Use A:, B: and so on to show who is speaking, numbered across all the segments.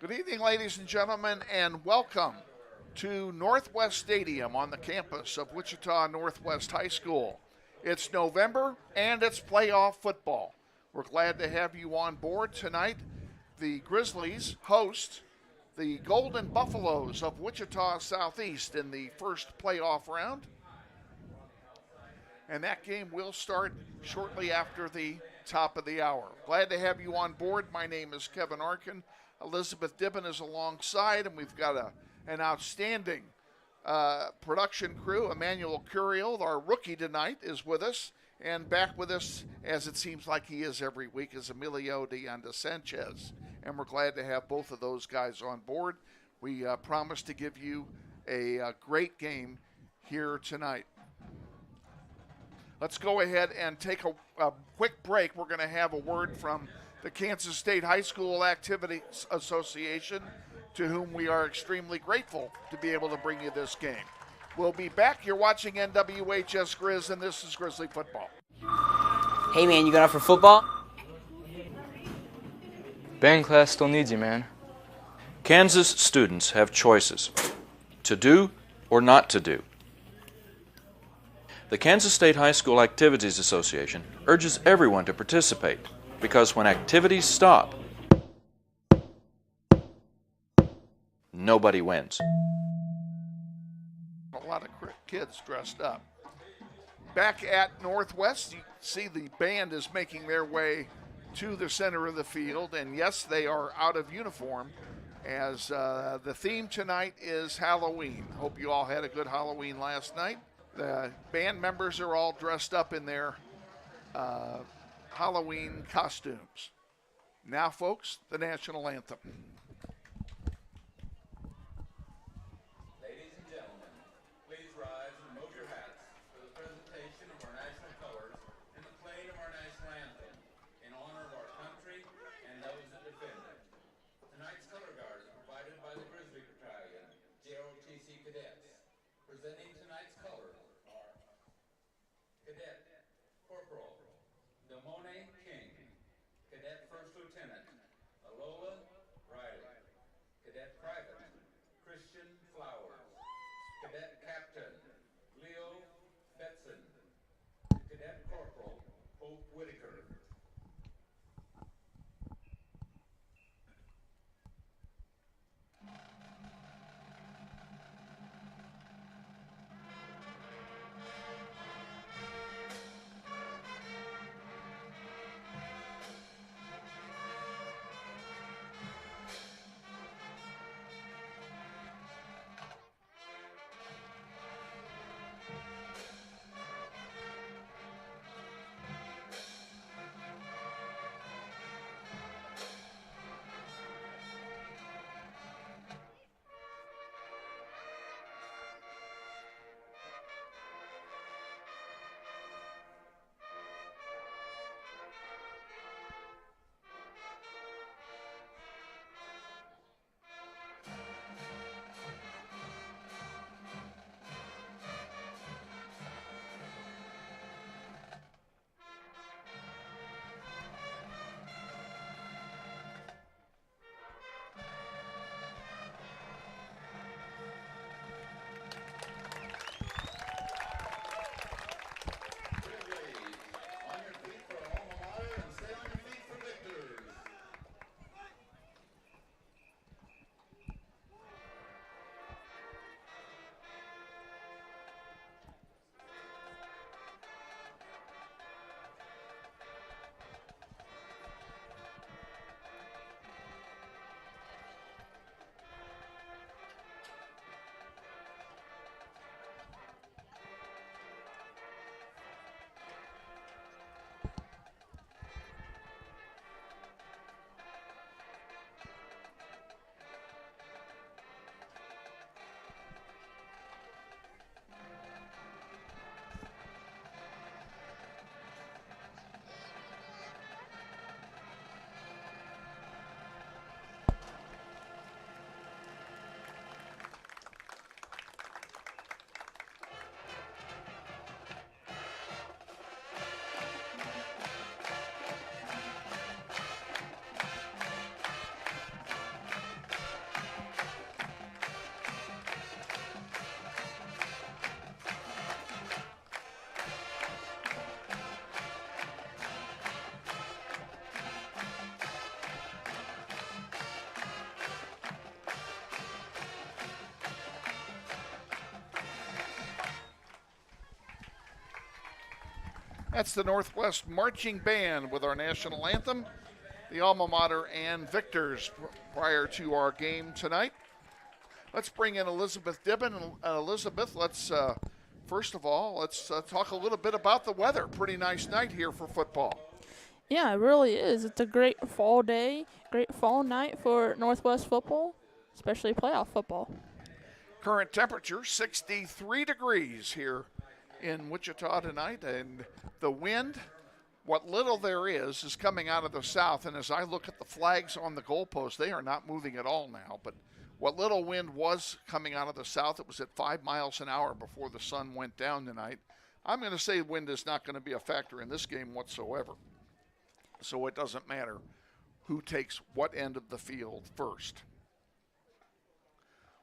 A: Good evening, ladies and gentlemen, and welcome to Northwest Stadium on the campus of Wichita Northwest High School. It's November, and it's playoff football. We're glad to have you on board tonight. The Grizzlies host the Golden Buffaloes of Wichita Southeast in the first playoff round. And that game will start shortly after the top of the hour. Glad to have you on board. My name is Kevin Arkin. Elizabeth Dibben is alongside, and we've got an outstanding production crew. Emmanuel Curial, our rookie tonight, is with us. And back with us, as it seems like he is every week, is Emilio DeAnda Sanchez. And we're glad to have both of those guys on board. We promise to give you a great game here tonight. Let's go ahead and take a quick break. We're going to have a word from the Kansas State High School Activities Association, to whom we are extremely grateful to be able to bring you this game. We'll be back. You're watching NWHS Grizz, and this is Grizzly Football.
B: Hey, man, you going out for football?
C: Band class still needs you, man.
D: Kansas students have choices to do or not to do. The Kansas State High School Activities Association urges everyone to participate because when activities stop, nobody wins.
A: A lot of kids dressed up. Back at Northwest, you see the band is making their way to the center of the field, and yes, they are out of uniform, as the theme tonight is Halloween. Hope you all had a good Halloween last night. The band members are all dressed up in their Halloween costumes. Now, folks, the national anthem.
E: Ladies and gentlemen, please rise and remove your hats for the presentation of our national colors and the playing of our national anthem in honor of our country and those that defend it. Tonight's color guard is provided by the Grizzly Battalion, JOTC cadets. Presenting tonight's colors are Cadet Corporal Damone King, Cadet First Lieutenant Alola Riley, Cadet Private Christian Flowers, Cadet Captain Leo Betson, Cadet Corporal Hope Whitaker.
A: That's the Northwest Marching Band with our national anthem, the alma mater and victors prior to our game tonight. Let's bring in Elizabeth Dibben. Elizabeth, let's first of all, let's talk a little bit about the weather. Pretty nice night here for football.
F: Yeah, it really is. It's a great fall day, great fall night for Northwest football, especially playoff football.
A: Current temperature 63 degrees here in Wichita tonight, and the wind, what little there is coming out of the south. And as I look at the flags on the goalpost, they are not moving at all now. But what little wind was coming out of the south, it was at 5 miles an hour before the sun went down tonight. I'm going to say wind is not going to be a factor in this game whatsoever. So it doesn't matter who takes what end of the field first.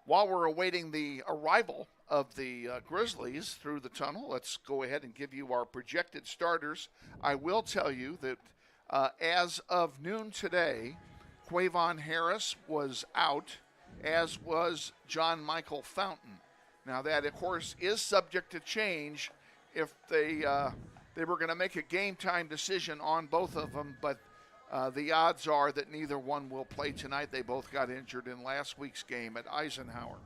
A: While we're awaiting the arrival of the Grizzlies through the tunnel, let's go ahead and give you our projected starters. I will tell you that as of noon today, Quavon Harris was out, as was John Michael Fountain. Now that, of course, is subject to change if they were going to make a game time decision on both of them, but the odds are that neither one will play tonight. They both got injured in last week's game at Eisenhower.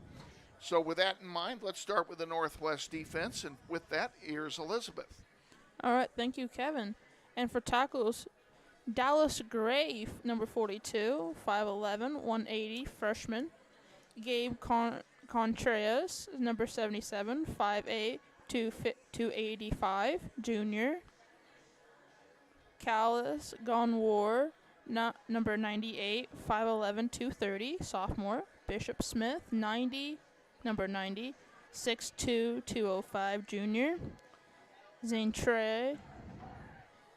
A: So with that in mind, let's start with the Northwest defense, and with that, here's Elizabeth.
F: All right, thank you, Kevin. And for tackles, Dallas Gray, number 42, 5'11", 180, freshman. Gabe Contreras, number 77, 5'8", 285, junior. Callis Gonwar, number 98, 5'11", 230, sophomore. Bishop Smith, number 90, 6'2", 205, junior. Zaintre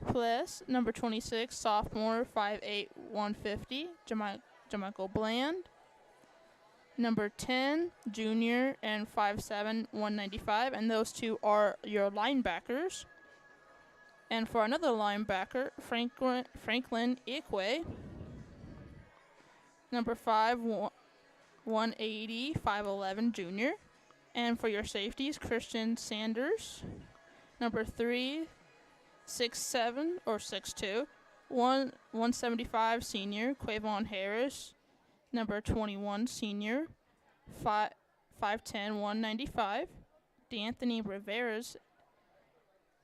F: Pless, number 26, sophomore, 5'8", 150, Jamichael Bland. Number 10, junior, and 5'7", 195, and those two are your linebackers. And for another linebacker, Franklin Ikwe, number 5, 180, 5'11", junior. And for your safeties, Christian Sanders, number 3, 6'7", or 6'2", 175, senior. Quavon Harris, number 21, senior, 5'10", 195. D'Anthony Rivera's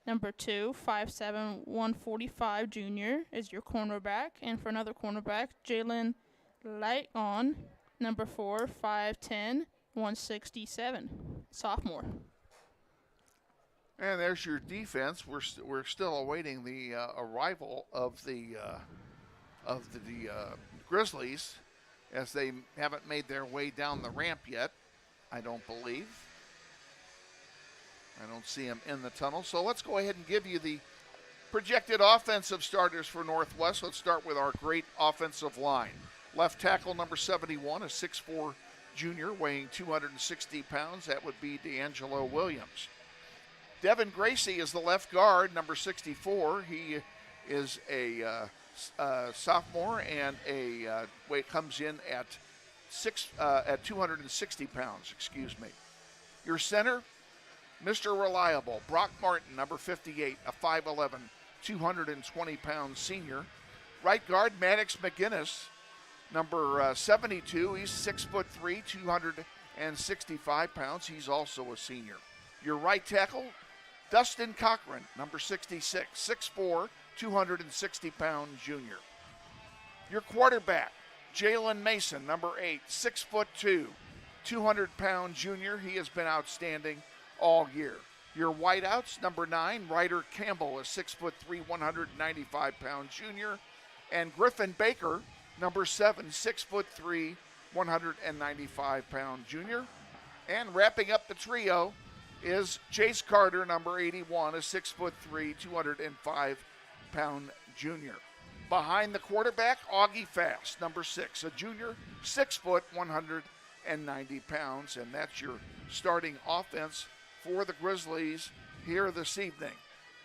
F: number 2, 5'7", 145, junior, is your cornerback. And for another cornerback, Jalen Lighton, number 4, 5'10", 167, sophomore.
A: And there's your defense. We're still awaiting the arrival of the Grizzlies, as they haven't made their way down the ramp yet, I don't believe. I don't see them in the tunnel. So let's go ahead and give you the projected offensive starters for Northwest. Let's start with our great offensive line. Left tackle number 71, a 6'4" junior weighing 260 pounds. That would be D'Angelo Williams. Devin Gracie is the left guard, number 64. He is a sophomore and comes in at 260 pounds. Excuse me. Your center, Mr. Reliable, Brock Martin, number 58, a 5'11", 220-pound senior. Right guard, Maddox McGinnis, number 72. He's 6'3", 265 pounds. He's also a senior. Your right tackle, Dustin Cochran, number 66, 6'4", 260-pound junior. Your quarterback, Jalen Mason, number 8, 6'2", 200-pound junior. He has been outstanding all year. Your wideouts, number 9, Ryder Campbell, a 6'3", 195-pound junior. And Griffin Baker, number 7, 6'3", 195-pound junior. And wrapping up the trio is Chase Carter, number 81, a 6'3", 205-pound junior. Behind the quarterback, Augie Fast, number 6, a junior, 6 foot, 190 pounds. And that's your starting offense for the Grizzlies here this evening.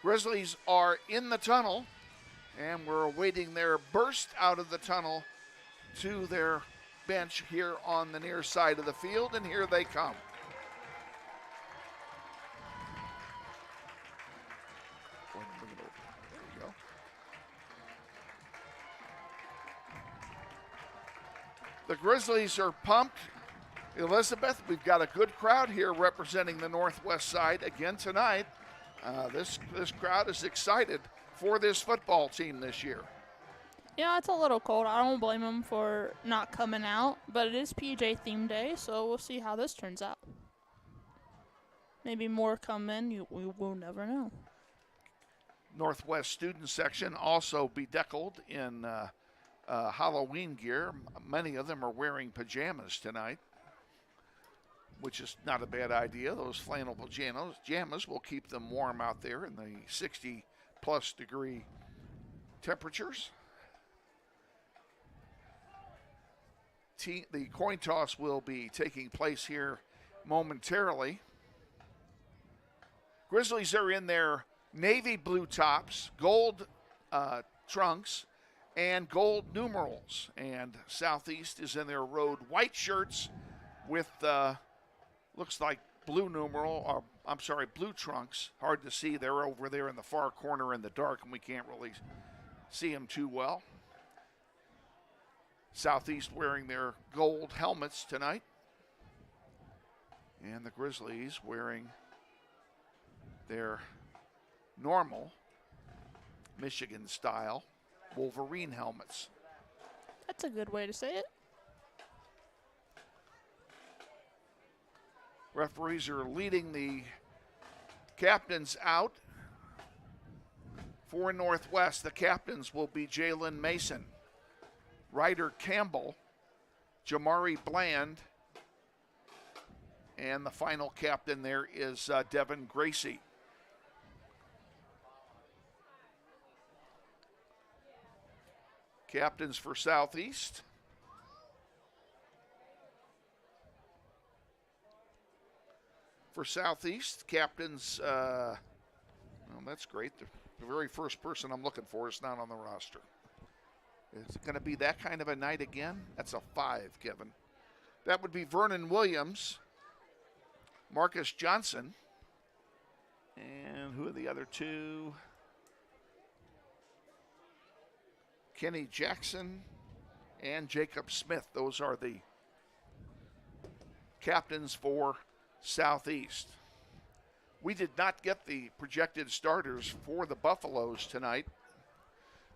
A: Grizzlies are in the tunnel, and we're awaiting their burst out of the tunnel to their bench here on the near side of the field, and here they come. The Grizzlies are pumped. Elizabeth, we've got a good crowd here representing the Northwest side again tonight. This crowd is excited for this football team this year.
F: Yeah, it's a little cold. I don't blame them for not coming out, but it is PJ theme day, so we'll see how this turns out. Maybe more come in. We will never know.
A: Northwest student section also bedeckled in Halloween gear. Many of them are wearing pajamas tonight, which is not a bad idea. Those flannel pajamas will keep them warm out there in the 60-plus degree temperatures. The coin toss will be taking place here momentarily. Grizzlies are in their navy blue tops, gold trunks, and gold numerals. And Southeast is in their road white shirts with, looks like blue blue trunks. Hard to see. They're over there in the far corner in the dark, and we can't really see them too well. Southeast wearing their gold helmets tonight. And the Grizzlies wearing their normal Michigan-style Wolverine helmets.
F: That's a good way to say it.
A: Referees are leading the captains out. For Northwest, the captains will be Jalen Mason, Ryder Campbell, Jamari Bland, and the final captain there is Devin Gracie. Captains for Southeast. For Southeast, captains, well, that's great. The very first person I'm looking for is not on the roster. Is it going to be that kind of a night again? That's a 5, Kevin. That would be Vernon Williams, Marcus Johnson, and who are the other two? Kenny Jackson and Jacob Smith. Those are the captains for Southeast. We did not get the projected starters for the Buffaloes tonight,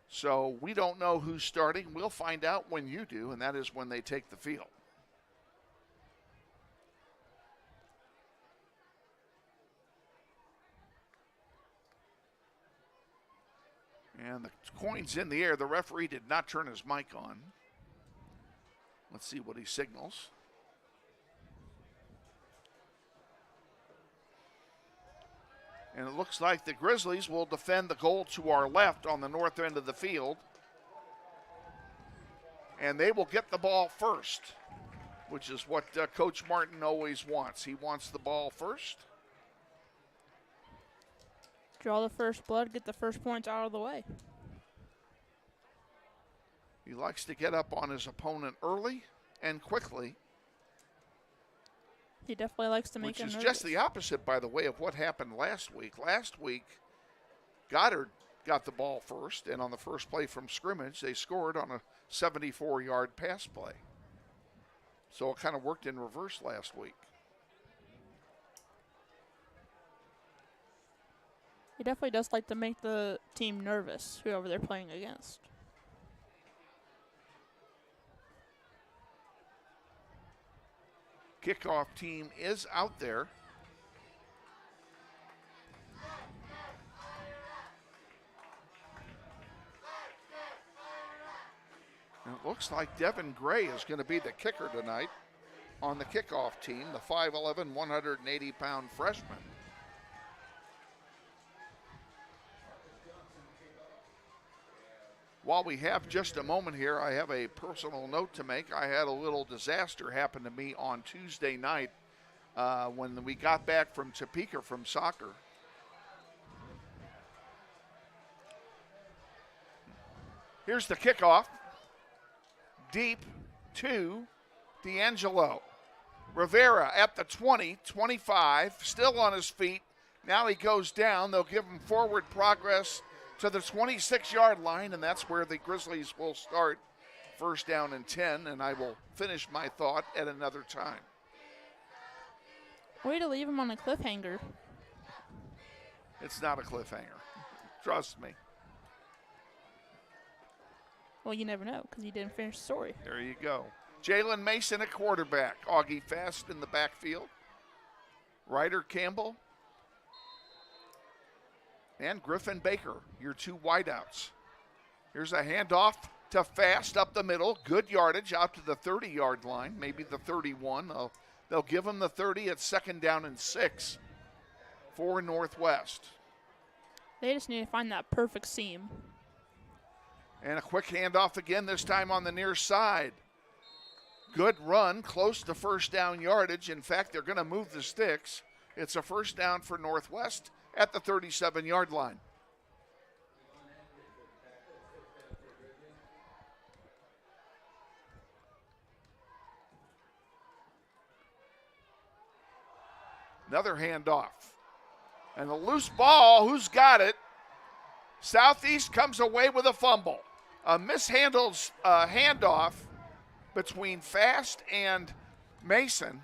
A: so we don't know who's starting. We'll find out when you do, and that is when they take the field. And the coin's in the air. The referee did not turn his mic on. Let's see what he signals. And it looks like the Grizzlies will defend the goal to our left on the north end of the field. And they will get the ball first, which is what Coach Martin always wants. He wants the ball first.
F: Draw the first blood, get the first points out of the way.
A: He likes to get up on his opponent early and quickly.
F: He definitely likes to make him nervous.
A: Which is just the opposite, by the way, of what happened last week. Last week, Goddard got the ball first, and on the first play from scrimmage, they scored on a 74-yard pass play. So it kind of worked in reverse last week.
F: He definitely does like to make the team nervous, whoever they're playing against.
A: Kickoff team is out there. And it looks like Devin Gray is going to be the kicker tonight on the kickoff team, the 5'11", 180-pound freshman. While we have just a moment here, I have a personal note to make. I had a little disaster happen to me on Tuesday night when we got back from Topeka from soccer. Here's the kickoff. Deep to D'Angelo. Rivera at the 20, 25, still on his feet. Now he goes down. They'll give him forward progress to the 26-yard line, and that's where the Grizzlies will start first down and 10, and I will finish my thought at another time.
F: Way to leave him on a cliffhanger.
A: It's not a cliffhanger. Trust me.
F: Well, you never know because you didn't finish the story.
A: There you go. Jalen Mason at quarterback. Augie Fast in the backfield. Ryder Campbell. And Griffin Baker, your two wideouts. Here's a handoff to Fast up the middle. Good yardage out to the 30-yard line, maybe the 31. They'll give him the 30 at 2nd down and 6 for Northwest.
F: They just need to find that perfect seam.
A: And a quick handoff again, this time on the near side. Good run, close to first down yardage. In fact, they're going to move the sticks. It's a first down for Northwest at the 37-yard line. Another handoff. And a loose ball, who's got it? Southeast comes away with a fumble. A mishandled handoff between Fast and Mason,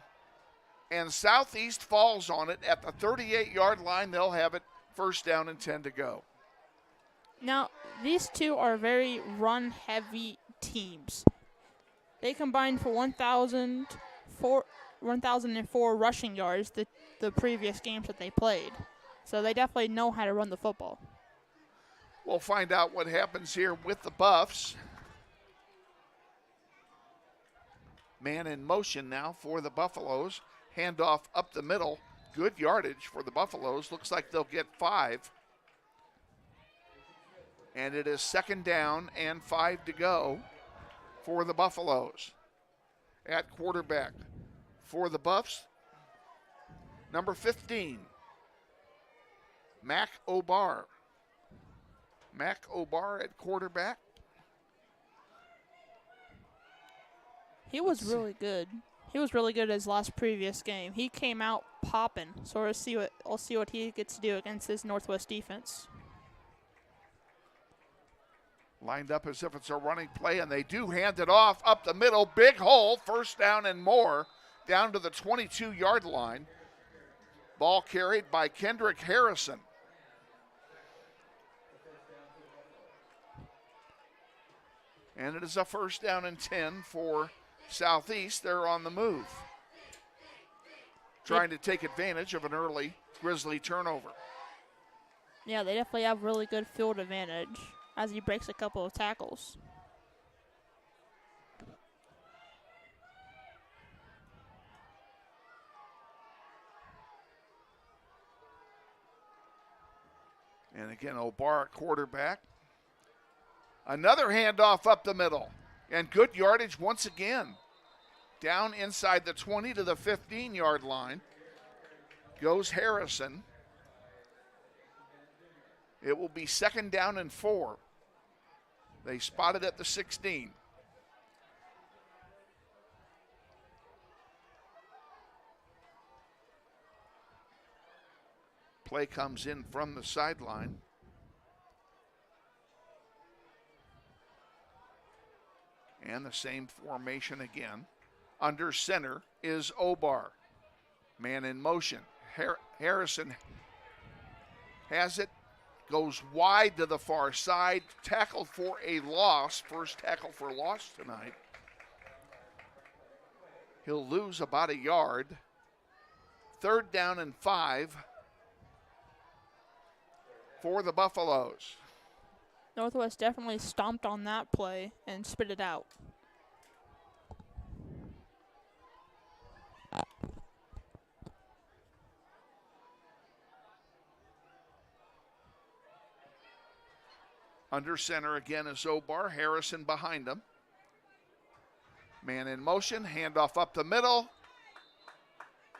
A: and Southeast falls on it at the 38-yard line. They'll have it first down and 10 to go.
F: Now, these two are very run-heavy teams. They combined for 1,004 rushing yards the previous games that they played. So they definitely know how to run the football.
A: We'll find out what happens here with the Buffs. Man in motion now for the Buffaloes. Handoff up the middle. Good yardage for the Buffaloes. Looks like they'll get 5. And it is 2nd down and 5 to go for the Buffaloes. At quarterback for the Buffs, number 15, Mac Obar. Mac Obar at quarterback.
F: He was really good. He was really good his last previous game. He came out popping. So we'll see what he gets to do against this Northwest defense.
A: Lined up as if it's a running play, and they do hand it off up the middle. Big hole, first down and more, down to the 22-yard line. Ball carried by Kendrick Harrison. And it is a first down and 10 for Southeast. They're on the move, trying to take advantage of an early Grizzly turnover.
F: Yeah, they definitely have really good field advantage as he breaks a couple of tackles.
A: And again, Obar at quarterback. Another handoff up the middle. And good yardage once again. Down inside the 20 to the 15-yard line goes Harrison. It will be 2nd down and 4. They spotted at the 16. Play comes in from the sideline. And the same formation again. Under center is Obar. Man in motion. Harrison has it. Goes wide to the far side. Tackled for a loss. First tackle for loss tonight. He'll lose about a yard. 3rd down and 5 for the Buffaloes.
F: Northwest definitely stomped on that play and spit it out.
A: Under center again is Obar. Harrison behind him. Man in motion. Handoff up the middle.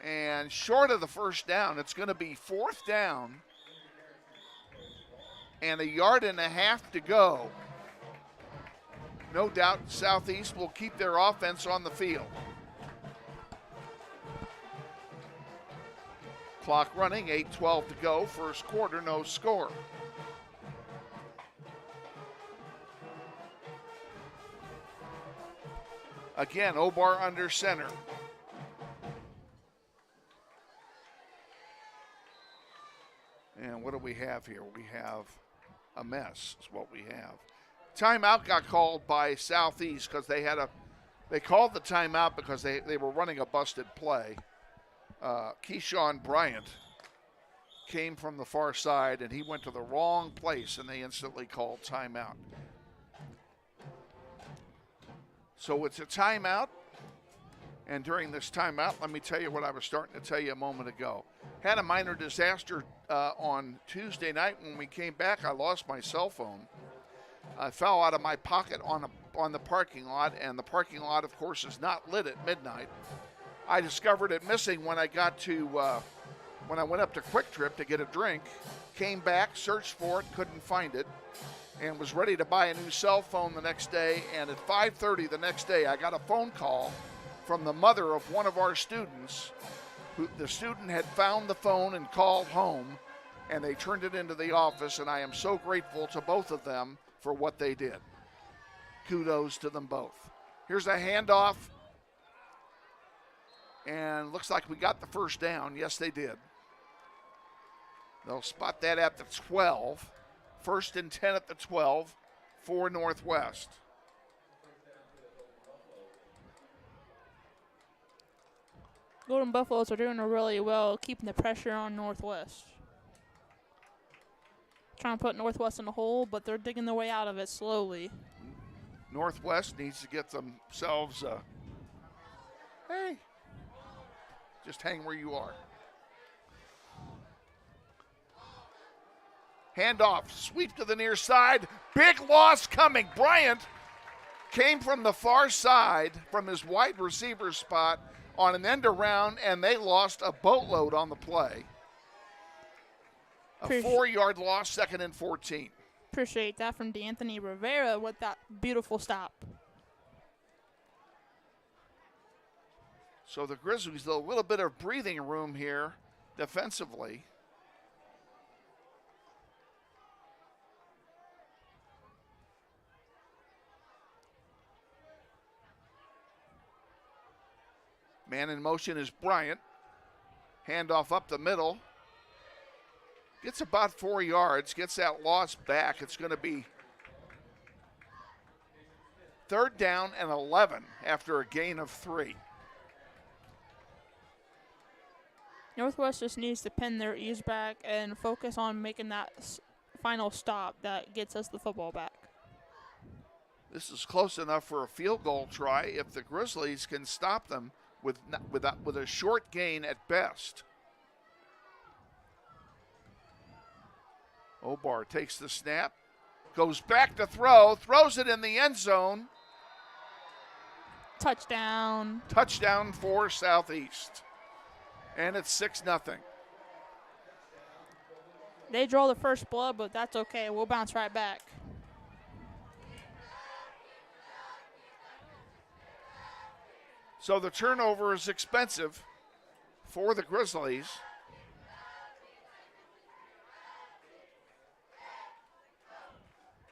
A: And short of the first down. It's going to be 4th down. And 1.5 yards to go. No doubt Southeast will keep their offense on the field. Clock running, 8:12 to go. First quarter, no score. Again, Obar under center. And what do we have here? We have a mess is what we have. Timeout got called by Southeast because they called the timeout because they were running a busted play. Keyshawn Bryant came from the far side and he went to the wrong place and they instantly called timeout. So it's a timeout. And during this timeout, let me tell you what I was starting to tell you a moment ago. Had a minor disaster on Tuesday night when we came back. I lost my cell phone. I fell out of my pocket on the parking lot, and the parking lot, of course, is not lit at midnight. I discovered it missing when I got to when I went up to Quick Trip to get a drink. Came back, searched for it, couldn't find it, and was ready to buy a new cell phone the next day. And at 5:30 the next day, I got a phone call from the mother of one of our students. The student had found the phone and called home, and they turned it into the office, and I am so grateful to both of them for what they did. Kudos to them both. Here's a handoff, and looks like we got the first down. Yes, they did. They'll spot that at the 12. 1st and 10 at the 12 for Northwest.
F: Golden Buffaloes are doing really well keeping the pressure on Northwest. Trying to put Northwest in a hole, but they're digging their way out of it slowly.
A: Northwest needs to get themselves hey, just hang where you are. Handoff, sweep to the near side. Big loss coming. Bryant came from the far side from his wide receiver spot on an end around, and they lost a boatload on the play. A 4-yard loss, 2nd and 14.
F: Appreciate that from DeAnthony Rivera with that beautiful stop.
A: So the Grizzlies, a little bit of breathing room here defensively. Man in motion is Bryant. Handoff up the middle. Gets about 4 yards, gets that loss back. It's going to be 3rd down and 11 after a gain of 3.
F: Northwest just needs to pin their ears back and focus on making that final stop that gets us the football back.
A: This is close enough for a field goal try if the Grizzlies can stop them with a short gain at best. Obar takes the snap, goes back to throw, throws it in the end zone.
F: Touchdown.
A: Touchdown for Southeast. And it's 6-0.
F: They draw the first blood, but that's okay. We'll bounce right back.
A: So the turnover is expensive for the Grizzlies.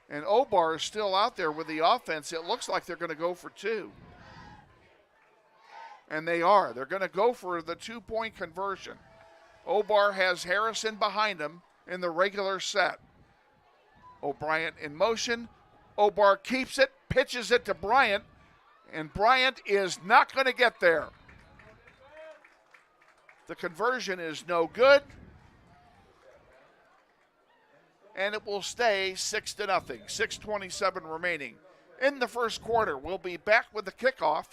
A: And Obar is still out there with the offense. It looks like they're going to go for 2. And they are. They're going to go for the 2-point conversion. Obar has Harrison behind him in the regular set. O'Brien in motion. Obar keeps it, pitches it to Bryant, and Bryant is not going to get there. The conversion is no good. And it will stay 6-0. 6:27 remaining in the first quarter. We'll be back with the kickoff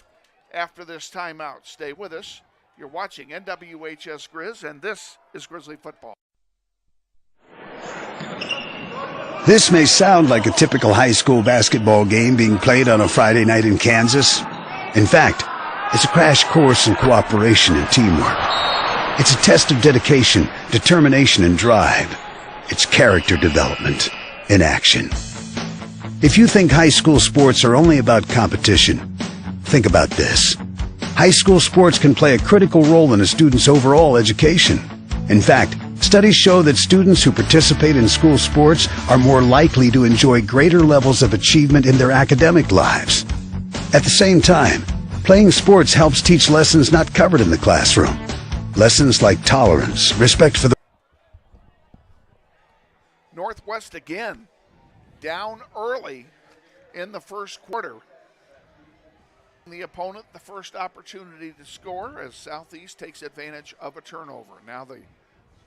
A: after this timeout. Stay with us. You're watching NWHS Grizz, and this is Grizzly Football.
G: This may sound like a typical high school basketball game being played on a Friday night in Kansas. In fact, it's a crash course in cooperation and teamwork. It's a test of dedication, determination, and drive. It's character development in action. If you think high school sports are only about competition, think about this. High school sports can play a critical role in a student's overall education. In fact, studies show that students who participate in school sports are more likely to enjoy greater levels of achievement in their academic lives. At the same time, Playing sports helps teach lessons not covered in the classroom. Lessons like tolerance, respect for the
A: Northwest again down early in the first quarter. The opponent the first opportunity to score as Southeast takes advantage of a turnover. Now the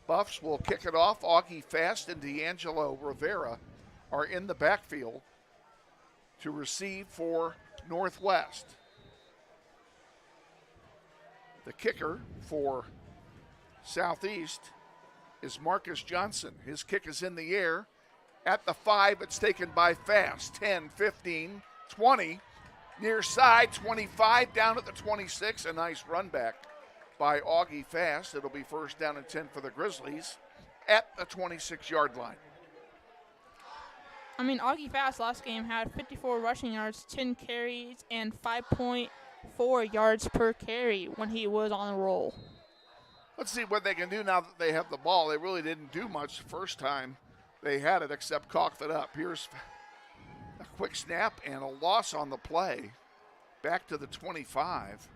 A: Buffs will kick it off. Augie Fast and D'Angelo Rivera are in the backfield to receive for Northwest. The kicker for Southeast is Marcus Johnson. His kick is in the air. At the 5, it's taken by Fast. 10, 15, 20. Near side, 25, down at the 26. A nice run back by Augie Fast. It'll be first down and 10 for the Grizzlies at the 26-yard line.
F: I mean, Augie Fast last game had 54 rushing yards, 10 carries, and 5.4 yards per carry when he was on the roll.
A: Let's see what they can do now that they have the ball. They really didn't do much the first time they had it except cough it up. Here's a quick snap and a loss on the play. Back to the 25.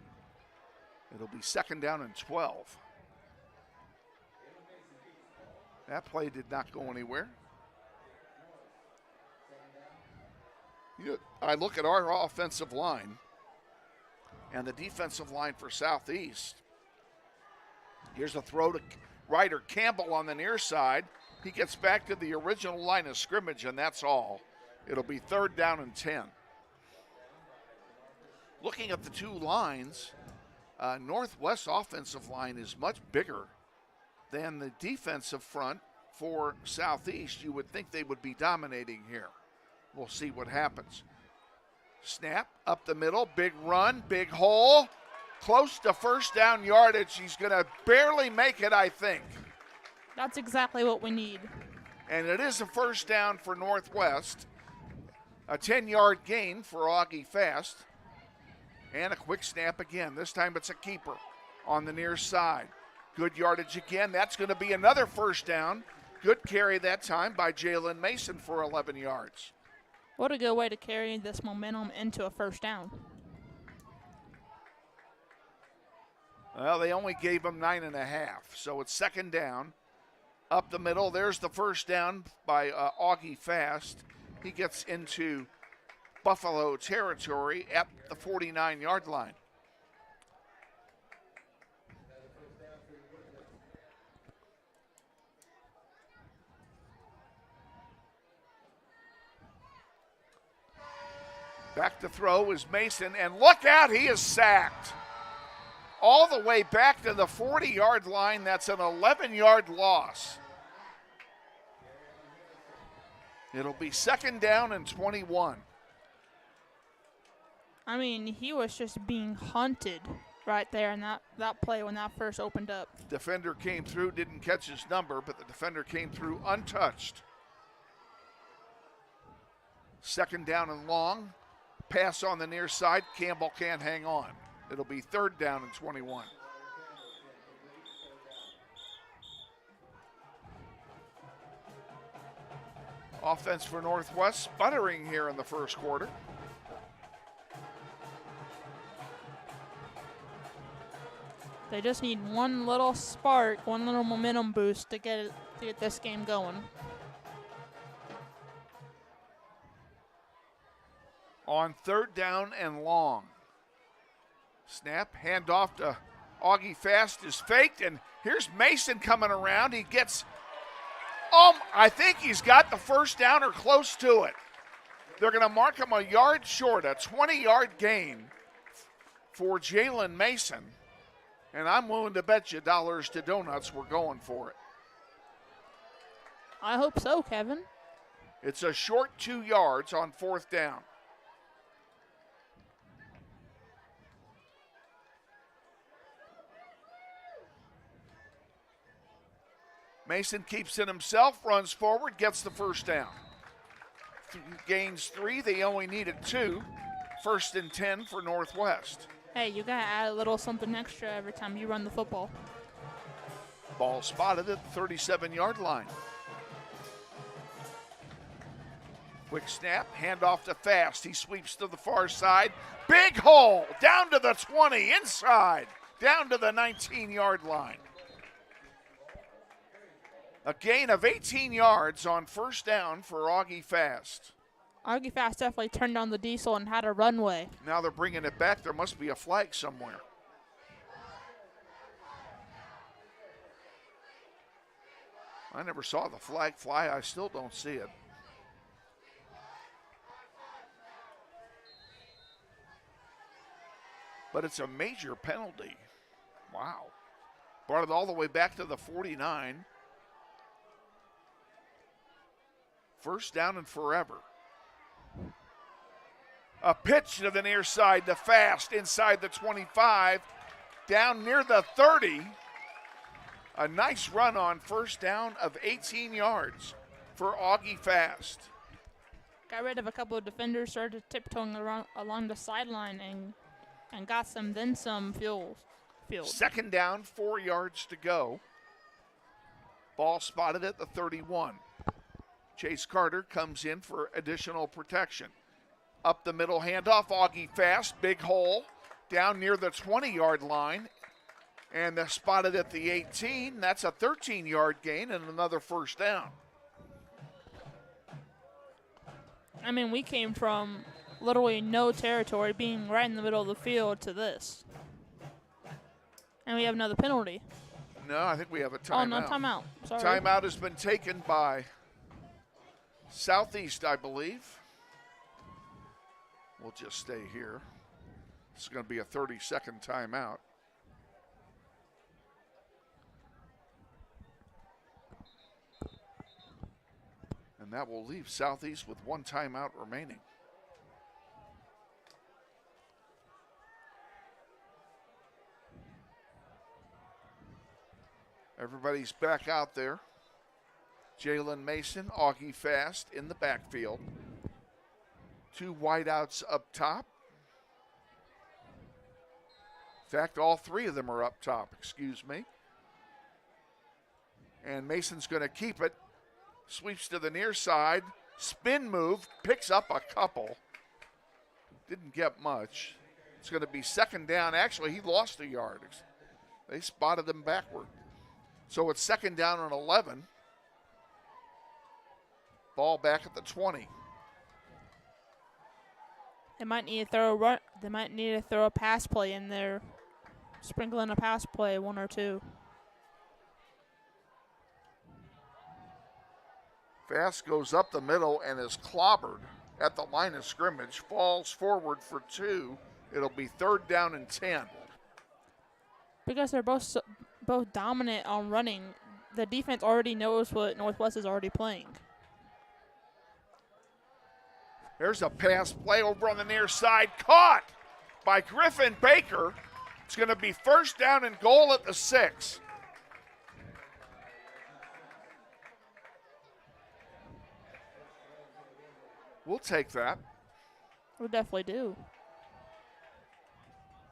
A: It'll be second down and 12. That play did not go anywhere. I look at our offensive line and the defensive line for Southeast. Here's a throw to Ryder Campbell on the near side. He gets back to the original line of scrimmage, and that's all. It'll be third down and 10. Looking at the two lines, Northwest offensive line is much bigger than the defensive front for Southeast. You would think they would be dominating here. We'll see what happens. Snap up the middle, big run, big hole. Close to first down yardage. He's going to barely make it, I think.
F: That's exactly what we need.
A: And it is a first down for Northwest. A 10-yard gain for Augie Fast. And a quick snap again. This time it's a keeper on the near side. Good yardage again. That's going to be another first down. Good carry that time by Jalen Mason for 11 yards.
F: What a good way to carry this momentum into a first down.
A: Well, they only gave him 9.5, so it's second down. Up the middle, there's the first down by Augie Fast. He gets into Buffalo territory at the 49-yard line. Back to throw is Mason, and look out, he is sacked. All the way back to the 40-yard line. That's an 11-yard loss. It'll be second down and 21.
F: I mean, he was just being hunted right there in that play when that first opened up.
A: Defender came through, didn't catch his number, but the defender came through untouched. Second down and long. Pass on the near side. Campbell can't hang on. It'll be third down and 21. Offense for Northwest sputtering here in the first quarter.
F: They just need one little spark, one little momentum boost to get this game going.
A: On third down and long. Snap, handoff to Augie Fast is faked, and here's Mason coming around. He gets, I think he's got the first down or close to it. They're going to mark him a yard short, a 20-yard gain for Jalen Mason. And I'm willing to bet you dollars to donuts we're going for it.
F: I hope so, Kevin.
A: It's a short 2 yards on fourth down. Mason keeps it himself, runs forward, gets the first down. Gains 3, they only needed 2. First and 10 for Northwest.
F: Hey, you got to add a little something extra every time you run the football.
A: Ball spotted at the 37-yard line. Quick snap, handoff to Fast. He sweeps to the far side. Big hole, down to the 20, inside, down to the 19-yard line. A gain of 18 yards on first down for Augie Fast.
F: Augie Fast definitely turned on the diesel and had a runway.
A: Now they're bringing it back. There must be a flag somewhere. I never saw the flag fly. I still don't see it. But it's a major penalty. Wow. Brought it all the way back to the 49. First down and forever. A pitch to the near side to Fast inside the 25. Down near the 30. A nice run on first down of 18 yards for Augie Fast.
F: Got rid of a couple of defenders, started tiptoeing along the sideline and got some field.
A: Second down, 4 yards to go. Ball spotted at the 31. Chase Carter comes in for additional protection. Up the middle, handoff, Augie Fast, big hole, down near the 20-yard line. And they're spotted at the 18. That's a 13-yard gain and another first down.
F: I mean, we came from literally no territory, being right in the middle of the field, to this. And we have another penalty.
A: No, I think we have a timeout.
F: Oh, no, timeout. Sorry.
A: Timeout has been taken by Southeast, I believe. We'll just stay here. It's going to be a 30-second timeout. And that will leave Southeast with one timeout remaining. Everybody's back out there. Jalen Mason, Augie Fast in the backfield. Two wideouts up top. In fact, all three of them are up top, excuse me. And Mason's going to keep it. Sweeps to the near side. Spin move, picks up a couple. Didn't get much. It's going to be second down. Actually, he lost a yard. They spotted him backward. So it's second down and 11. Ball back at the 20.
F: They might need to throw a pass play in there. Sprinkle in a pass play, one or two.
A: Fast goes up the middle and is clobbered at the line of scrimmage. Falls forward for 2. It'll be third down and 10.
F: Because they're both dominant on running, the defense already knows what Northwest is already playing.
A: There's a pass play over on the near side. Caught by Griffin Baker. It's going to be first down and goal at the 6. We'll take that.
F: We definitely do.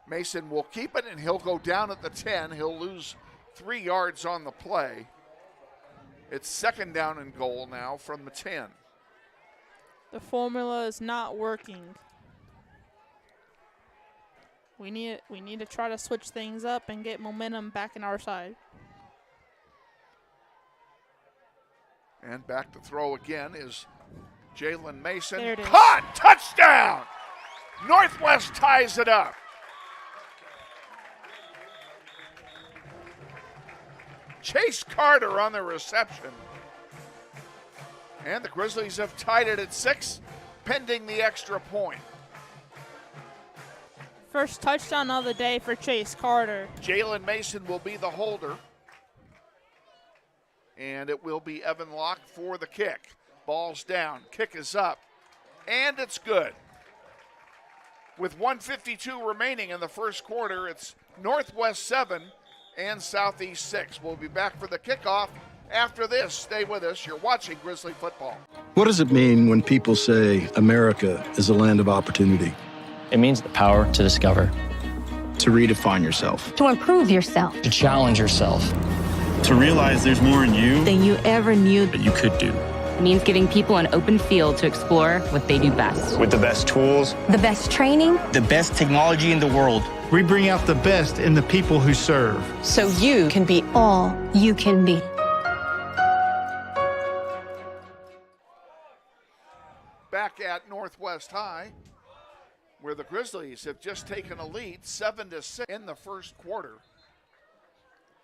A: Mason will keep it, and he'll go down at the 10. He'll lose 3 yards on the play. It's second down and goal now from the 10.
F: The formula is not working. We need to try to switch things up and get momentum back in our side.
A: And back to throw again is Jalen Mason.
F: There it is.
A: Caught! Touchdown! Northwest ties it up. Chase Carter on the reception. And the Grizzlies have tied it at 6, pending the extra point.
F: First touchdown of the day for Chase Carter.
A: Jalen Mason will be the holder. And it will be Evan Locke for the kick. Ball's down, kick is up, and it's good. With 1:52 remaining in the first quarter, it's Northwest 7 and Southeast 6. We'll be back for the kickoff after this. Stay with us. You're watching Grizzly football.
H: What does it mean when people say America is a land of opportunity?
I: It means the power to discover,
H: To redefine yourself.
J: To improve yourself.
I: to challenge yourself.
K: To realize there's more in you
J: Than you ever knew.
K: that you could do.
J: means giving people an open field to explore what they do best.
K: With the best tools,
L: the best training,
M: the best technology in the world.
N: We bring out the best in the people who serve.
L: So you can be all you can be.
A: Back at Northwest High, where the Grizzlies have just taken a lead, 7-6 in the first quarter.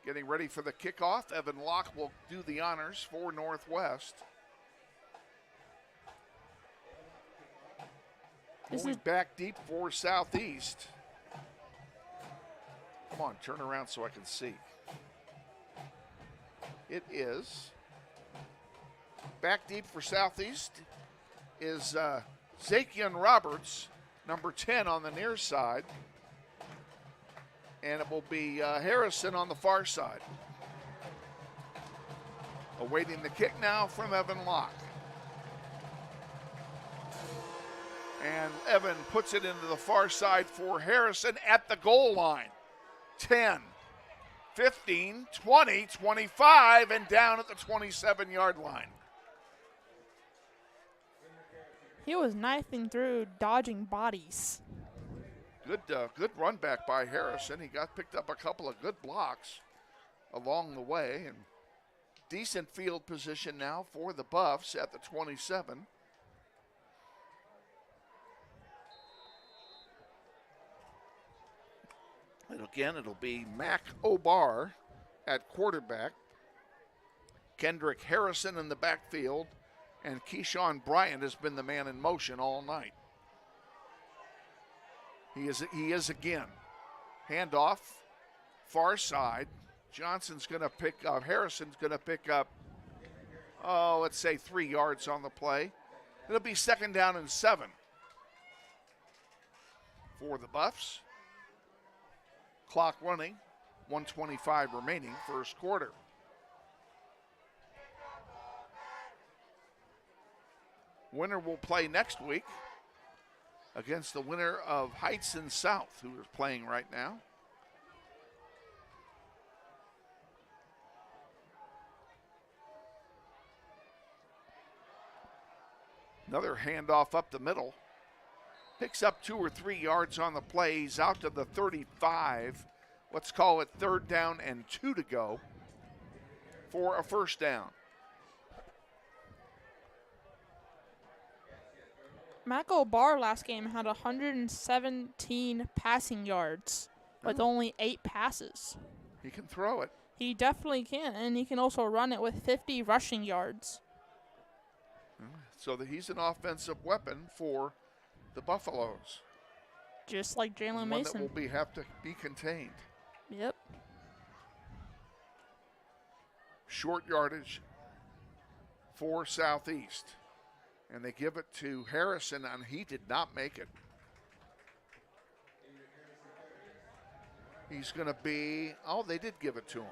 A: Getting ready for the kickoff. Evan Locke will do the honors for Northwest. Going back deep for Southeast. Come on, turn around so I can see. It is back deep for Southeast is Zakian Roberts, number 10 on the near side. And it will be Harrison on the far side. Awaiting the kick now from Evan Locke. And Evan puts it into the far side for Harrison at the goal line. 10, 15, 20, 25, and down at the 27-yard line.
F: He was knifing through, dodging bodies.
A: Good run back by Harrison. He picked up a couple of good blocks along the way. And decent field position now for the Buffs at the 27. And again, it'll be Mac Obar at quarterback. Kendrick Harrison in the backfield. And Keyshawn Bryant has been the man in motion all night. He is again. Handoff, far side. Johnson's going to pick up, Harrison's going to pick up, let's say 3 yards on the play. It'll be 2nd down and 7 for the Buffs. Clock running, 1:25 remaining, first quarter. Winner will play next week against the winner of Heights and South, who is playing right now. Another handoff up the middle. Picks up 2 or 3 yards on the play. He's out to the 35. Let's call it 3rd down and 2 to go for a first down.
F: Mac Obar last game had 117 passing yards with only 8 passes.
A: He can throw it.
F: He definitely can, and he can also run it with 50 rushing yards.
A: So that he's an offensive weapon for the Buffaloes.
F: Just like Jalen Mason.
A: One that will have to be contained.
F: Yep.
A: Short yardage for Southeast. And they give it to Harrison, and he did not make it. He's going to be, they did give it to him.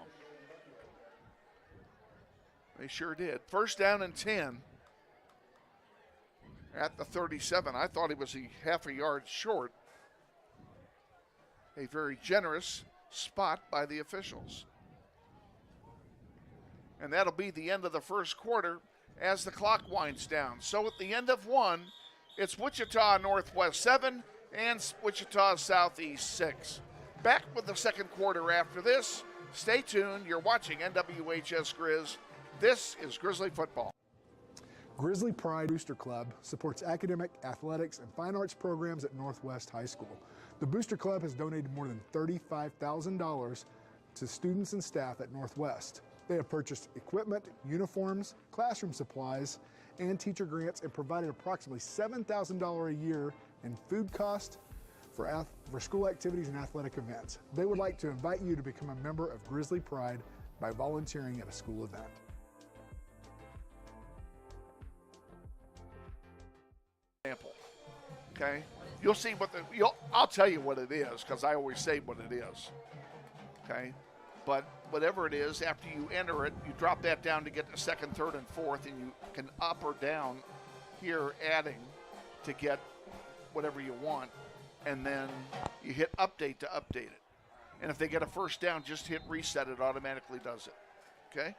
A: They sure did. First down and 10 at the 37. I thought he was a half a yard short. A very generous spot by the officials. And that'll be the end of the first quarter as the clock winds down. So at the end of 1, it's Wichita Northwest 7 and Wichita Southeast 6. Back with the second quarter after this. Stay tuned. You're watching NWHS Grizz. This is Grizzly Football.
O: Grizzly Pride Booster Club supports academic, athletics, and fine arts programs at Northwest High School. The Booster Club has donated more than $35,000 to students and staff at Northwest. They have purchased equipment, uniforms, classroom supplies, and teacher grants, and provided approximately $7,000 a year in food cost for school activities and athletic events. They would like to invite you to become a member of Grizzly Pride by volunteering at a school event.
A: Okay, you'll see what I'll tell you what it is, because I always say what it is. Okay, but whatever it is, after you enter it, you drop that down to get to 2nd, 3rd, and 4th, and you can up or down here adding to get whatever you want, and then you hit update to update it. And if they get a first down, just hit reset. It automatically does it. Okay.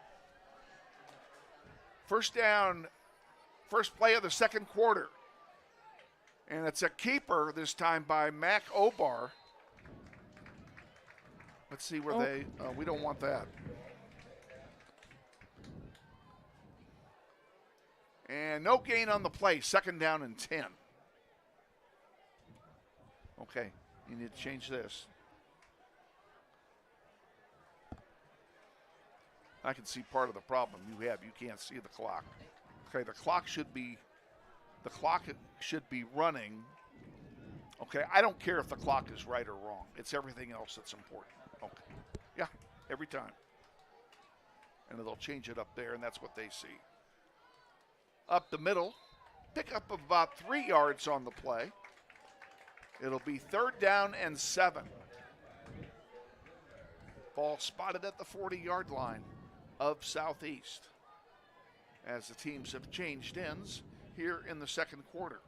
A: First down First play of the second quarter. And it's a keeper this time by Mac Obar. Let's see where we don't want that. And no gain on the play, 2nd down and 10. Okay, you need to change this. I can see part of the problem you have. You can't see the clock. Okay, the clock should be running. Okay, I don't care if the clock is right or wrong. It's everything else that's important. Okay, yeah, every time. And they'll change it up there, and that's what they see. Up the middle, pick up about 3 yards on the play. It'll be 3rd down and 7. Ball spotted at the 40-yard line of Southeast as the teams have changed ends here in the second quarter.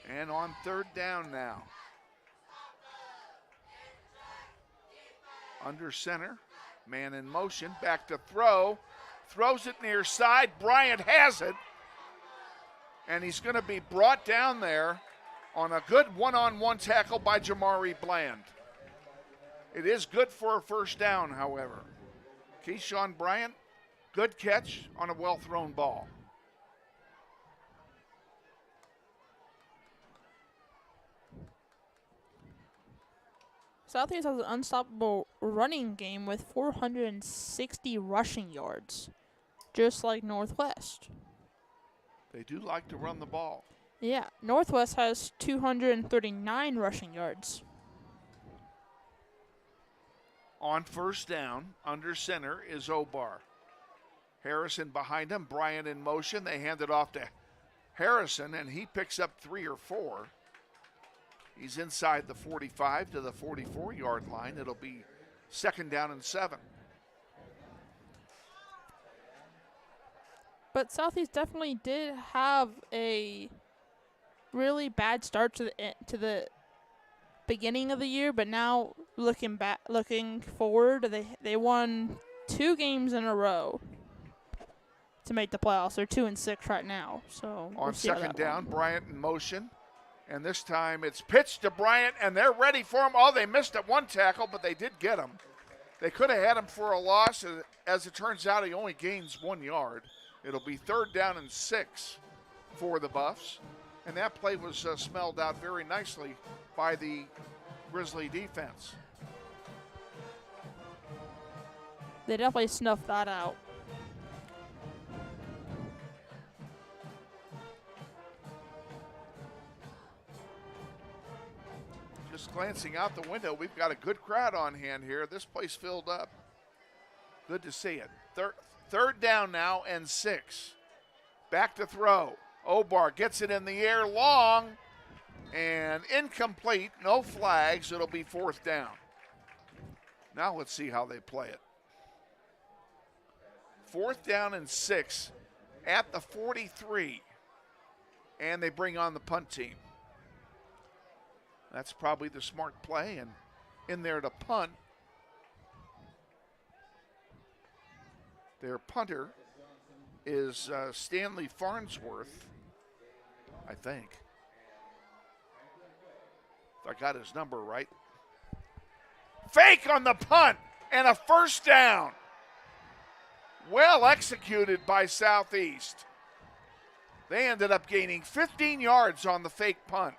A: And on 3rd down now. Under center, man in motion, back to throw. Throws it near side. Bryant has it. And he's going to be brought down there on a good one-on-one tackle by Jamari Bland. It is good for a 1st down, however. Keyshawn Bryant, good catch on a well-thrown ball.
F: Southeast has an unstoppable running game with 460 rushing yards, just like Northwest.
A: They do like to run the ball.
F: Yeah, Northwest has 239 rushing yards.
A: On 1st down, under center is Obar. Harrison behind him, Bryant in motion. They hand it off to Harrison, and he picks up 3 or 4. He's inside the 45 to the 44-yard line. It'll be 2nd down and 7.
F: But Southeast definitely did have a really bad start to the beginning of the year, but now looking forward, they won 2 games in a row to make the playoffs. They're 2-6 right now. So
A: on 2nd down, Bryant in motion. And this time it's pitched to Bryant, and they're ready for him. Oh, they missed at 1 tackle, but they did get him. They could have had him for a loss. As it turns out, he only gains 1 yard. It'll be 3rd down and 6 for the Buffs. And that play was smelled out very nicely by the Grizzly defense.
F: They definitely snuffed that out.
A: Just glancing out the window, we've got a good crowd on hand here. This place filled up. Good to see it. 3rd down now and 6. Back to throw. Obar gets it in the air long and incomplete. No flags. It'll be 4th down. Now let's see how they play it. 4th down and 6 at the 43. And they bring on the punt team. That's probably the smart play, and in there to punt. Their punter is Stanley Farnsworth, I think. If I got his number right. Fake on the punt, and a 1st down. Well executed by Southeast. They ended up gaining 15 yards on the fake punt.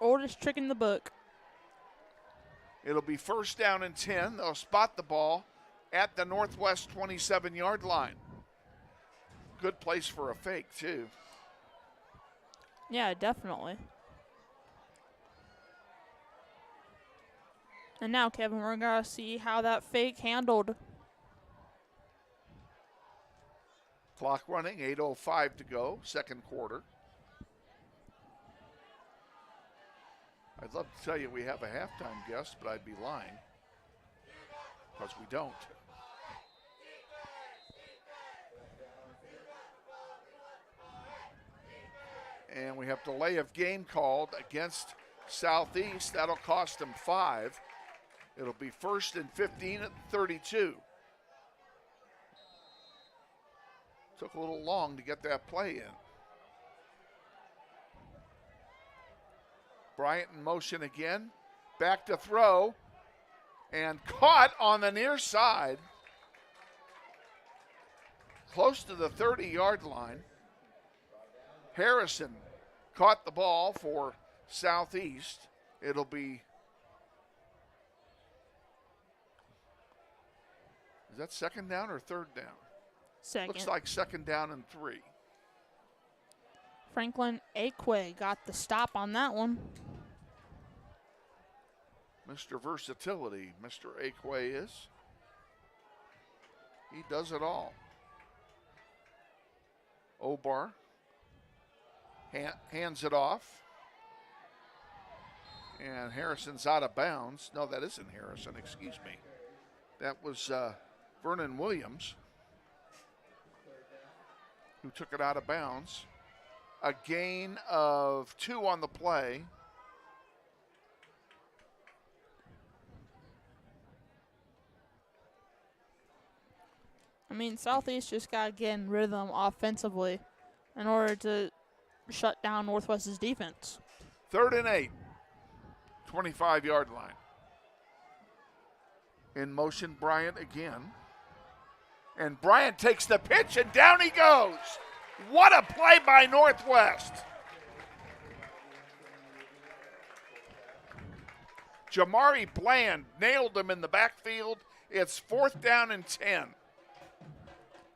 F: Oldest trick in the book.
A: It'll be 1st down and 10. They'll spot the ball at the Northwest 27-yard line. Good place for a fake, too.
F: Yeah, definitely. And now, Kevin, we're going to see how that fake handled.
A: Clock running, 8:05 to go, second quarter. I'd love to tell you we have a halftime guest, but I'd be lying because we don't. And we have delay of game called against Southeast. That'll cost them 5. It'll be 1st and 15 at 32. Took a little long to get that play in. Bryant in motion again. Back to throw. And caught on the near side. Close to the 30-yard line. Harrison caught the ball for Southeast. It'll be, is that second down or third down?
F: Second.
A: Looks like second down and 3.
F: Franklin Aquay got the stop on that one.
A: Mr. Versatility, Mr. Aquay is. He does it all. Obar hands it off. And Harrison's out of bounds. No, that isn't Harrison, excuse me. That was Vernon Williams who took it out of bounds. A gain of 2 on the play.
F: I mean, Southeast just got to get in rhythm offensively in order to shut down Northwest's defense.
A: 3rd and 8, 25-yard line. In motion, Bryant again. And Bryant takes the pitch, and down he goes. What a play by Northwest. Jamari Bland nailed him in the backfield. It's 4th down and 10.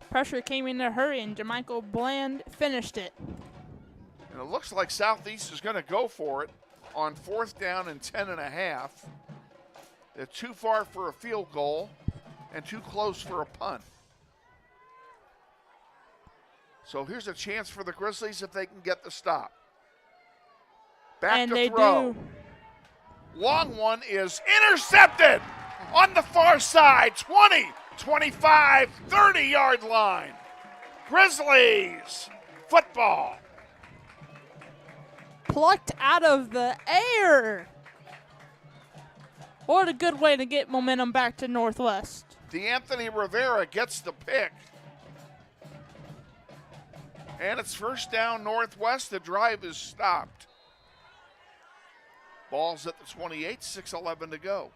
F: Pressure came in a hurry, and Jermichael Bland finished it.
A: And it looks like Southeast is going to go for it on 4th down and 10.5. They're too far for a field goal and too close for a punt. So here's a chance for the Grizzlies if they can get the stop. Back
F: and
A: to
F: they
A: throw.
F: Do.
A: Long one is intercepted on the far side. 20, 25, 30-yard line. Grizzlies football.
F: Plucked out of the air. What a good way to get momentum back to Northwest.
A: DeAnthony Rivera gets the pick. And it's 1st down Northwest. The drive is stopped. Ball's at the 28, 6:11 to go.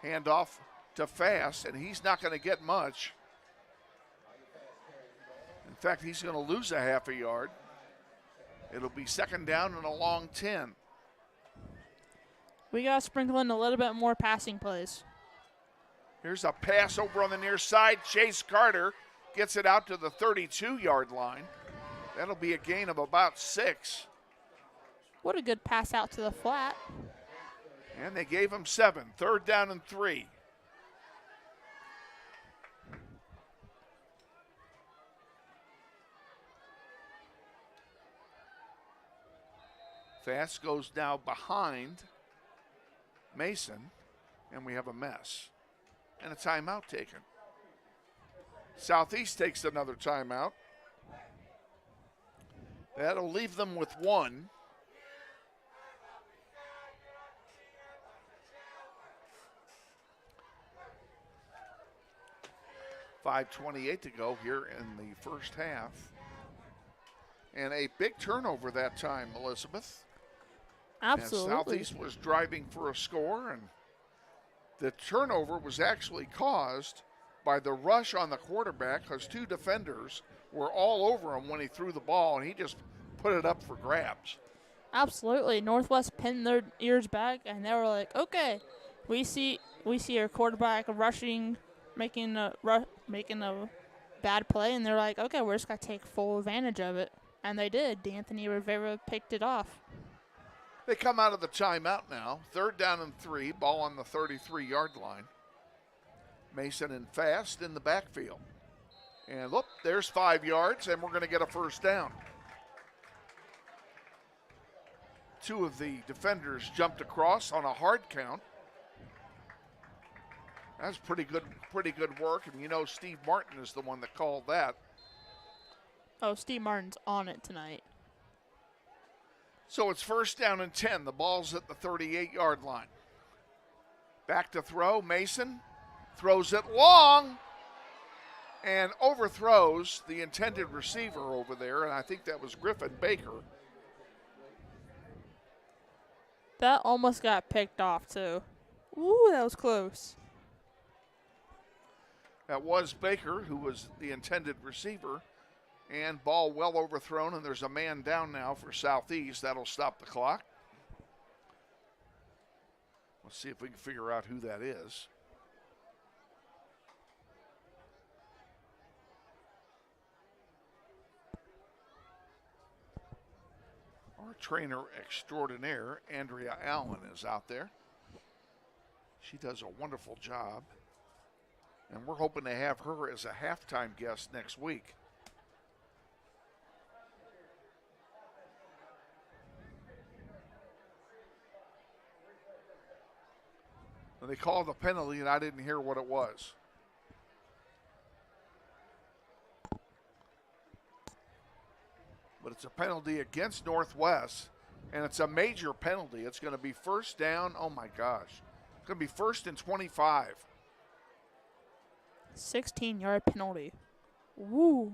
A: Handoff to Fast, and he's not going to get much. In fact, he's going to lose a half a yard. It'll be 2nd down and a long 10.
F: We got to sprinkle in a little bit more passing plays.
A: Here's a pass over on the near side. Chase Carter gets it out to the 32-yard line. That'll be a gain of about 6.
F: What a good pass out to the flat.
A: And they gave him 7. 3rd down and 3. Fast goes now behind Mason, and we have a mess. And a timeout taken. Southeast takes another timeout. That'll leave them with 1. .5:28 to go here in the first half. And a big turnover that time, Elizabeth.
F: Absolutely.
A: And Southeast was driving for a score, and the turnover was actually caused by the rush on the quarterback because 2 defenders were all over him when he threw the ball, and he just put it up for grabs.
F: Absolutely. Northwest pinned their ears back, and they were like, okay, we see our quarterback rushing, making a bad play, and they're like, okay, we're just going to take full advantage of it. And they did. DeAnthony Rivera picked it off.
A: They come out of the timeout now. 3rd down and 3, ball on the 33-yard line. Mason and Fast in the backfield. And look, there's 5 yards, and we're going to get a 1st down. 2 of the defenders jumped across on a hard count. That's pretty good work, and you know Steve Martin is the one that called that.
F: Oh, Steve Martin's on it tonight.
A: So it's first down and 10. The ball's at the 38-yard line. Back to throw. Mason throws it long and overthrows the intended receiver over there, and I think that was Griffin Baker.
F: That almost got picked off, too. Ooh, that was close.
A: That was Baker, who was the intended receiver, and ball well overthrown, and there's a man down now for Southeast. That'll stop the clock. Let's see if we can figure out who that is. Our trainer extraordinaire, Andrea Allen, is out there. She does a wonderful job. And we're hoping to have her as a halftime guest next week. And they called a penalty, and I didn't hear what it was. But it's a penalty against Northwest, and it's a major penalty. It's going to be first down. Oh, my gosh. It's going to be first and 25.
F: 16-yard penalty. Woo.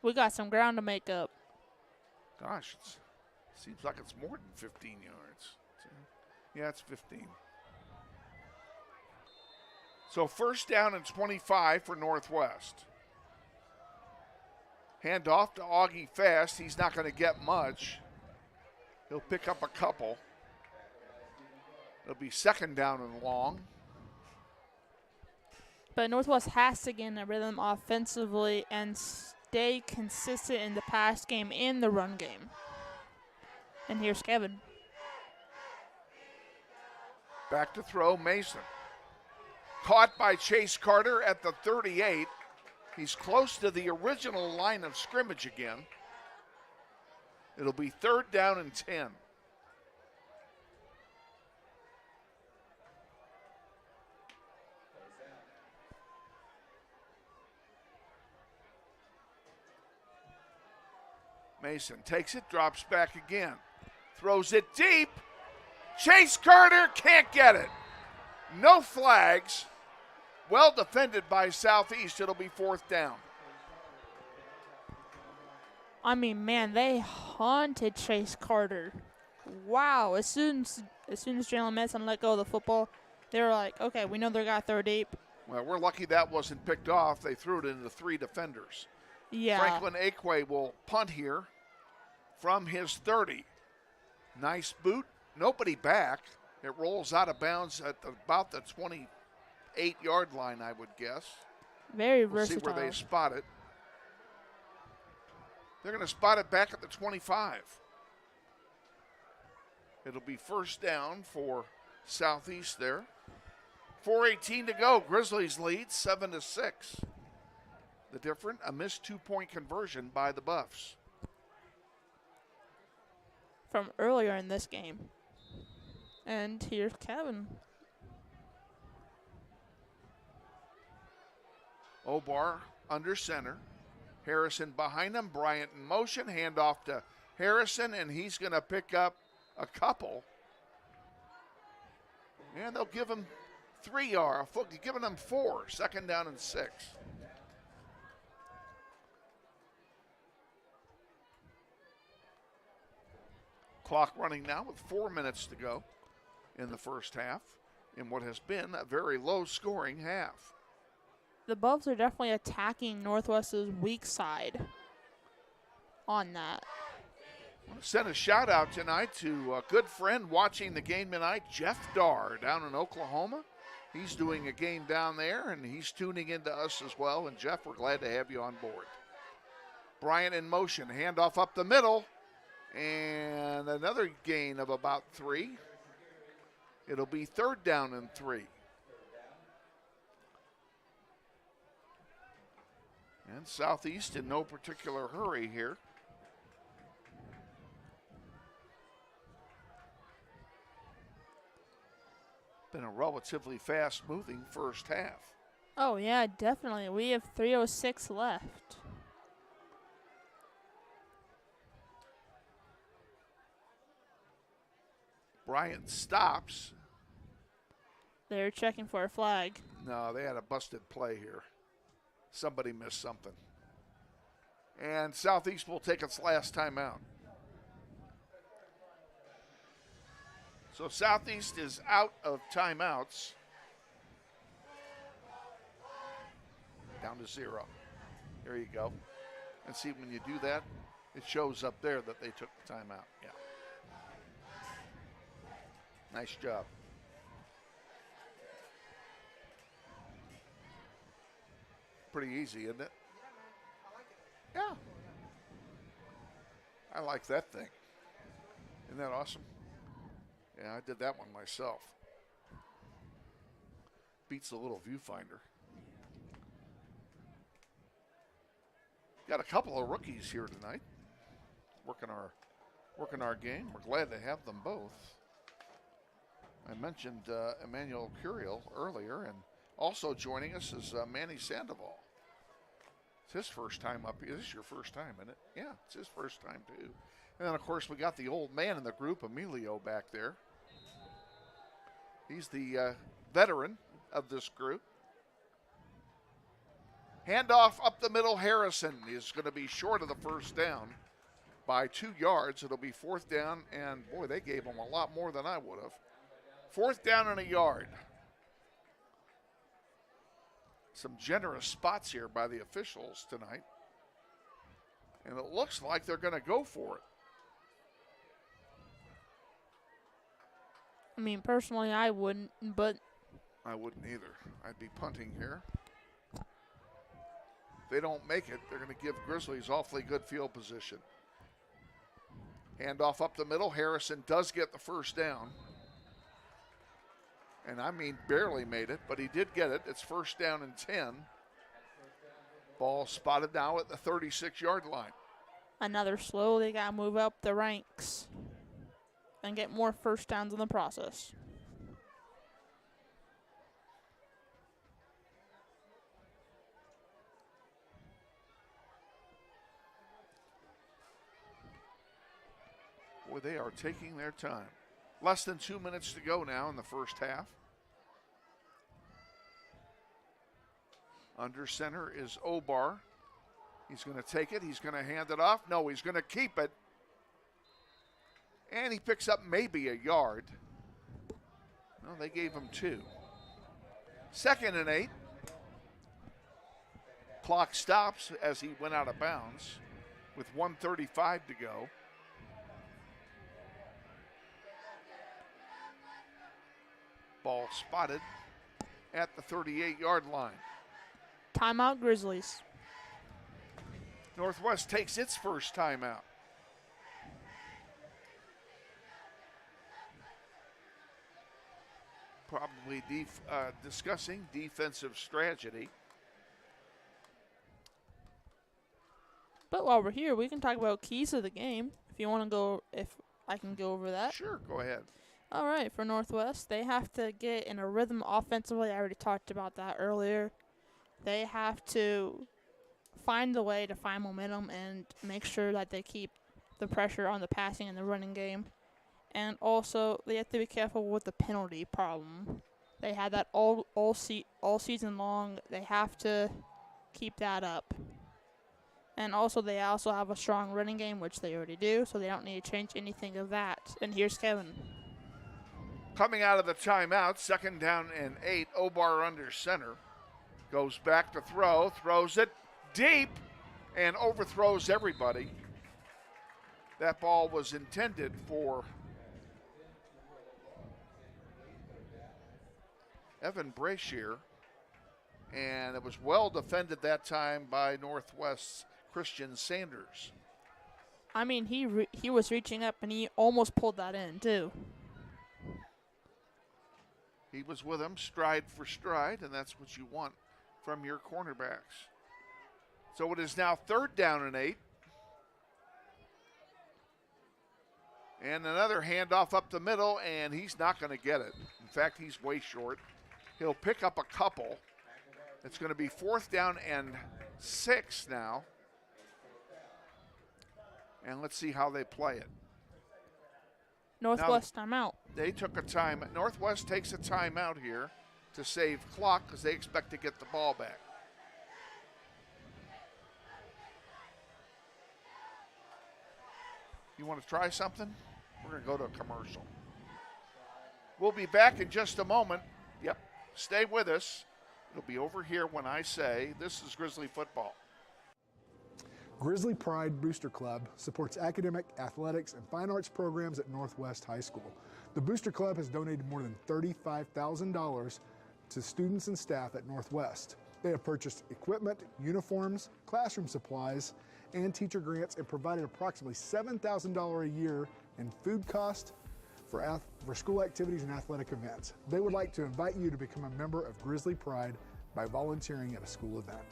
F: We got some ground to make up.
A: Gosh, it seems like it's more than 15 yards. Yeah, it's 15. So first down and 25 for Northwest. Hand off to Augie Fast. He's not going to get much. He'll pick up a couple. It'll be second down and long.
F: But Northwest has to get in a rhythm offensively and stay consistent in the pass game and the run game. And here's Kevin.
A: Back to throw, Mason. Caught by Chase Carter at the 38. He's close to the original line of scrimmage again. It'll be third down and 10. Mason takes it, drops back again. Throws it deep. Chase Carter can't get it. No flags. Well defended by Southeast. It'll be fourth down.
F: I mean, man, they haunted Chase Carter. Wow. As soon as Jalen Mason let go of the football, they were like, okay, we know they got third deep.
A: Well, we're lucky that wasn't picked off. They threw it into three defenders.
F: Yeah.
A: Franklin Akwe will punt here from his 30. Nice boot. Nobody back. It rolls out of bounds at about the 28-yard line, I would guess.
F: Very
A: we'll
F: versatile.
A: See where they spot it. They're going to spot it back at the 25. It'll be first down for Southeast there. 4:18 to go. Grizzlies lead 7-6. The different, a missed two-point conversion by the Buffs.
F: From earlier in this game. And here's Kevin.
A: Obar under center. Harrison behind him. Bryant in motion. Handoff to Harrison, and he's going to pick up a couple. And they'll give him 3 yards. Giving them 4. Second down and 6. Clock running now with 4 minutes to go in the first half in what has been a very low-scoring half.
F: The Buffs are definitely attacking Northwest's weak side on that.
A: I want to send a shout-out tonight to a good friend watching the game tonight, Jeff Darr, down in Oklahoma. He's doing a game down there, and he's tuning into us as well. And, Jeff, we're glad to have you on board. Bryant in motion, handoff up the middle. And another gain of about 3. It'll be third down and 3. And Southeast in no particular hurry here. Been a relatively fast-moving first half.
F: Oh, yeah, definitely. We have 3:06 left.
A: Bryant stops.
F: They're checking for a flag.
A: No, they had a busted play here. Somebody missed something. And Southeast will take its last timeout. So Southeast is out of timeouts. Down to 0. There you go. And see, when you do that, it shows up there that they took the timeout. Yeah. Nice job. Pretty easy, isn't it? Yeah. I like that thing. Isn't that awesome? Yeah, I did that one myself. Beats the little viewfinder. Got a couple of rookies here tonight. Working our game. We're glad to have them both. I mentioned Emmanuel Curial earlier, and also joining us is Manny Sandoval. It's his first time up here. This is your first time, isn't it? Yeah, it's his first time too. And then, of course, we got the old man in the group, Emilio, back there. He's the veteran of this group. Handoff up the middle. Harrison is going to be short of the first down by 2 yards. It'll be 4th down, and boy, they gave him a lot more than I would have. 4th down and a yard. Some generous spots here by the officials tonight. And it looks like they're going to go for it.
F: I mean, personally, I wouldn't, but
A: I wouldn't either. I'd be punting here. If they don't make it, they're going to give Grizzlies awfully good field position. Handoff up the middle. Harrison does get the first down. And I mean, barely made it, but he did get it. It's 1st down and 10. Ball spotted now at the 36-yard line.
F: another slow. They got to move up the ranks and get more first downs in the process.
A: Boy, they are taking their time. Less than 2 minutes to go now in the first half. Under center is Obar. He's going to take it. He's going to hand it off. No, he's going to keep it. And he picks up maybe a yard. No, they gave him 2. 2nd and 8. Clock stops as he went out of bounds with 1:35 to go. Ball spotted at the 38-yard line.
F: Timeout, Grizzlies.
A: Northwest takes its first timeout. Probably discussing defensive strategy.
F: But while we're here, we can talk about keys of the game. If you want to go, if I can go over that.
A: Sure, go ahead.
F: All right, for Northwest, they have to get in a rhythm offensively. I already talked about that earlier. They have to find a way to find momentum and make sure that they keep the pressure on the passing and the running game. And also, they have to be careful with the penalty problem. They had that all season long. They have to keep that up. And also, they also have a strong running game, which they already do, so they don't need to change anything of that. And here's Kevin.
A: Coming out of the timeout, 2nd down and 8, Obar under center. Goes back to throw, throws it deep, and overthrows everybody. That ball was intended for Evan Brashear, and it was well defended that time by Northwest's Christian Sanders.
F: I mean, he was reaching up, and he almost pulled that in, too.
A: He was with him stride for stride, and that's what you want from your cornerbacks. So it is now 3rd down and 8. And another handoff up the middle, and he's not going to get it. In fact, he's way short. He'll pick up a couple. It's going to be 4th down and 6 now. And let's see how they play it.
F: Northwest timeout.
A: They took a time. Northwest takes a timeout here to save clock because they expect to get the ball back. You want to try something? We're going to go to a commercial. We'll be back in just a moment. Yep, stay with us. It'll be over here when I say this is Grizzly football.
O: Grizzly Pride Booster Club supports academic, athletics, and fine arts programs at Northwest High School. The Booster Club has donated more than $35,000 to students and staff at Northwest. They have purchased equipment, uniforms, classroom supplies, and teacher grants, and provided approximately $7,000 a year in food cost for school activities and athletic events. They would like to invite you to become a member of Grizzly Pride by volunteering at a school event.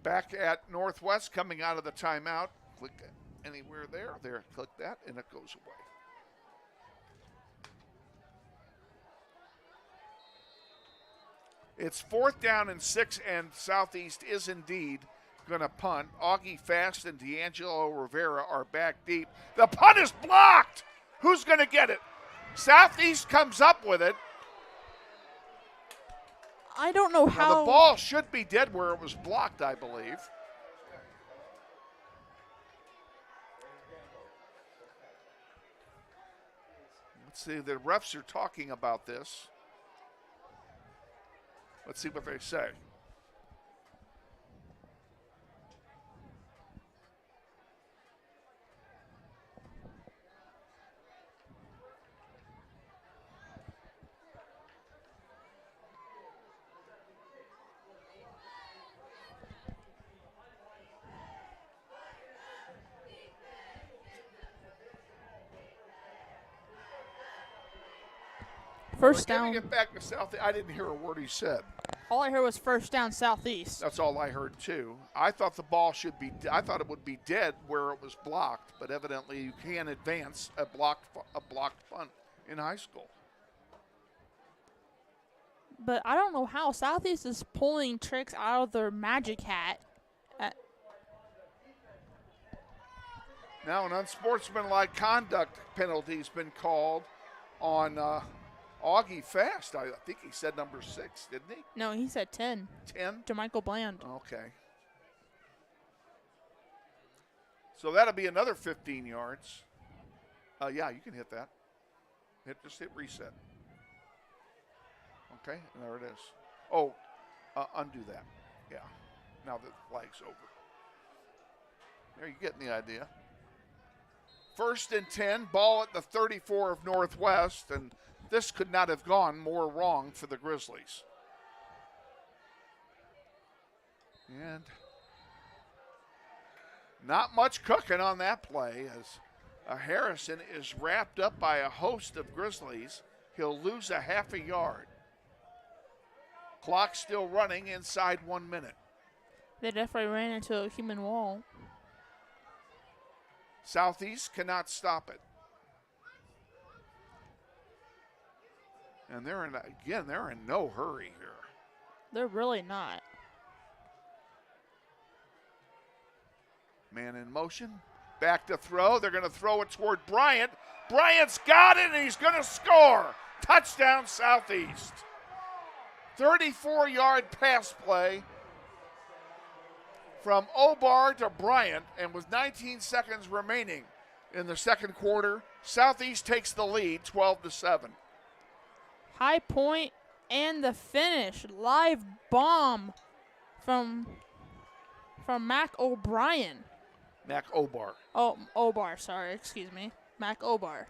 A: Back at Northwest, coming out of the timeout. Click anywhere there. Click that, and it goes away. It's 4th down and 6, and Southeast is indeed going to punt. Augie Fast and D'Angelo Rivera are back deep. The punt is blocked. Who's going to get it? Southeast comes up with it.
F: I don't know how.
A: Now the ball should be dead where it was blocked, I believe. Let's see, the refs are talking about this. Let's see what they say.
F: First down.
A: Giving it back to South. I didn't hear a word he said.
F: All I heard was first down Southeast.
A: That's all I heard too. I thought the ball should be. I thought it would be dead where it was blocked, but evidently you can advance a blocked punt in high school.
F: But I don't know how Southeast is pulling tricks out of their magic hat.
A: Now an unsportsmanlike conduct penalty has been called on Augie Fast. I think he said number 6, didn't he?
F: No, he said 10.
A: 10?
F: To Michael Bland.
A: Okay. So that'll be another 15 yards. Yeah, you can hit that. Just hit reset. Okay, and there it is. Oh, undo that. Yeah. Now the flag's over. There, you're getting the idea. 1st and 10, ball at the 34 of Northwest, and this could not have gone more wrong for the Grizzlies. And not much cooking on that play as Harrison is wrapped up by a host of Grizzlies. He'll lose a half a yard. Clock still running inside 1 minute.
F: They definitely ran into a human wall.
A: Southeast cannot stop it. And they're in no hurry here.
F: They're really not.
A: Man in motion. Back to throw. They're going to throw it toward Bryant. Bryant's got it, and he's going to score. Touchdown, Southeast. 34-yard pass play from Obar to Bryant, and with 19 seconds remaining in the second quarter, Southeast takes the lead, 12-7.
F: High point and the finish. Live bomb from Mac O'Brien.
A: Mac Obar.
F: Oh, Obar, sorry, excuse me. Mac Obar.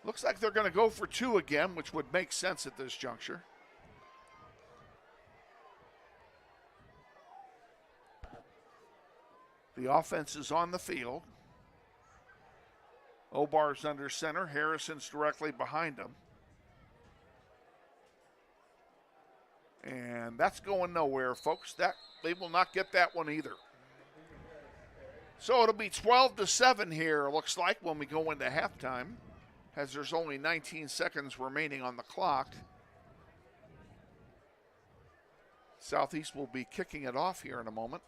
A: Looks like they're going to go for 2 again, which would make sense at this juncture. The offense is on the field. Obar's under center. Harrison's directly behind him. And that's going nowhere, folks. They will not get that one either. So it'll be 12-7 here, looks like, when we go into halftime, as there's only 19 seconds remaining on the clock. Southeast will be kicking it off here in a moment.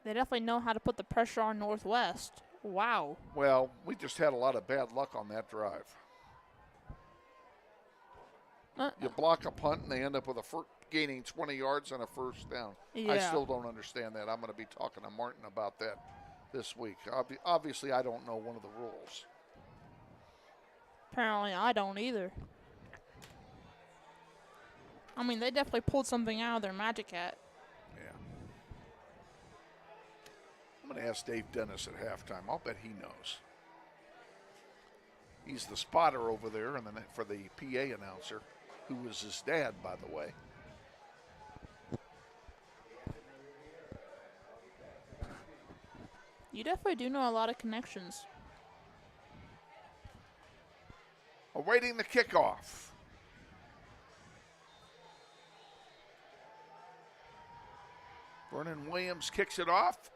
F: They definitely know how to put the pressure on Northwest. Wow.
A: Well, we just had a lot of bad luck on that drive. You block a punt and they end up with gaining 20 yards and a first down.
F: Yeah.
A: I still don't understand that. I'm going to be talking to Martin about that this week. Obviously, I don't know one of the rules.
F: Apparently, I don't either. I mean, they definitely pulled something out of their magic hat.
A: Yeah. I'm going to ask Dave Dennis at halftime. I'll bet he knows. He's the spotter over there and then for the PA announcer, who was his dad, by the way.
F: You definitely do know a lot of connections.
A: Awaiting the kickoff. Vernon Williams kicks it off,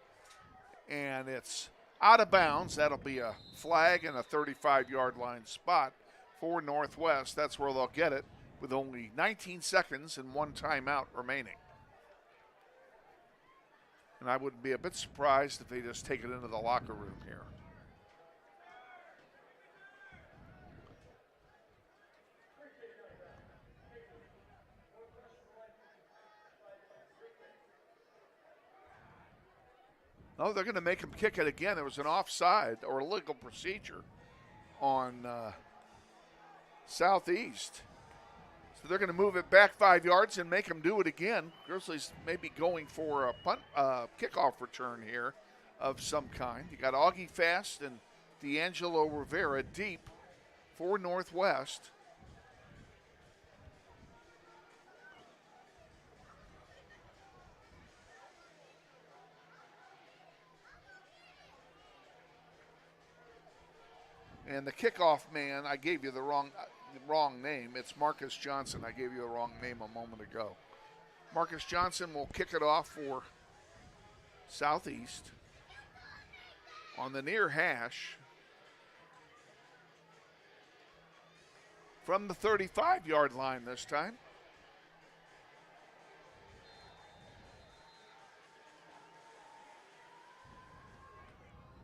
A: and it's out of bounds. That'll be a flag and a 35-yard line spot for Northwest. That's where they'll get it with only 19 seconds and one timeout remaining. And I wouldn't be a bit surprised if they just take it into the locker room here. No, they're going to make him kick it again. There was an offside or illegal procedure on Southeast. So they're going to move it back 5 yards and make him do it again. Grizzlies maybe going for a punt, kickoff return here of some kind. You got Augie Fast and D'Angelo Rivera deep for Northwest. And the kickoff man, I gave you the wrong name. It's Marcus Johnson. I gave you the wrong name a moment ago. Marcus Johnson will kick it off for Southeast on the near hash from the 35-yard line this time.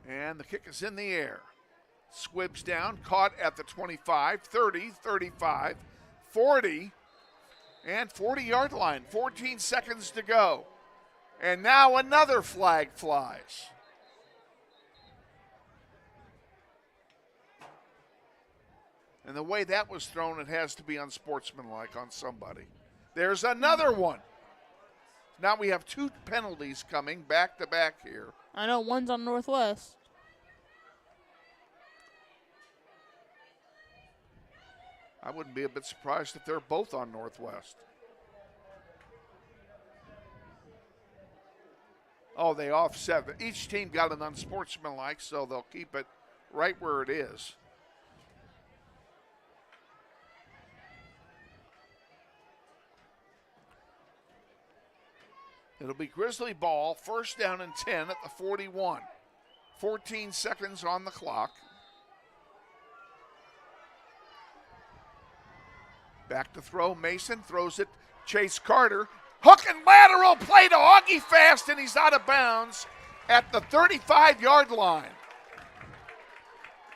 A: And the kick is in the air. Squibs down, caught at the 25, 30, 35, 40, and 40-yard line. 14 seconds to go. And now another flag flies. And the way that was thrown, it has to be unsportsmanlike on somebody. There's another one. Now we have two penalties coming back-to-back here.
F: I know one's on Northwest.
A: I wouldn't be a bit surprised if they're both on Northwest. Oh, they offset. Each team got an unsportsmanlike, so they'll keep it right where it is. It'll be Grizzly ball, first down and 10 at the 41. 14 seconds on the clock. Back to throw, Mason throws it, Chase Carter. Hook and lateral play to Augie Fast, and he's out of bounds at the 35-yard line.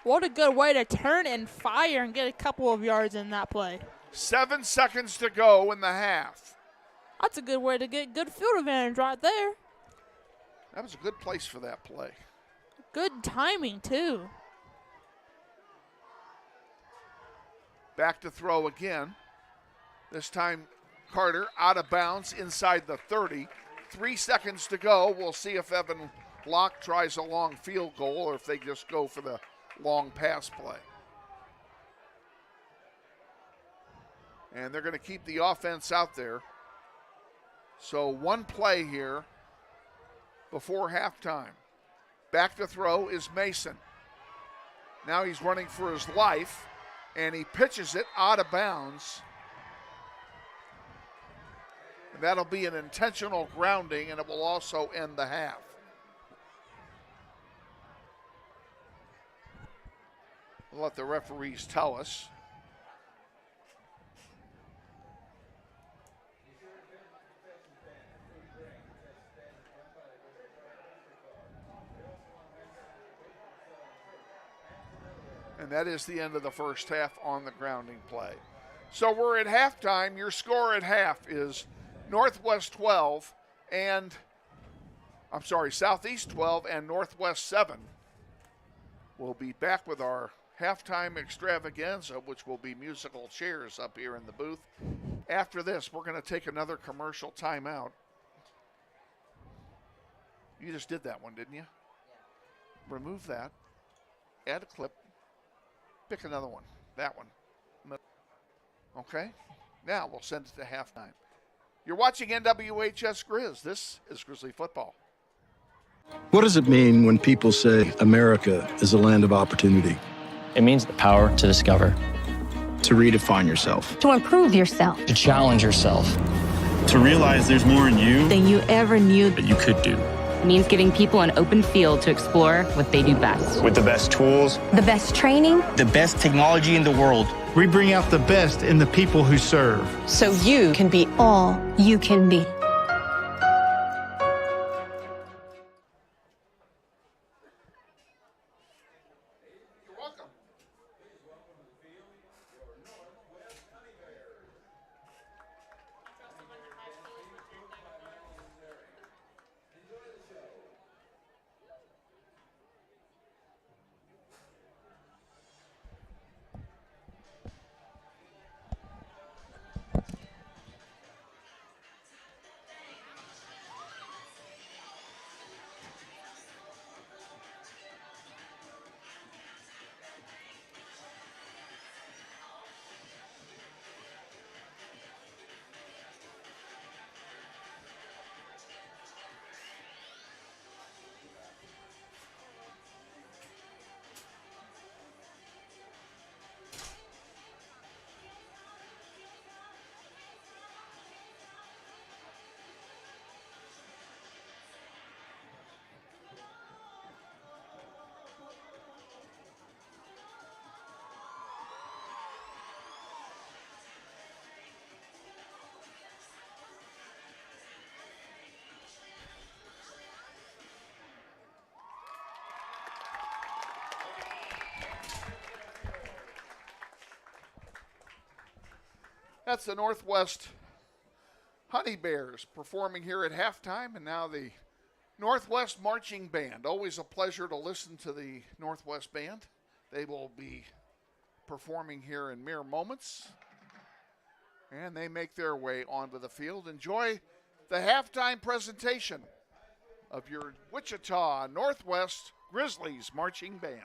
F: What a good way to turn and fire and get a couple of yards in that play.
A: 7 seconds to go in the half.
F: That's a good way to get good field advantage right there.
A: That was a good place for that play.
F: Good timing, too.
A: Back to throw again. This time Carter out of bounds inside the 30. 3 seconds to go. We'll see if Evan Locke tries a long field goal or if they just go for the long pass play. And they're going to keep the offense out there. So one play here before halftime. Back to throw is Mason. Now he's running for his life, and he pitches it out of bounds. And that'll be an intentional grounding, and it will also end the half. We'll let the referees tell us. that is the end of the first half on the grounding play. So we're at halftime. Your score at half is Southeast 12 and Northwest 7. We'll be back with our halftime extravaganza, which will be musical chairs up here in the booth. After this, we're going to take another commercial timeout. You just did that one, didn't you? Yeah. Remove that. Add a clip. Pick another one. That one. Okay? Now we'll send it to halftime. You're watching NWHS Grizz. This is Grizzly football.
H: What does it mean when people say America is a land of opportunity?
I: It means the power to discover,
M: To redefine yourself.
L: To improve yourself.
I: to challenge yourself.
N: To realize there's more in you
L: Than you ever knew.
N: that you could do.
J: It means giving people an open field to explore what they do best.
M: With the best tools,
L: The best training.
M: the best technology in the world.
N: We bring out the best in the people who serve.
L: So you can be all you can be.
A: You're welcome. That's the Northwest Honey Bears performing here at halftime, and now the Northwest Marching Band. Always a pleasure to listen to the Northwest Band. They will be performing here in mere moments, and they make their way onto the field. Enjoy the halftime presentation of your Wichita Northwest Grizzlies Marching Band.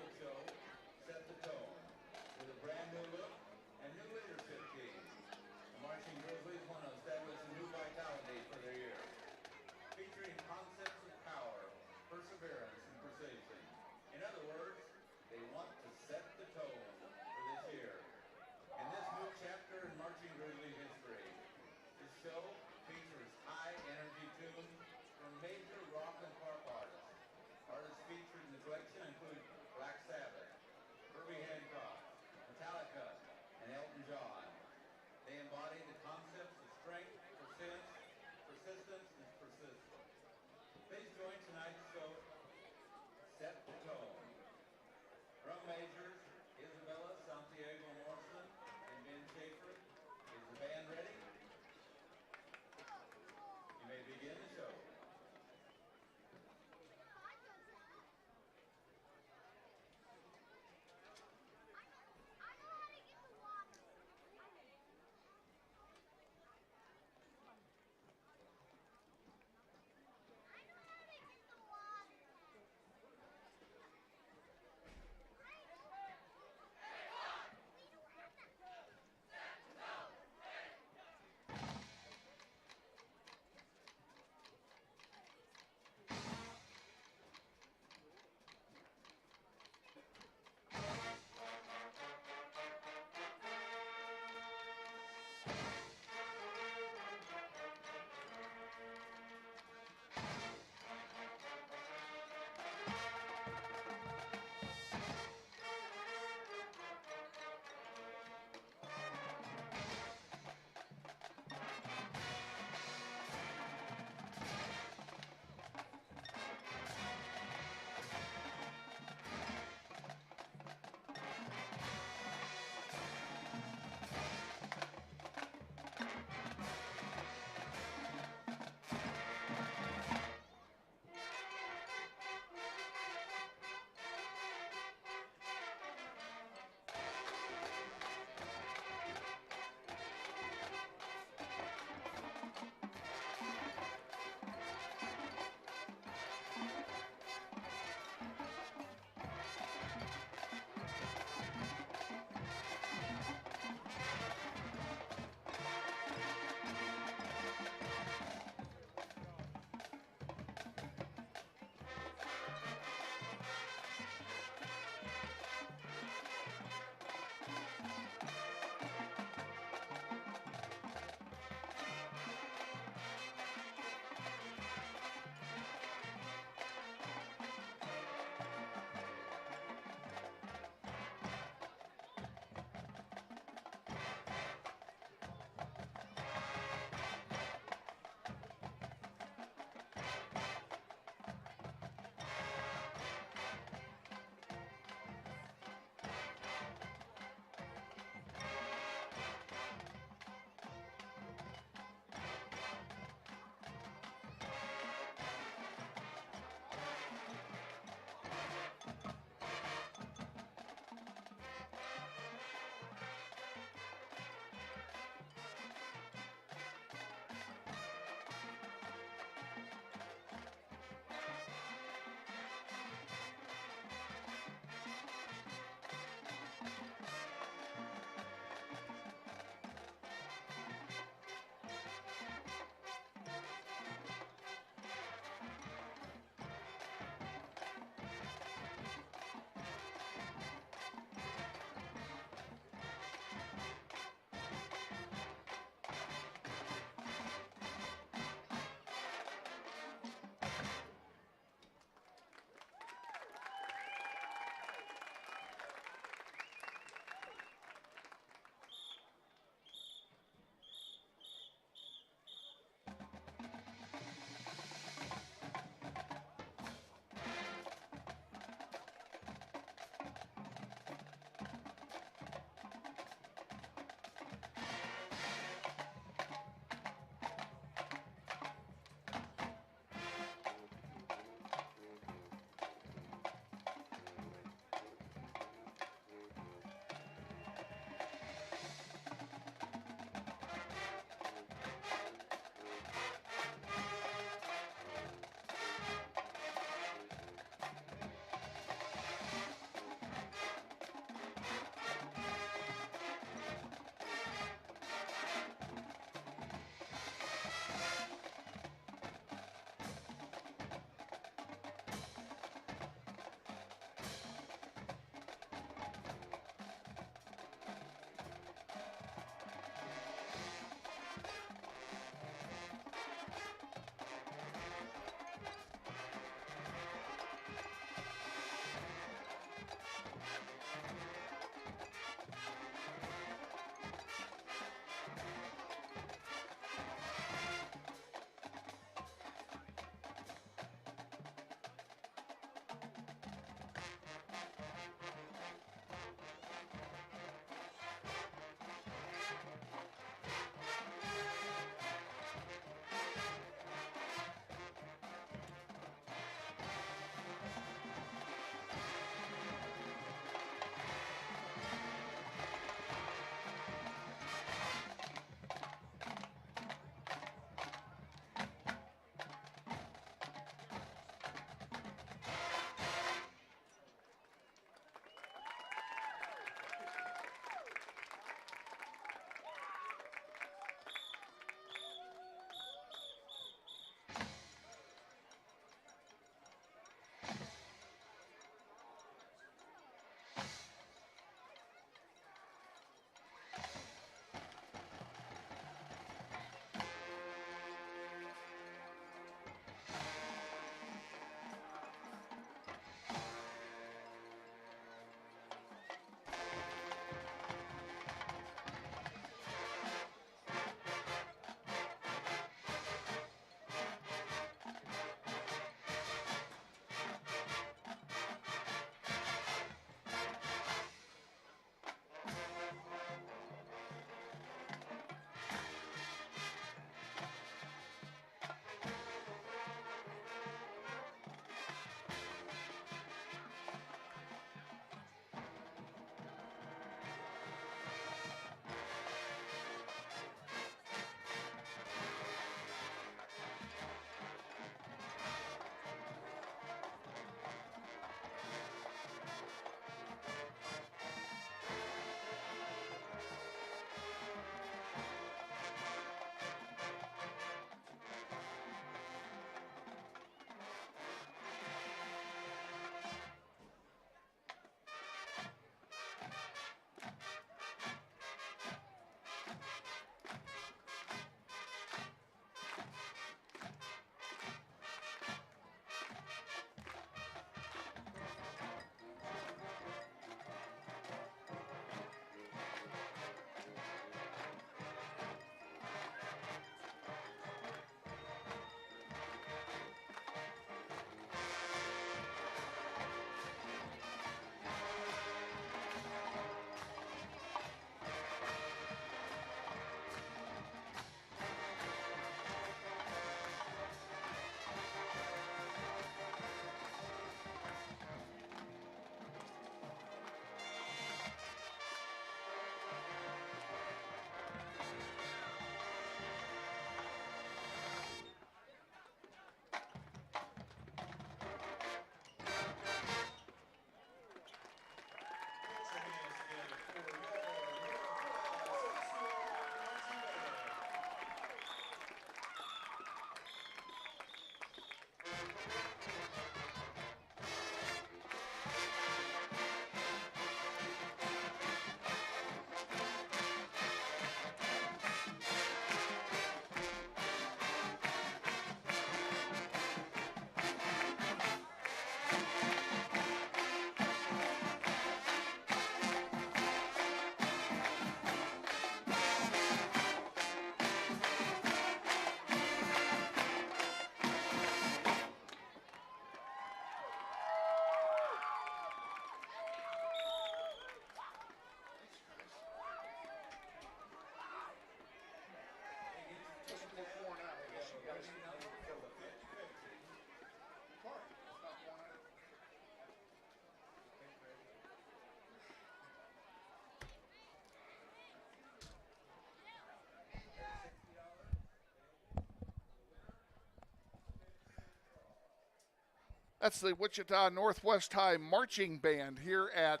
A: That's the Wichita Northwest High Marching Band here at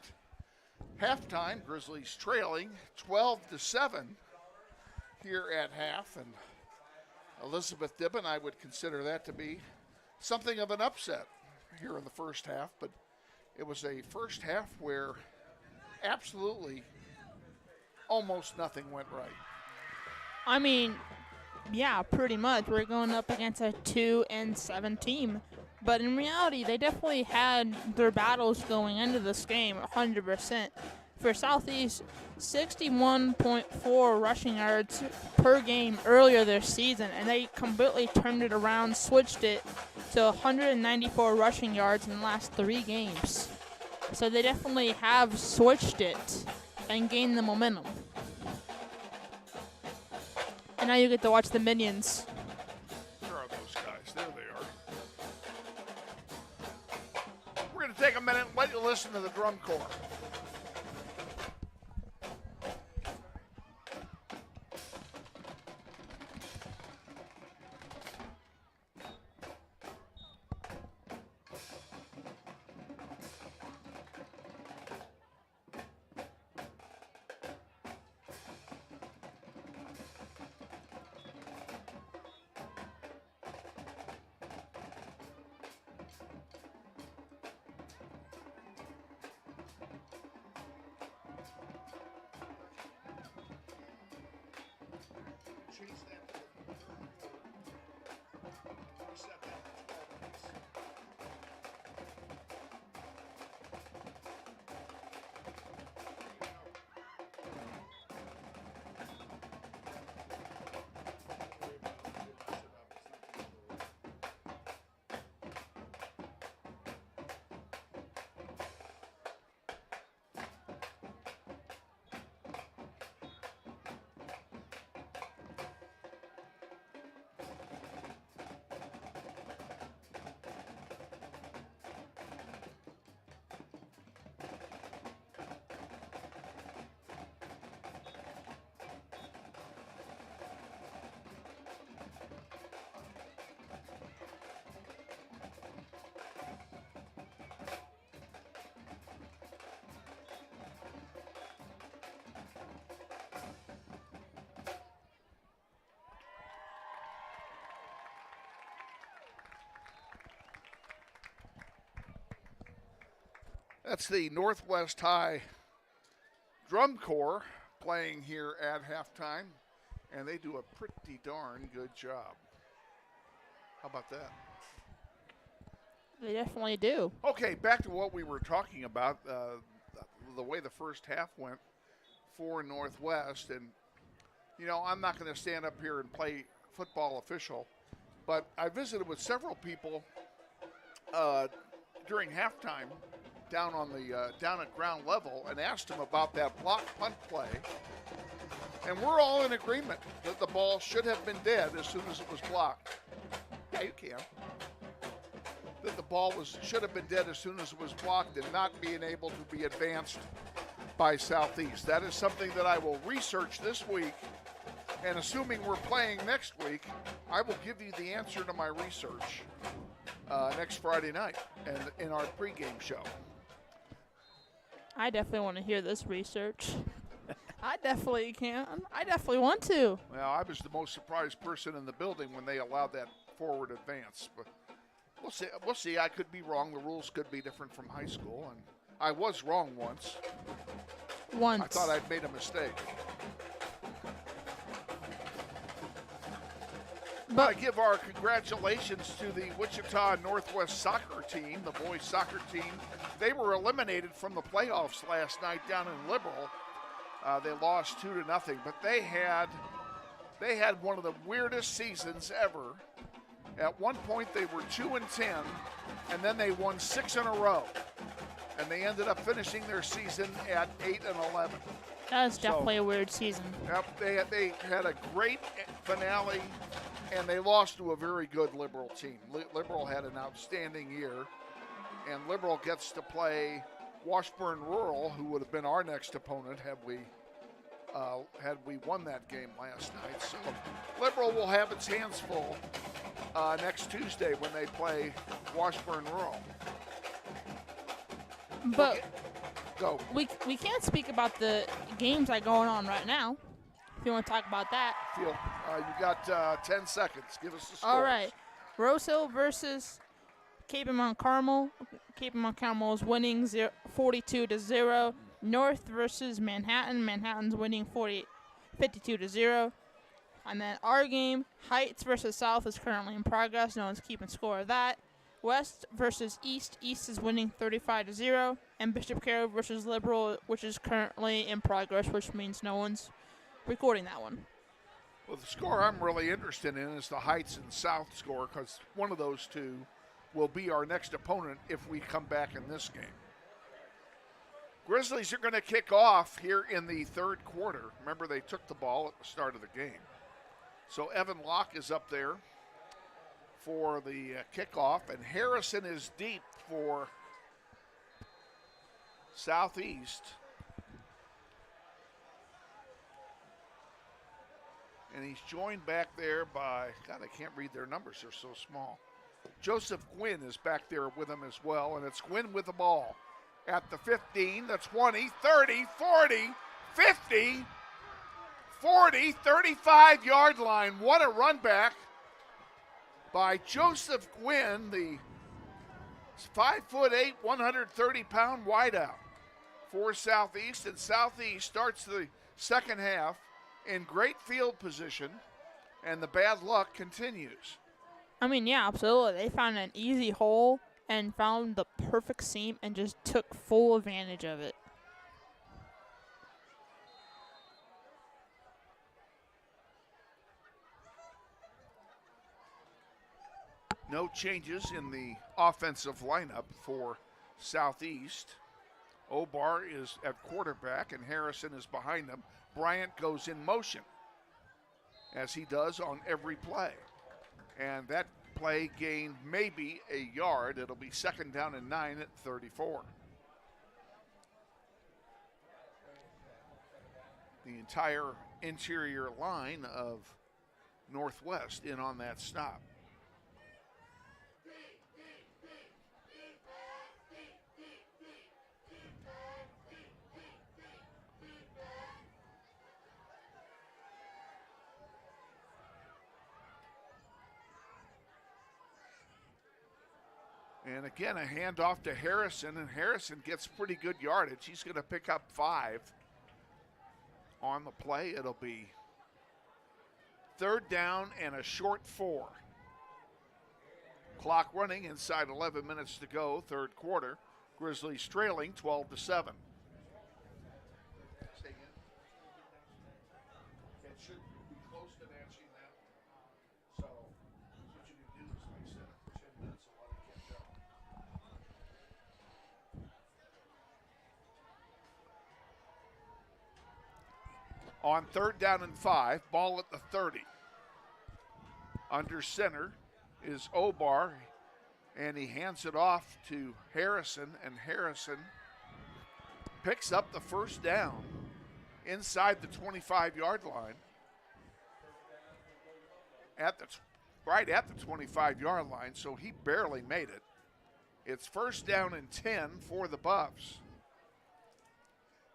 A: halftime. Grizzlies trailing 12-7 here at half. And Elizabeth Dibben, I would consider that to be something of an upset here in the first half. But it was a first half where absolutely almost nothing went right.
F: I mean, yeah, pretty much. We're going up against a 2-7 team. But in reality, they definitely had their battles going into this game 100%. For Southeast, 61.4 rushing yards per game earlier this season, and they completely turned it around, switched it to 194 rushing yards in the last 3 games. So they definitely have switched it and gained the momentum. And now you get to watch the Minions.
A: Where are those guys? There they are. We're going to take a minute and let you listen to the drum corps. That's the Northwest High Drum Corps playing here at halftime, and they do a pretty darn good job. How about that?
F: They definitely do.
A: Okay, back to what we were talking about, the way the first half went for Northwest. And, you know, I'm not going to stand up here and play football official, but I visited with several people during halftime down at ground level and asked them about that block punt play. And we're all in agreement that the ball should have been dead as soon as it was blocked. Yeah, you can. That the ball should have been dead as soon as it was blocked and not being able to be advanced by Southeast. That is something that I will research this week, and assuming we're playing next week, I will give you the answer to my research next Friday night and in our pregame show.
F: I definitely want to hear this research. I definitely can. I definitely want to.
A: Well, I was the most surprised person in the building when they allowed that forward advance. But we'll see. We'll see. I could be wrong. The rules could be different from high school, and I was wrong once.
F: Once.
A: I thought I'd made a mistake.
F: But
A: I give our congratulations to the Wichita Northwest soccer team, the boys soccer team. They were eliminated from the playoffs last night down in Liberal. They lost 2-0, but they had one of the weirdest seasons ever. At one point, they were 2-10, and then they won 6 in a row, and they ended up finishing their season at 8-11.
F: That was definitely a weird season.
A: Yep, they had a great finale, and they lost to a very good Liberal team. Liberal had an outstanding year, and Liberal gets to play Washburn Rural, who would have been our next opponent had we had we won that game last night. So Liberal will have its hands full next Tuesday when they play Washburn Rural.
F: But
A: go.
F: We can't speak about the games that are going on right now. If you want to talk about that.
A: You got 10 seconds. Give us the scores.
F: All right. Rose Hill versus Cape and Mount Carmel. Cape and Mount Carmel is winning 42-0. North versus Manhattan. Manhattan's winning 52-0. And then our game, Heights versus South, is currently in progress. No one's keeping score of that. West versus East. East is winning 35-0. And Bishop Carroll versus Liberal, which is currently in progress, which means no one's recording that one.
A: Well, the score I'm really interested in is the Heights and South score, because one of those two will be our next opponent if we come back in this game. Grizzlies are going to kick off here in the third quarter. Remember, they took the ball at the start of the game. So Evan Locke is up there for the kickoff, and Harrison is deep for Southeast. And he's joined back there by, God, I can't read their numbers, they're so small. Joseph Gwynn is back there with him as well, and it's Gwynn with the ball at the 15, the 20, 30, 40, 50, 40, 35-yard line. What a run back by Joseph Gwynn, the 5'8", 130-pound wideout for Southeast. And Southeast starts the second half in great field position, and the bad luck continues.
F: I mean, yeah, absolutely. They found an easy hole and found the perfect seam and just took full advantage of it.
A: No changes in the offensive lineup for Southeast. Obar is at quarterback, and Harrison is behind him. Bryant goes in motion, as he does on every play. And that play gained maybe a yard. It'll be second down and 9 at 34. The entire interior line of Northwest in on that stop. And again, a handoff to Harrison, and Harrison gets pretty good yardage. He's going to pick up 5 on the play. It'll be third down and a short 4. Clock running inside 11 minutes to go, third quarter. Grizzlies trailing 12-7. It should be close to matching that. So what you can do is, like I said, for 10 minutes, a lot of catch up. On third down and 5, ball at the 30. Under center is Obar, and he hands it off to Harrison, and Harrison picks up the first down inside the 25-yard line. Right at the 25-yard line, so he barely made it. It's first down and 10 for the Buffs.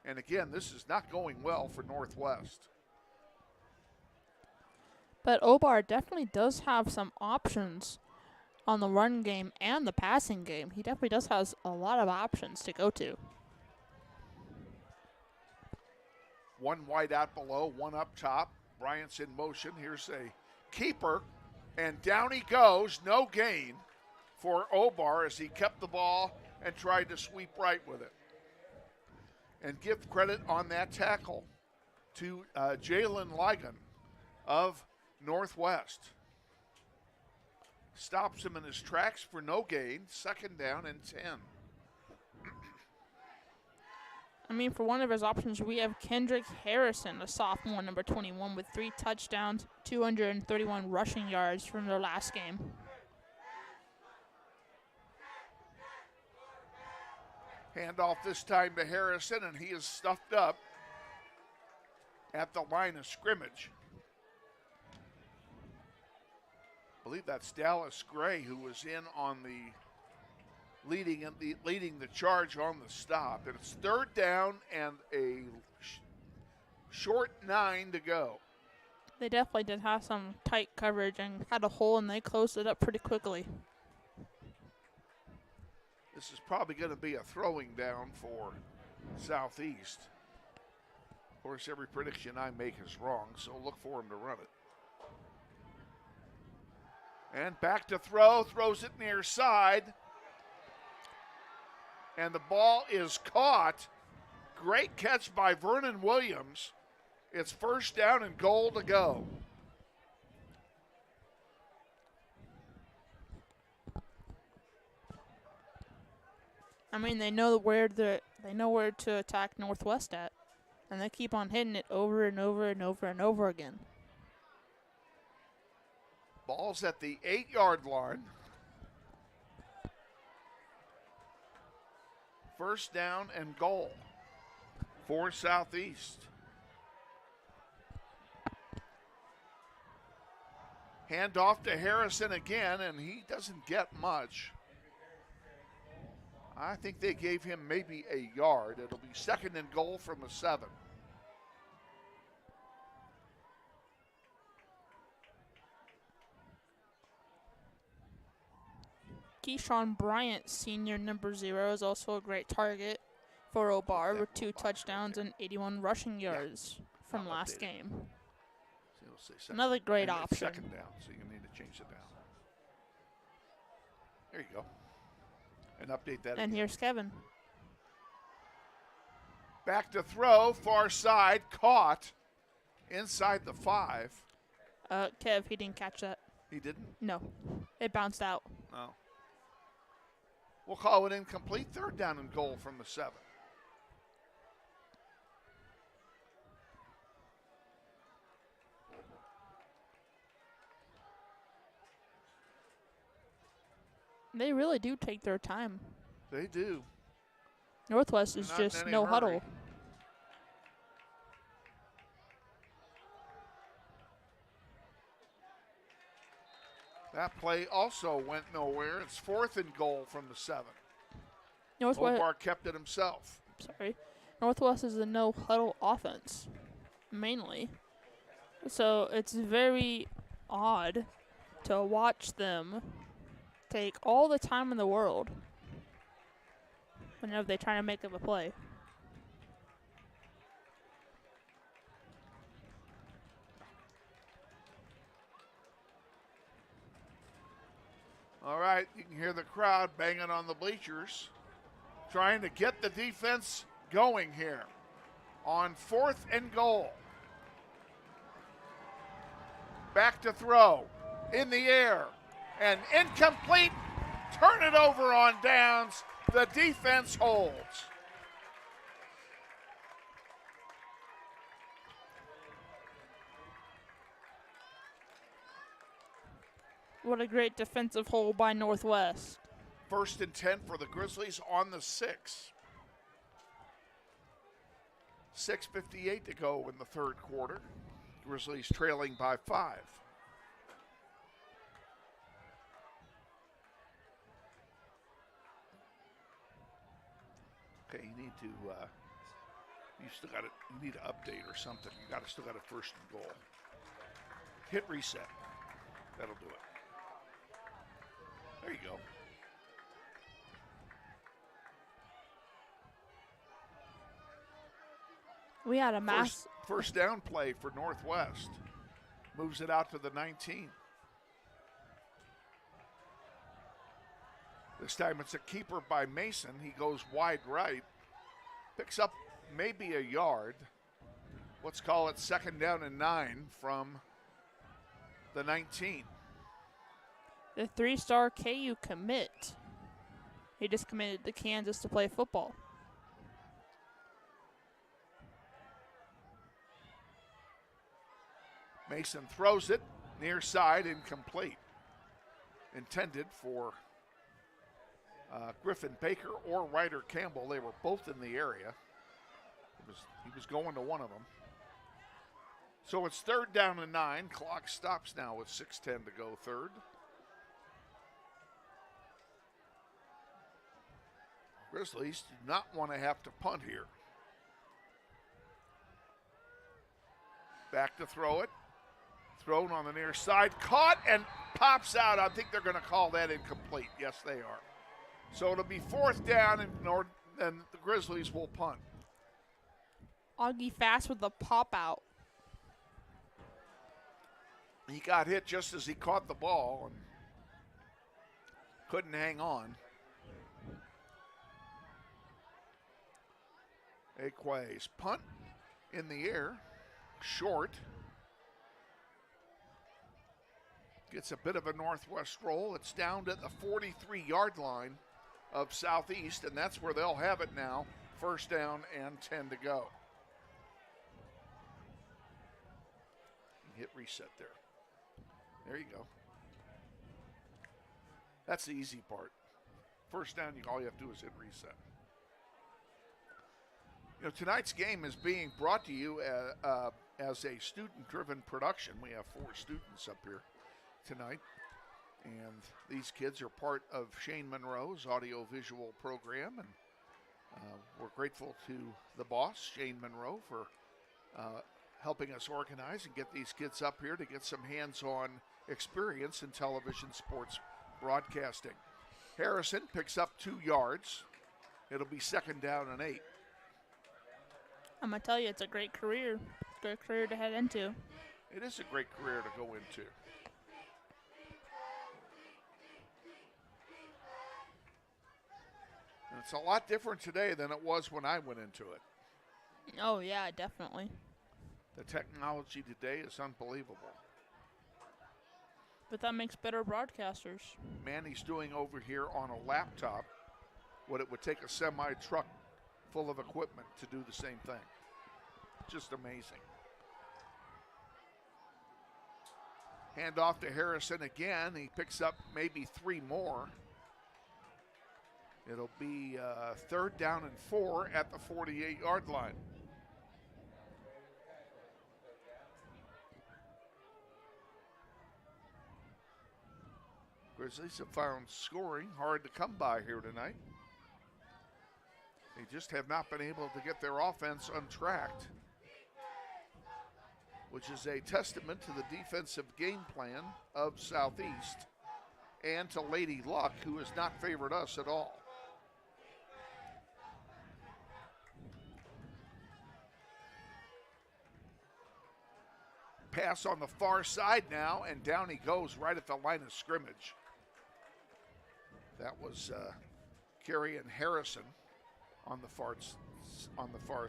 A: And again, this is not going well for Northwest.
F: But Obar definitely does have some options on the run game and the passing game. He definitely does have a lot of options to go to.
A: One wide out below, one up top. Bryant's in motion. Here's a keeper, and down he goes. No gain for Obar as he kept the ball and tried to sweep right with it. And give credit on that tackle to Jalen Ligon of Northwest. Stops him in his tracks for no gain. Second down and 10.
F: I mean, for one of his options, we have Kendrick Harrison, a sophomore, number 21, with 3 touchdowns, 231 rushing yards from their last game.
A: Handoff this time to Harrison, and he is stuffed up at the line of scrimmage. I believe that's Dallas Gray who was in on the leading the charge on the stop. And it's 3rd down and a short 9 to go.
F: They definitely did have some tight coverage and had a hole, and they closed it up pretty quickly.
A: This is probably going to be a throwing down for Southeast. Of course, every prediction I make is wrong, so look for him to run it. And back to throw, throws it near side. And the ball is caught. Great catch by Vernon Williams. It's 1st down and goal to go.
F: I mean, they know where to attack Northwest at, and they keep on hitting it over and over and over and over again.
A: Ball's at the 8-yard line. 1st down and goal for Southeast. Hand off to Harrison again, and he doesn't get much. I think they gave him maybe a yard. It'll be 2nd and goal from the 7.
F: Keyshawn Bryant, senior number 0, is also a great target for Obar with 2 touchdowns and 81 rushing yards from last game. Another great option.
A: 2nd down, so you need to change it down. There you go. And update that.
F: And
A: again.
F: here's Kevin.
A: Back to throw, far side, caught inside the 5.
F: Kev, he didn't catch that.
A: He didn't?
F: No, it bounced out.
A: No. We'll call it incomplete. 3rd down and goal from the 7.
F: They really do take their time.
A: They do.
F: Northwest is just no huddle.
A: That play also went nowhere. It's 4th and goal from the 7.
F: Northwest
A: Obar kept it himself.
F: Sorry. Northwest is a no huddle offense, mainly. So it's very odd to watch them take all the time in the world whenever they try to make up a play.
A: All right, you can hear the crowd banging on the bleachers, trying to get the defense going here on 4th and goal. Back to throw, in the air, and incomplete. Turn it over on downs. The defense holds.
F: What a great defensive hold by Northwest.
A: 1st and 10 for the Grizzlies on the 6. 6:58 to go in the 3rd quarter. Grizzlies trailing by 5. Okay, you need to, you need to update or something. Still got a 1st and goal. Hit reset. That'll do it. There you go.
F: We had a mass.
A: First down play for Northwest. Moves it out to the 19. This time it's a keeper by Mason. He goes wide right. Picks up maybe a yard. Let's call it 2nd down and 9 from the 19.
F: The 3-star KU commit. He just committed to Kansas to play football.
A: Mason throws it near side, incomplete. Intended for Griffin Baker or Ryder Campbell. They were both in the area. He was going to one of them. So it's 3rd down and 9. Clock stops now with 6:10 to go, 3rd. Grizzlies do not want to have to punt here. Back to throw it. Thrown on the near side. Caught and pops out. I think they're going to call that incomplete. Yes, they are. So it'll be 4th down, and the Grizzlies will punt.
F: Augie fast with the pop out.
A: He got hit just as he caught the ball and couldn't hang on. Aquays punt in the air, short. Gets a bit of a northwest roll. It's down to the 43-yard line of Southeast, and that's where they'll have it now. 1st down and 10 to go. Hit reset there. There you go. That's the easy part. 1st down, all you have to do is hit reset. You know, tonight's game is being brought to you as a student-driven production. We have 4 students up here tonight, and these kids are part of Shane Monroe's audio-visual program, and we're grateful to the boss, Shane Monroe, for helping us organize and get these kids up here to get some hands-on experience in television sports broadcasting. Harrison picks up 2 yards. It'll be 2nd down and 8.
F: I'm going to tell you, it's a great career. Great career to head into.
A: It is a great career to go into. And it's a lot different today than it was when I went into it.
F: Oh, yeah, definitely.
A: The technology today is unbelievable.
F: But that makes better broadcasters.
A: Manny's doing over here on a laptop what it would take a semi-truck full of equipment to do the same thing. Just amazing. Hand off to Harrison again. He picks up maybe 3 more. It'll be 3rd down and 4 at the 48-yard line. Grizzlies have found scoring hard to come by here tonight. They just have not been able to get their offense untracked, which is a testament to the defensive game plan of Southeast and to Lady Luck, who has not favored us at all. Pass on the far side now, and down he goes right at the line of scrimmage. That was Carey and Harrison on the far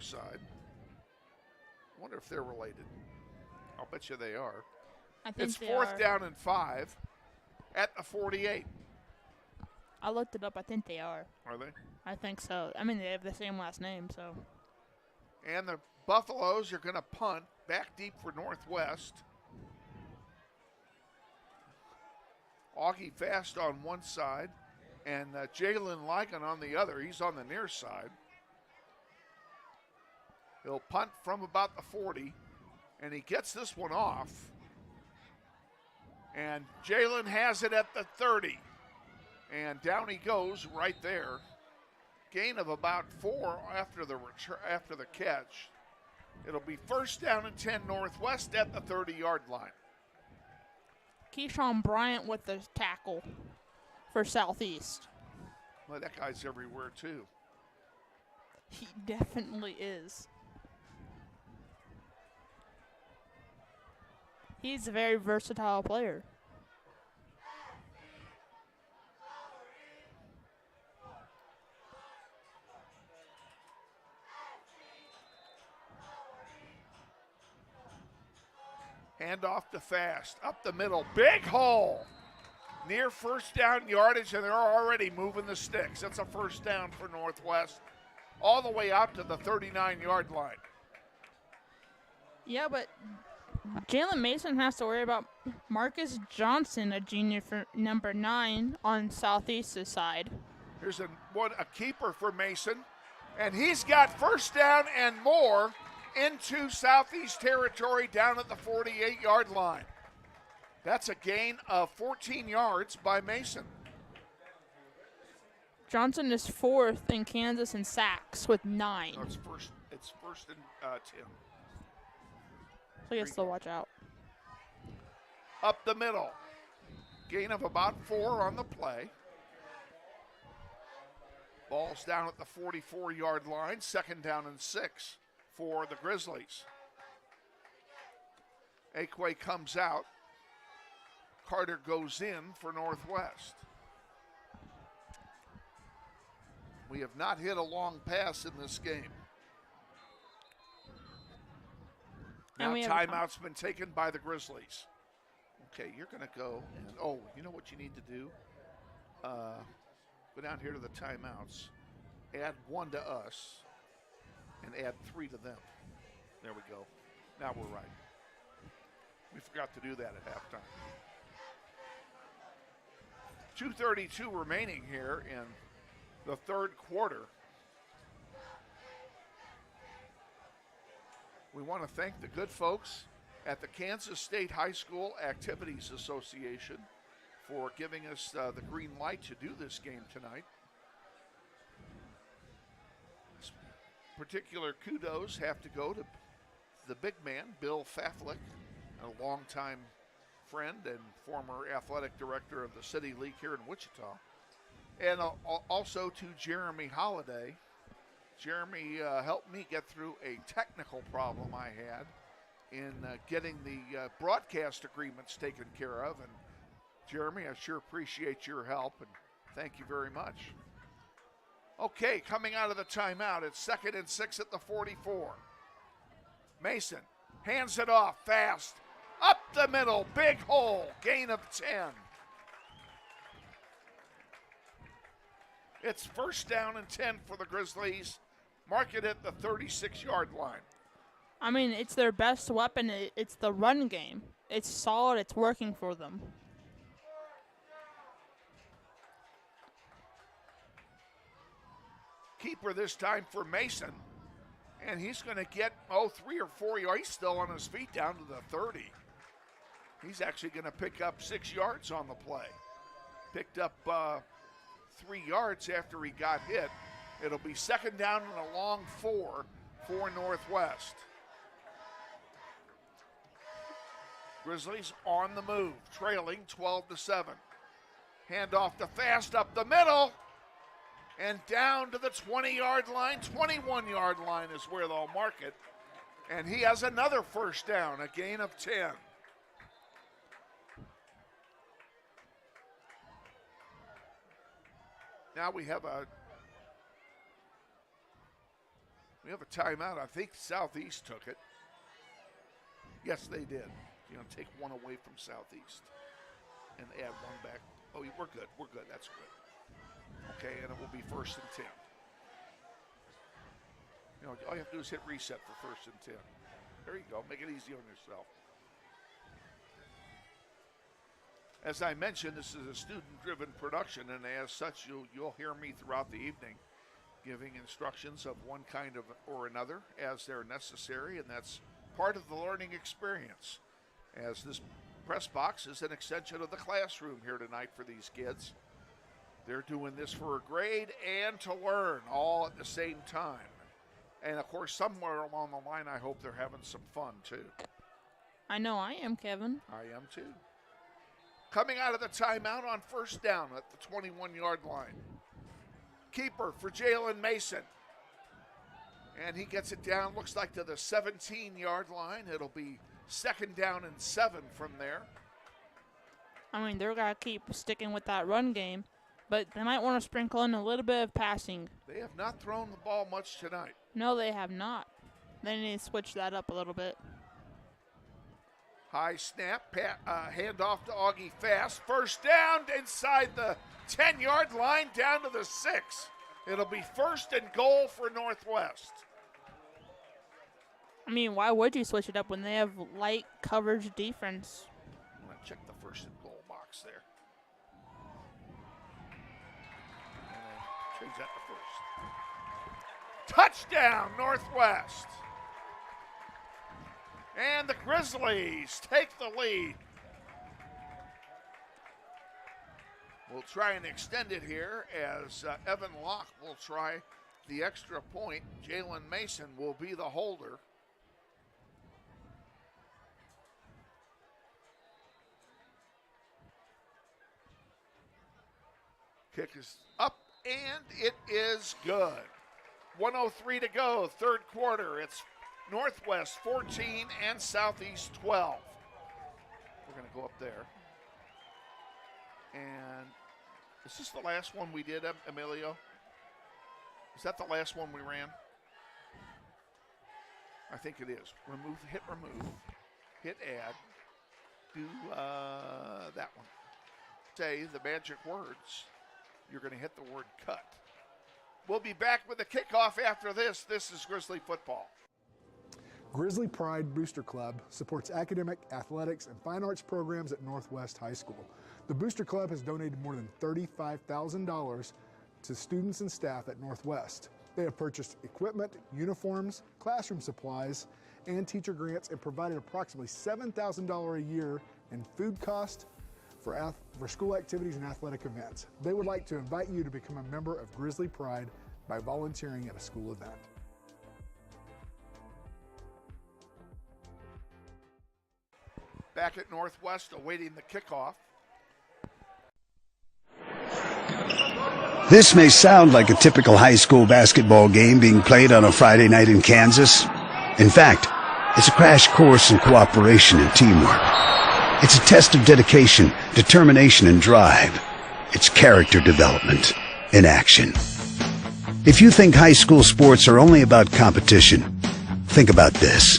A: side. I wonder if they're related. I'll bet you they are.
F: I think
A: it's
F: they
A: 4th
F: are.
A: down and 5 at the 48.
F: I looked it up. I think they are.
A: Are they?
F: I think so. I mean, they have the same last name, so.
A: And the Buffaloes are going to punt back deep for Northwest. Augie fast on one side, and Jalen Lycan on the other. He's on the near side. He'll punt from about the 40, and he gets this one off. And Jalen has it at the 30. And down he goes right there. Gain of about 4 after the catch. It'll be 1st down and 10 Northwest at the 30-yard line.
F: Keyshawn Bryant with the tackle for Southeast.
A: Well, that guy's everywhere, too.
F: He definitely is. He's a very versatile player.
A: Hand off to Fast, up the middle, big hole. Near 1st down yardage, and they're already moving the sticks. That's a 1st down for Northwest, all the way out to the 39-yard line.
F: Yeah, but Jalen Mason has to worry about Marcus Johnson, a junior for number 9 on Southeast's side.
A: Here's a keeper for Mason, and he's got 1st down and more into Southeast territory down at the 48-yard line. That's a gain of 14 yards by Mason.
F: Johnson is 4th in Kansas in sacks with 9.
A: No, it's first and 10.
F: So I guess they'll watch out.
A: Up the middle. Gain of about 4 on the play. Ball's down at the 44-yard line. 2nd down and 6 for the Grizzlies. Akwe comes out. Carter goes in for Northwest. We have not hit a long pass in this game. Now timeout's been taken by the Grizzlies. Okay, you're going to go and, oh, you know what you need to do? Go down here to the timeouts, add 1 to us, and add 3 to them. There we go. Now we're right. We forgot to do that at halftime. 2:32 remaining here in the 3rd quarter. We want to thank the good folks at the Kansas State High School Activities Association for giving us the green light to do this game tonight. Particular kudos have to go to the big man, Bill Faflick, a longtime friend and former athletic director of the City League here in Wichita. And also to Jeremy Holliday. Jeremy helped me get through a technical problem I had in getting the broadcast agreements taken care of. And Jeremy, I sure appreciate your help, and thank you very much. Okay, coming out of the timeout, it's 2nd and 6 at the 44. Mason hands it off fast. Up the middle, big hole, gain of 10. It's 1st down and 10 for the Grizzlies. Mark it at the 36-yard line.
F: I mean, it's their best weapon. It's the run game. It's solid. It's working for them.
A: Keeper this time for Mason. And he's going to get, 3 or 4 yards. He's still on his feet down to the 30. He's actually going to pick up 6 yards on the play. Picked up 3 yards after he got hit. It'll be 2nd down and a long 4 for Northwest. Grizzlies on the move, trailing 12-7. Handoff to Fast up the middle. And down to the 20-yard line, 21-yard line is where they'll mark it. And he has another 1st down, a gain of 10. Now we have a timeout. I think Southeast took it. Yes, they did. You know, take 1 away from Southeast and add 1 back. Oh, we're good. We're good. That's good. Okay, and it will be 1st and 10. You know, all you have to do is hit reset for 1st and 10. There you go. Make it easy on yourself. As I mentioned, this is a student-driven production, and as such, you'll hear me throughout the evening giving instructions of one kind of or another as they're necessary, and that's part of the learning experience. As this press box is an extension of the classroom here tonight for these kids. They're doing this for a grade and to learn all at the same time. And, of course, somewhere along the line, I hope they're having some fun, too.
F: I know I am, Kevin.
A: I am, too. Coming out of the timeout on 1st down at the 21-yard line. Keeper for Jalen Mason. And he gets it down, looks like to the 17-yard line. It'll be 2nd down and 7 from there.
F: I mean, they're going to keep sticking with that run game, but they might want to sprinkle in a little bit of passing.
A: They have not thrown the ball much tonight.
F: No, they have not. They need to switch that up a little bit.
A: High snap, hand off to Augie Fast. 1st down inside the 10-yard line down to the 6. It'll be 1st and goal for Northwest.
F: I mean, why would you switch it up when they have light coverage defense?
A: I'm going to check the 1st and goal box there. And then change that to 1st. Touchdown, Northwest. And the Grizzlies take the lead. We'll try and extend it here as Evan Locke will try the extra point. Jalen Mason will be the holder. Kick is up, and it is good. 1:03 to go, third quarter. It's Northwest 14 and Southeast 12. We're going to go up there. And is this the last one we did, Emilio? Is that the last one we ran? I think it is. Remove, hit add, do that one. Say the magic words. You're going to hit the word cut. We'll be back with the kickoff after this. This is Grizzly football.
O: Grizzly Pride Booster Club supports academic, athletics, and fine arts programs at Northwest High School. The Booster Club has donated more than $35,000 to students and staff at Northwest. They have purchased equipment, uniforms, classroom supplies, and teacher grants, and provided approximately $7,000 a year in food costs for school activities and athletic events. They would like to invite you to become a member of Grizzly Pride by volunteering at a school event.
A: Back at Northwest, awaiting the kickoff.
G: This may sound like a typical high school basketball game being played on a Friday night in Kansas. In fact, it's a crash course in cooperation and teamwork. It's a test of dedication, determination, and drive. It's character development in action. If you think high school sports are only about competition, think about this.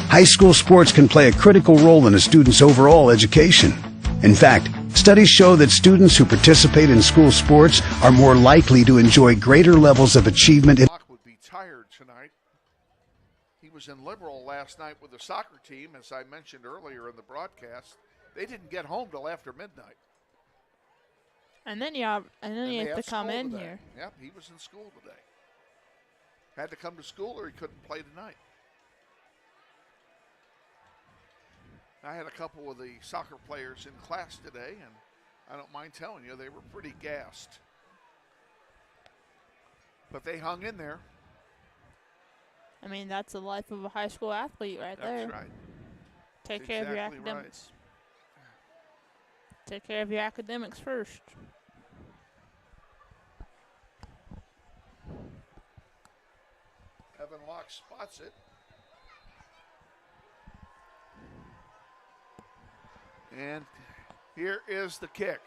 G: High school sports can play a critical role in a student's overall education. In fact, studies show that students who participate in school sports are more likely to enjoy greater levels of achievement.
A: Locke would be tired tonight. He was in Liberal last night with the soccer team, as I mentioned earlier in the broadcast. They didn't get home till after midnight.
F: And then you have to come in
A: today.
F: here.
A: Yep, he was in school today. Had to come to school or he couldn't play tonight. I had a couple of the soccer players in class today, and I don't mind telling you, they were pretty gassed. But they hung in there.
F: I mean, that's the life of a high school athlete right there.
A: That's right.
F: Take care of your academics. Take care of your academics first.
A: Evan Locke spots it. And here is the kick.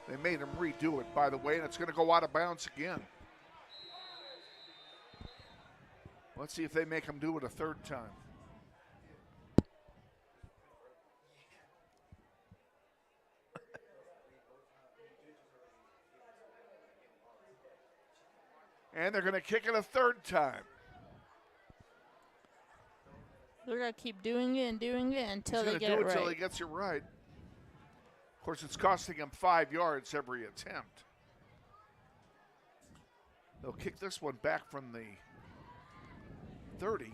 A: They made him redo it, by the way, and it's going to go out of bounds again. Let's see if they make him do it a third time. And they're going to kick it a third time.
F: They're going to keep doing it and doing it until they get it right.
A: Until he gets it right. Of course, it's costing him 5 yards every attempt. They'll kick this one back from the 30.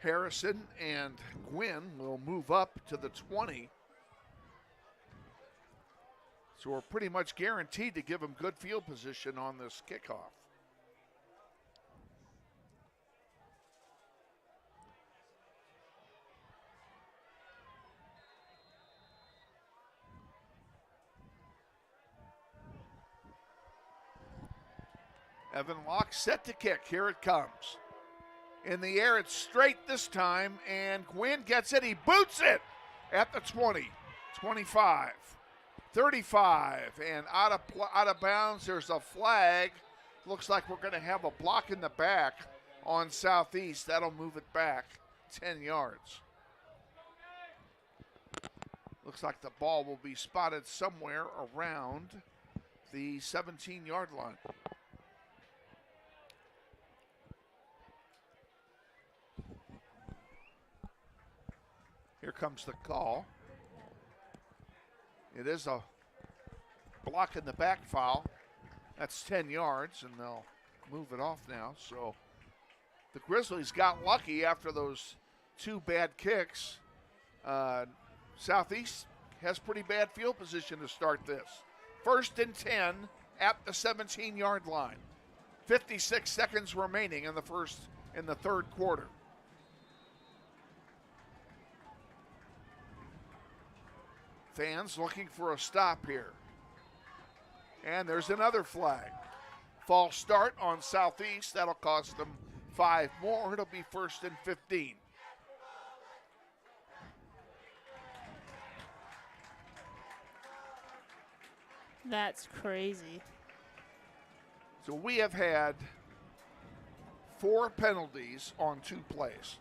A: Harrison and Gwynn will move up to the 20. So we're pretty much guaranteed to give them good field position on this kickoff. Evan Locke set to kick. Here it comes. In the air, it's straight this time, and Gwynn gets it. He boots it at the 20, 25, 35, and out of bounds. There's a flag. Looks like we're going to have a block in the back on Southeast. That'll move it back 10 yards. Looks like the ball will be spotted somewhere around the 17-yard line. Here comes the call. It is a blocking the back foul. That's 10 yards, and they'll move it off now. So the Grizzlies got lucky after those 2 bad kicks. Southeast has pretty bad field position to start this. 1st and 10 at the 17-yard line. 56 seconds remaining in the third quarter. Fans looking for a stop here. And there's another flag. False start on Southeast. That'll cost them 5 more. It'll be 1st and 15.
F: That's crazy.
A: So we have had 4 penalties on 2 plays.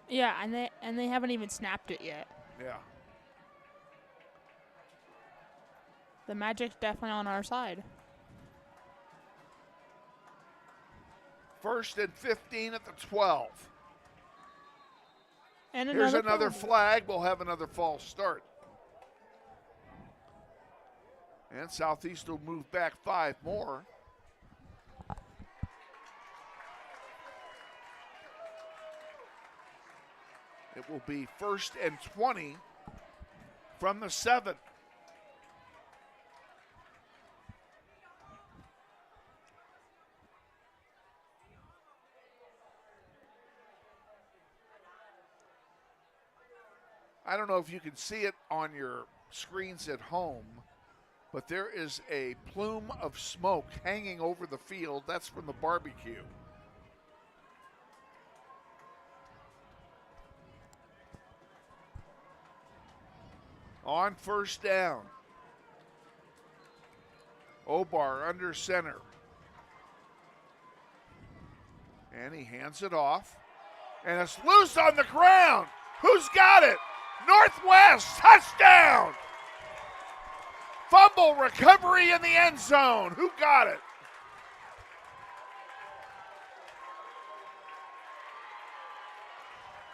F: Yeah, and they haven't even snapped it yet.
A: Yeah.
F: The Magic's definitely on our side.
A: 1st and 15 at the 12.
F: And
A: here's another
F: penalty.
A: flag. We'll have another false start. And Southeast will move back 5 more. It will be 1st and 20 from the 7. I don't know if you can see it on your screens at home, but there is a plume of smoke hanging over the field. That's from the barbecue. On 1st down. Obar under center. And he hands it off. And it's loose on the ground. Who's got it? Northwest, touchdown! Fumble recovery in the end zone. Who got it?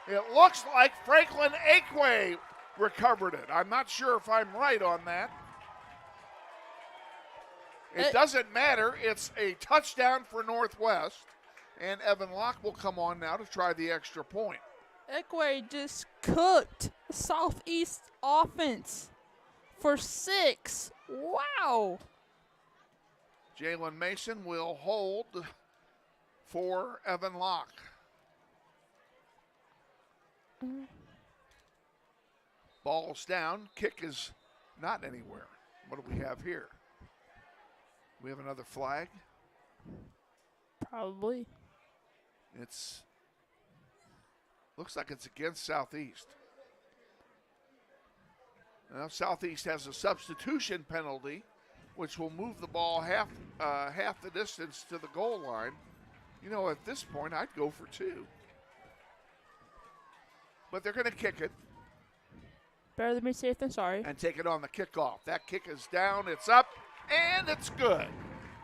A: It looks like Franklin Akwe recovered it. I'm not sure if I'm right on that. It doesn't matter. It's a touchdown for Northwest, and Evan Locke will come on now to try the extra point.
F: Ekwe just cooked Southeast offense for 6. Wow.
A: Jalen Mason will hold for Evan Locke. Ball's down. Kick is not anywhere. What do we have here? We have another flag.
F: Probably.
A: It's looks like it's against Southeast. Now Southeast has a substitution penalty, which will move the ball half the distance to the goal line. You know, at this point, I'd go for 2. But they're going to kick it.
F: Better than be safe than sorry.
A: And take it on the kickoff. That kick is down, it's up, and it's good.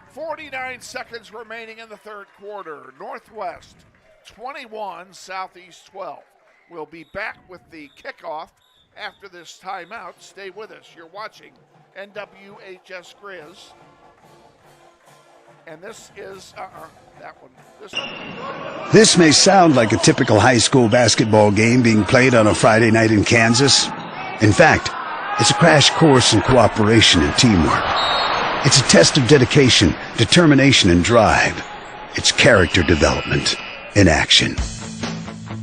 A: 49 seconds remaining in the third quarter. Northwest 21, Southeast 12. We'll be back with the kickoff after this timeout. Stay with us. You're watching NWHS Grizz. And this is, that one.
G: This may sound like a typical high school basketball game being played on a Friday night in Kansas. In fact, it's a crash course in cooperation and teamwork. It's a test of dedication, determination, and drive. It's character development in action.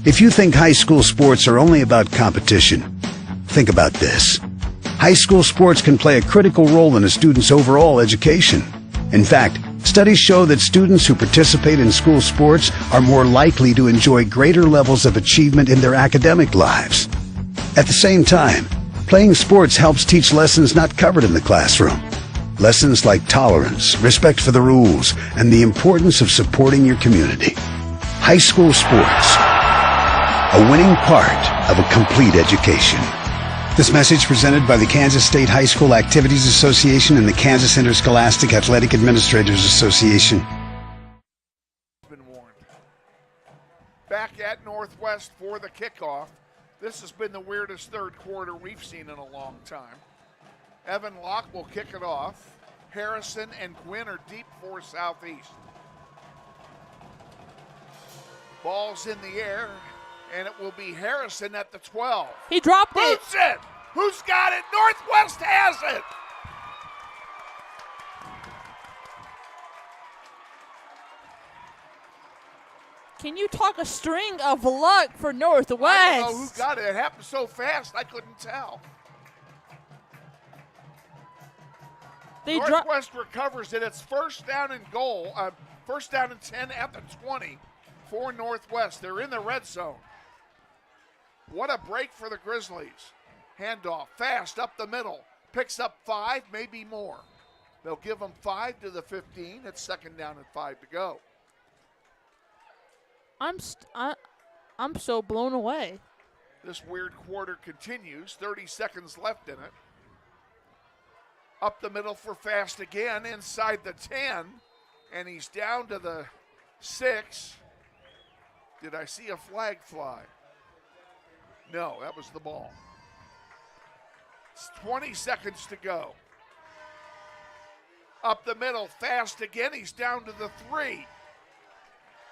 G: If you think high school sports are only about competition, think about this. High school sports can play a critical role in a student's overall education. In fact, studies show that students who participate in school sports are more likely to enjoy greater levels of achievement in their academic lives. At the same time, playing sports helps teach lessons not covered in the classroom. Lessons like tolerance, respect for the rules, and the importance of supporting your community. High school sports, a winning part of a complete education. This message presented by the Kansas State High School Activities Association and the Kansas Interscholastic Athletic Administrators Association.
A: Been warned. Back at Northwest for the kickoff. This has been the weirdest third quarter we've seen in a long time. Evan Locke will kick it off. Harrison and Gwynn are deep for Southeast. Ball's in the air, and it will be Harrison at the 12.
F: He dropped it.
A: Boots it. Who's got it? Northwest has it.
F: Can you talk a string of luck for Northwest?
A: I don't know who got it. It happened so fast, I couldn't tell. Northwest recovers it. It's first down and goal. First down and 10 at the 20 for Northwest. They're in the red zone. What a break for the Grizzlies. Handoff, fast up the middle. Picks up 5, maybe more. They'll give them 5 to the 15. It's second down and 5 to go.
F: I'm so blown away.
A: This weird quarter continues. 30 seconds left in it. Up the middle for Fast again, inside the 10, and he's down to the 6. Did I see a flag fly? No, that was the ball. It's 20 seconds to go. Up the middle, Fast again, he's down to the 3.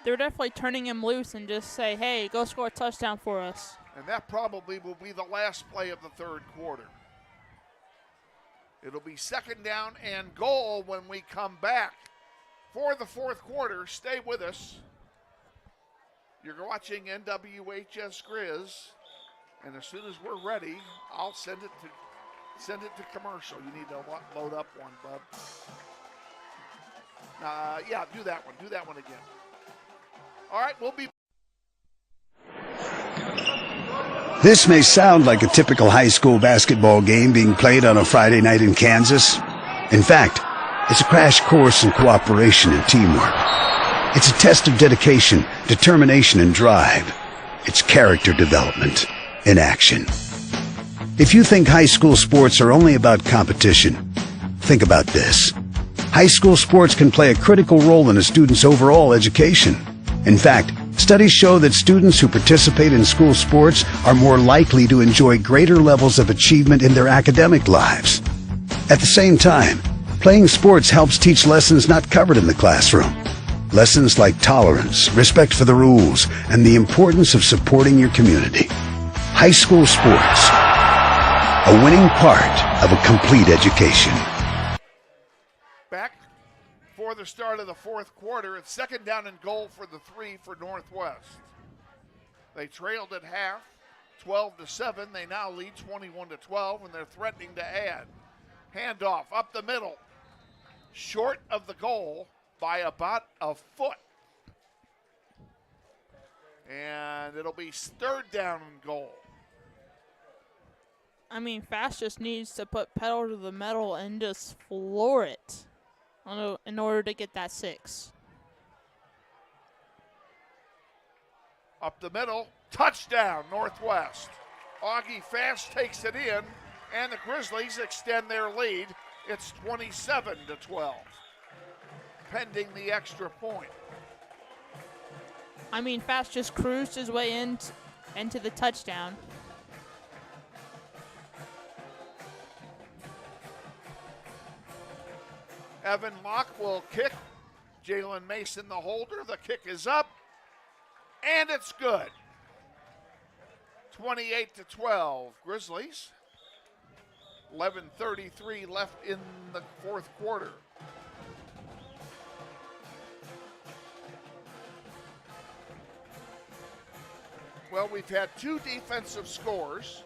F: They're definitely turning him loose and just say, hey, go score a touchdown for us.
A: And that probably will be the last play of the third quarter. It'll be second down and goal when we come back for the fourth quarter. Stay with us. You're watching NWHS Grizz, and as soon as we're ready, I'll send it to commercial. You need to load up one, bud. Yeah, do that one. Do that one again. All right, we'll be.
G: This may sound like a typical high school basketball game being played on a Friday night in Kansas. In fact, it's a crash course in cooperation and teamwork. It's a test of dedication, determination, and drive. It's character development in action. If you think high school sports are only about competition, think about this. High school sports can play a critical role in a student's overall education. In fact, studies show that students who participate in school sports are more likely to enjoy greater levels of achievement in their academic lives. At the same time, playing sports helps teach lessons not covered in the classroom. Lessons like tolerance, respect for the rules, and the importance of supporting your community. High school sports, a winning part of a complete education.
A: Back for the start of the fourth quarter. It's second down and goal for the 3 for Northwest. They trailed at half, 12-7. They now lead 21-12, and they're threatening to add. Handoff up the middle, short of the goal by about a foot. And it'll be third down and goal.
F: I mean, Fast just needs to put pedal to the metal and just floor it in order to get that 6.
A: Up the middle, touchdown, Northwest. Augie Fast takes it in, and the Grizzlies extend their lead. It's 27-12, pending the extra point.
F: I mean, Fast just cruised his way into the touchdown.
A: Evan Locke will kick. Jalen Mason the holder. The kick is up, and it's good. 28-12, Grizzlies. 11:33 left in the fourth quarter. Well, we've had 2 defensive scores.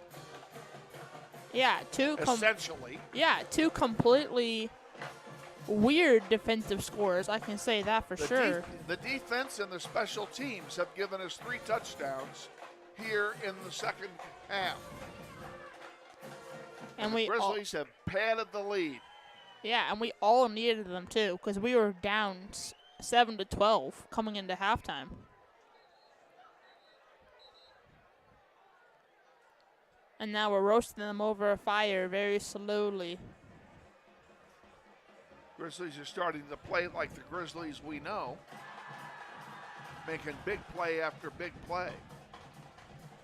F: Yeah,
A: essentially.
F: Yeah, 2 completely weird defensive scores. I can say that for sure.
A: The defense and the special teams have given us 3 touchdowns here in the second half.
F: And
A: the Grizzlies have padded the lead.
F: Yeah, and we all needed them too, because we were down 7-12 coming into halftime. And now we're roasting them over a fire very slowly.
A: Grizzlies are starting to play like the Grizzlies we know, making big play after big play.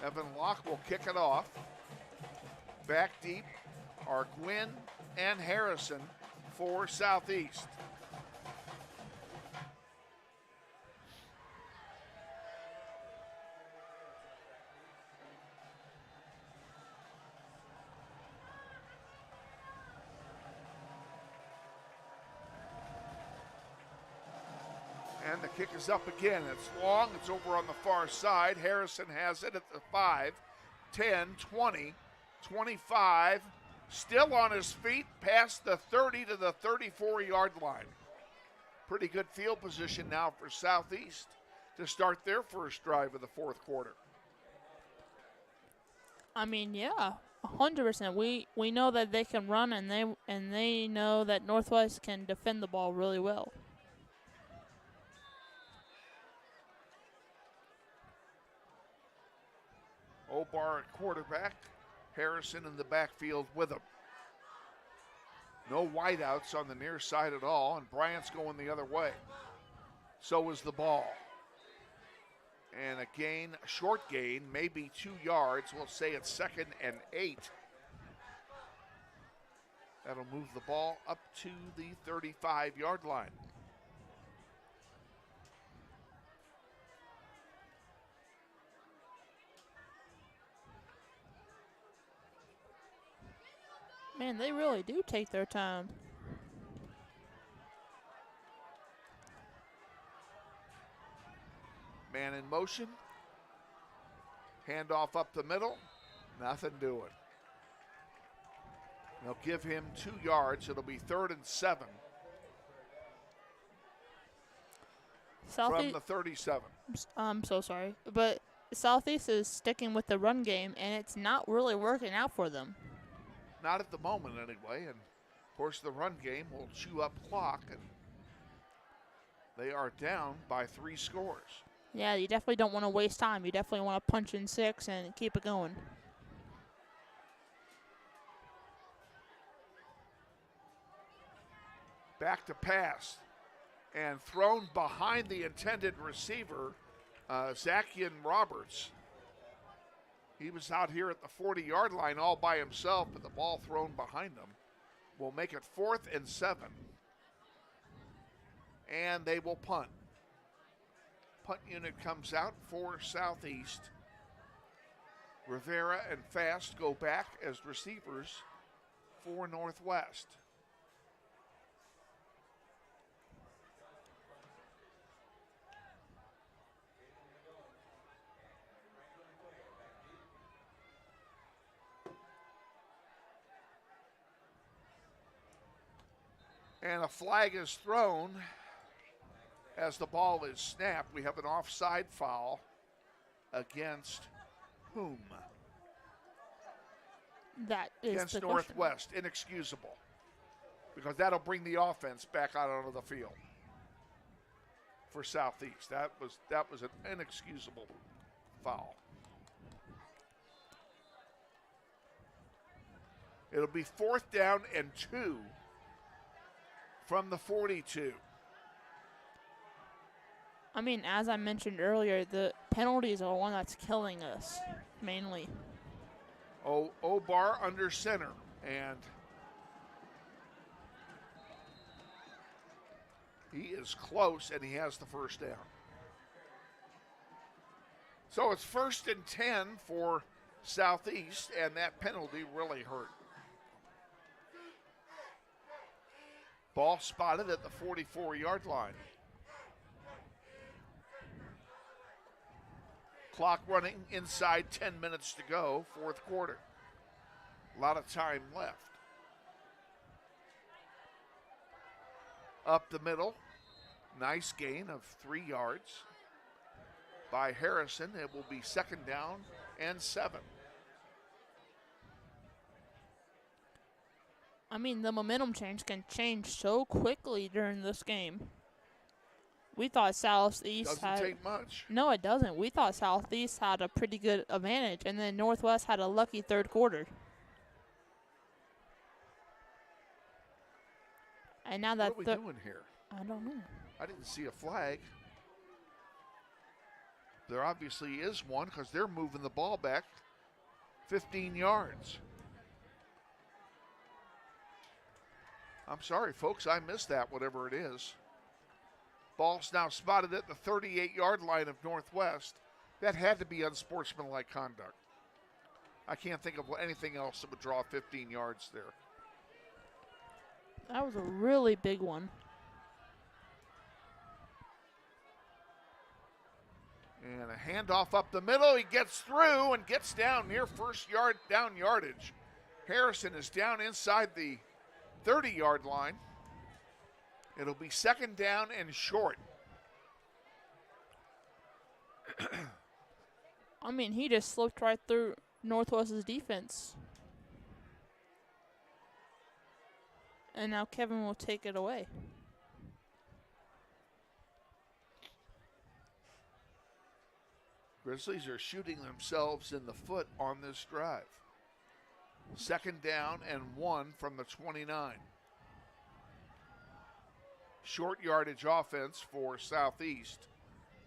A: Evan Locke will kick it off. Back deep are Gwynn and Harrison for Southeast. And the kick is up again. It's long. It's over on the far side. Harrison has it at the 5, 10, 20, 25. Still on his feet past the 30 to the 34-yard line. Pretty good field position now for Southeast to start their first drive of the fourth quarter.
F: I mean, yeah, 100%. We know that they can run, and they know that Northwest can defend the ball really well.
A: Obar at quarterback, Harrison in the backfield with him. No wideouts on the near side at all, and Bryant's going the other way. So is the ball. And a gain, a short gain, maybe 2 yards. We'll say it's 2nd and 8. That'll move the ball up to the 35-yard line.
F: Man, they really do take their time.
A: Man in motion. Handoff up the middle. Nothing doing. They'll give him 2 yards. It'll be 3rd and 7 from the 37.
F: I'm so sorry. But Southeast is sticking with the run game, and it's not really working out for them.
A: Not at the moment, anyway. And, of course, the run game will chew up clock, and they are down by 3 scores.
F: Yeah, you definitely don't want to waste time. You definitely want to punch in 6 and keep it going.
A: Back to pass. And thrown behind the intended receiver, Zakian Roberts. He was out here at the 40-yard line all by himself, but the ball thrown behind him will make it 4th and 7. And they will punt. Punt unit comes out for Southeast. Rivera and Fast go back as receivers for Northwest. And a flag is thrown as the ball is snapped. We have an offside foul against whom?
F: That is
A: against
F: the
A: Northwest.
F: question.
A: Inexcusable. Because that'll bring the offense back out onto the field for Southeast. That was an inexcusable foul. It'll be 4th down and 2 from the 42.
F: I mean, as I mentioned earlier, the penalties are the one that's killing us, mainly.
A: Obar under center, and he is close, and he has the first down. So it's 1st and 10 for Southeast, and that penalty really hurt. Ball spotted at the 44-yard line. Clock running inside 10 minutes to go, fourth quarter. A lot of time left. Up the middle, nice gain of 3 yards by Harrison. It will be 2nd down and 7.
F: I mean, the momentum change can change so quickly during this game. We thought Southeast
A: doesn't take much.
F: No, it doesn't. We thought Southeast had a pretty good advantage, and then Northwest had a lucky third quarter. And now that
A: what are we doing here?
F: I don't know.
A: I didn't see a flag. there obviously is one because they're moving the ball back 15 yards. I'm sorry, folks, I missed that, whatever it is. Ball's now spotted at the 38-yard line of Northwest. That had to be unsportsmanlike conduct. I can't think of anything else that would draw 15 yards there.
F: That was a really big one.
A: And a handoff up the middle. He gets through and gets down near first down yardage. Harrison is down inside the 30-yard line. It'll be second down and short.
F: I mean, he just slipped right through Northwest's defense. And now Kevin will take it away.
A: Grizzlies are shooting themselves in the foot on this drive. Second down and 1 from the 29. Short yardage offense for Southeast.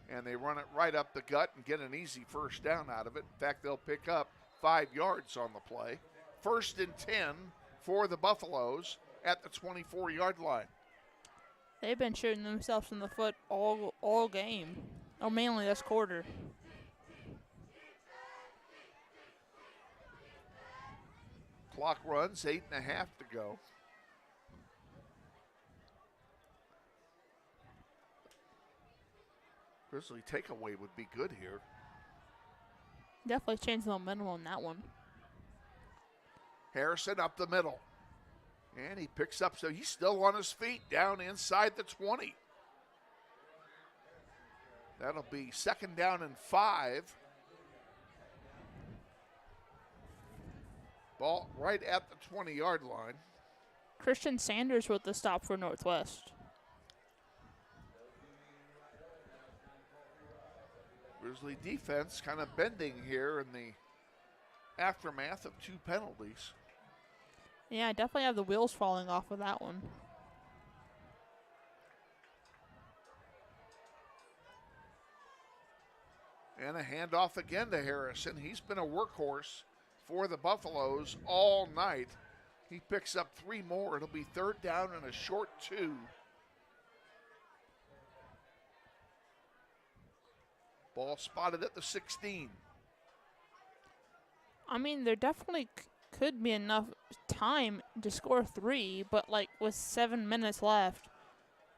A: And they run it right up the gut and get an easy first down out of it. In fact, they'll pick up 5 yards on the play. First and 10 for the Buffaloes at the 24-yard line.
F: They've been shooting themselves in the foot all game. Or mainly this quarter.
A: Clock runs, 8.5 to go. Grizzly takeaway would be good here.
F: Definitely change the momentum on that one.
A: Harrison up the middle. And he picks up, so he's still on his feet down inside the 20. That'll be second down and 5. Ball right at the 20-yard line.
F: Christian Sanders with the stop for Northwest.
A: Grizzly defense kind of bending here in the aftermath of 2 penalties.
F: Yeah, definitely have the wheels falling off of that one.
A: And a handoff again to Harrison. He's been a workhorse for the Buffaloes all night. He picks up 3 more. It'll be third down and a short 2. Ball spotted at the 16.
F: I mean, there definitely could be enough time to score 3, but like with 7 minutes left,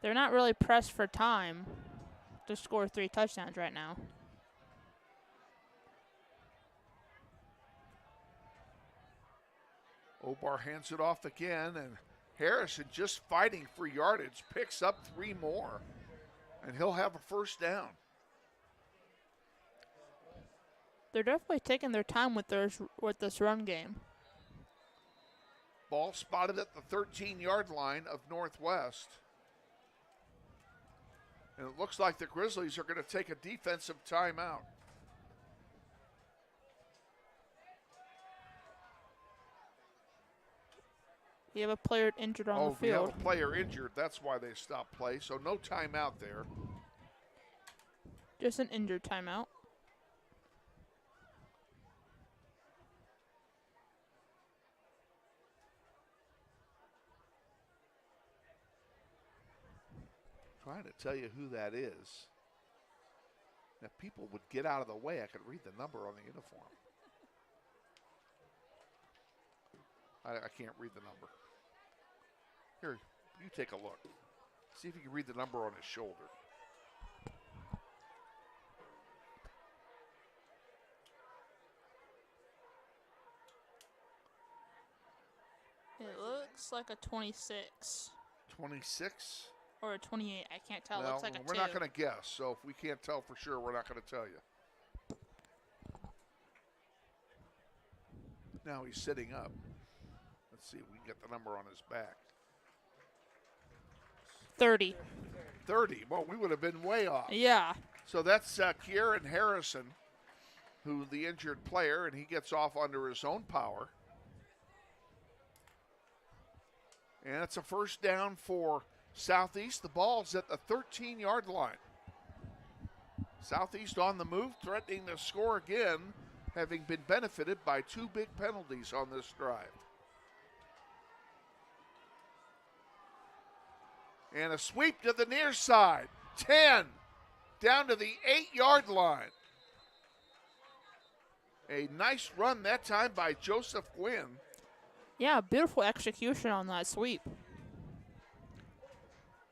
F: they're not really pressed for time to score 3 touchdowns right now.
A: Obar hands it off again, and Harrison just fighting for yardage, picks up 3 more, and he'll have a first down.
F: They're definitely taking their time with this run game.
A: Ball spotted at the 13-yard line of Northwest. And it looks like the Grizzlies are going to take a defensive timeout.
F: We have a player injured on the field.
A: We have a player injured. That's why they stopped play. So no timeout there.
F: Just an injured timeout.
A: Trying to tell you who that is. If people would get out of the way, I could read the number on the uniform. I can't read the number. Here, you take a look. See if you can read the number on his shoulder.
F: It looks like a 26.
A: 26?
F: Or a 28. I can't tell.
A: Well,
F: It looks like a 2.
A: we're not going to guess, so if we can't tell for sure, we're not going to tell you. Now he's sitting up. Let's see if we can get the number on his back.
F: 30.
A: 30. Well, we would have been way off.
F: Yeah.
A: So that's Kieran Harrison, who the injured player, and he gets off under his own power. And it's a first down for Southeast. The ball's at the 13-yard line. Southeast on the move, threatening to score again, having been benefited by 2 big penalties on this drive. And a sweep to the near side. 10 down to the 8-yard line. A nice run that time by Joseph Gwynn.
F: Yeah, beautiful execution on that sweep.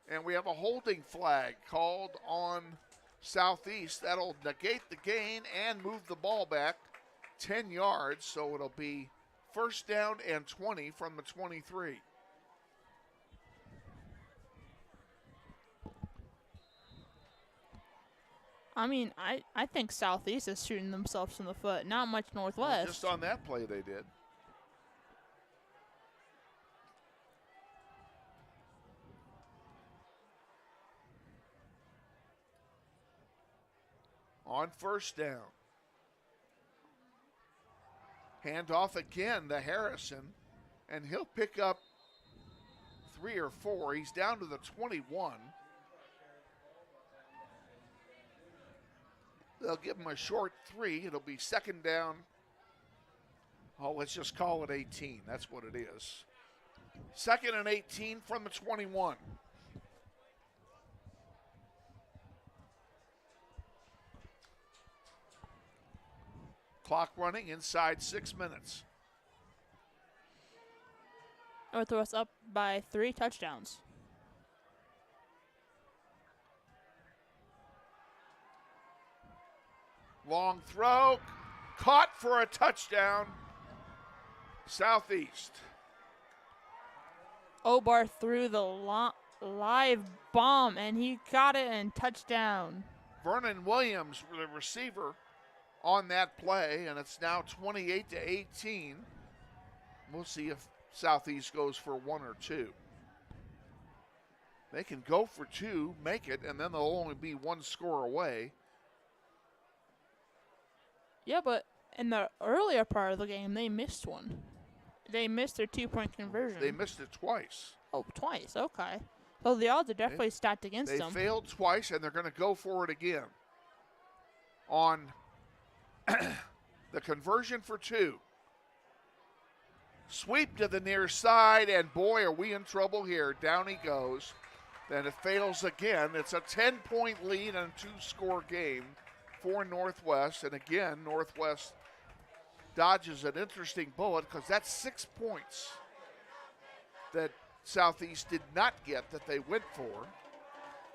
A: And we have a holding flag called on Southeast. That'll negate the gain and move the ball back 10 yards. So it'll be first down and 20 from the 23.
F: I mean, I think Southeast is shooting themselves in the foot. Not much Northwest.
A: Well, just on that play they did. On first down. Hand off again to Harrison, and he'll pick up 3 or 4. He's down to the 21. They'll give him a short 3. It'll be second down. Oh, let's just call it 18. That's what it is. Second and 18 from the 21. Clock running inside 6 minutes.
F: Northwest up by 3 touchdowns.
A: Long throw, caught for a touchdown. Southeast.
F: Obar threw the live bomb, and he got it and touchdown.
A: Vernon Williams, the receiver, on that play, and it's now 28-18. We'll see if Southeast goes for 1 or 2. They can go for 2, make it, and then they'll only be 1 score away.
F: Yeah, but in the earlier part of the game, they missed one. They missed their 2-point conversion.
A: They missed it twice.
F: Oh, twice. Okay. So the odds are definitely stacked against them.
A: They failed twice, and they're going to go for it again. On the conversion for 2. Sweep to the near side, and boy, are we in trouble here. Down he goes. Then it fails again. It's a 10-point lead and a 2-score game for Northwest. And again, Northwest dodges an interesting bullet because that's 6 points that Southeast did not get that they went for.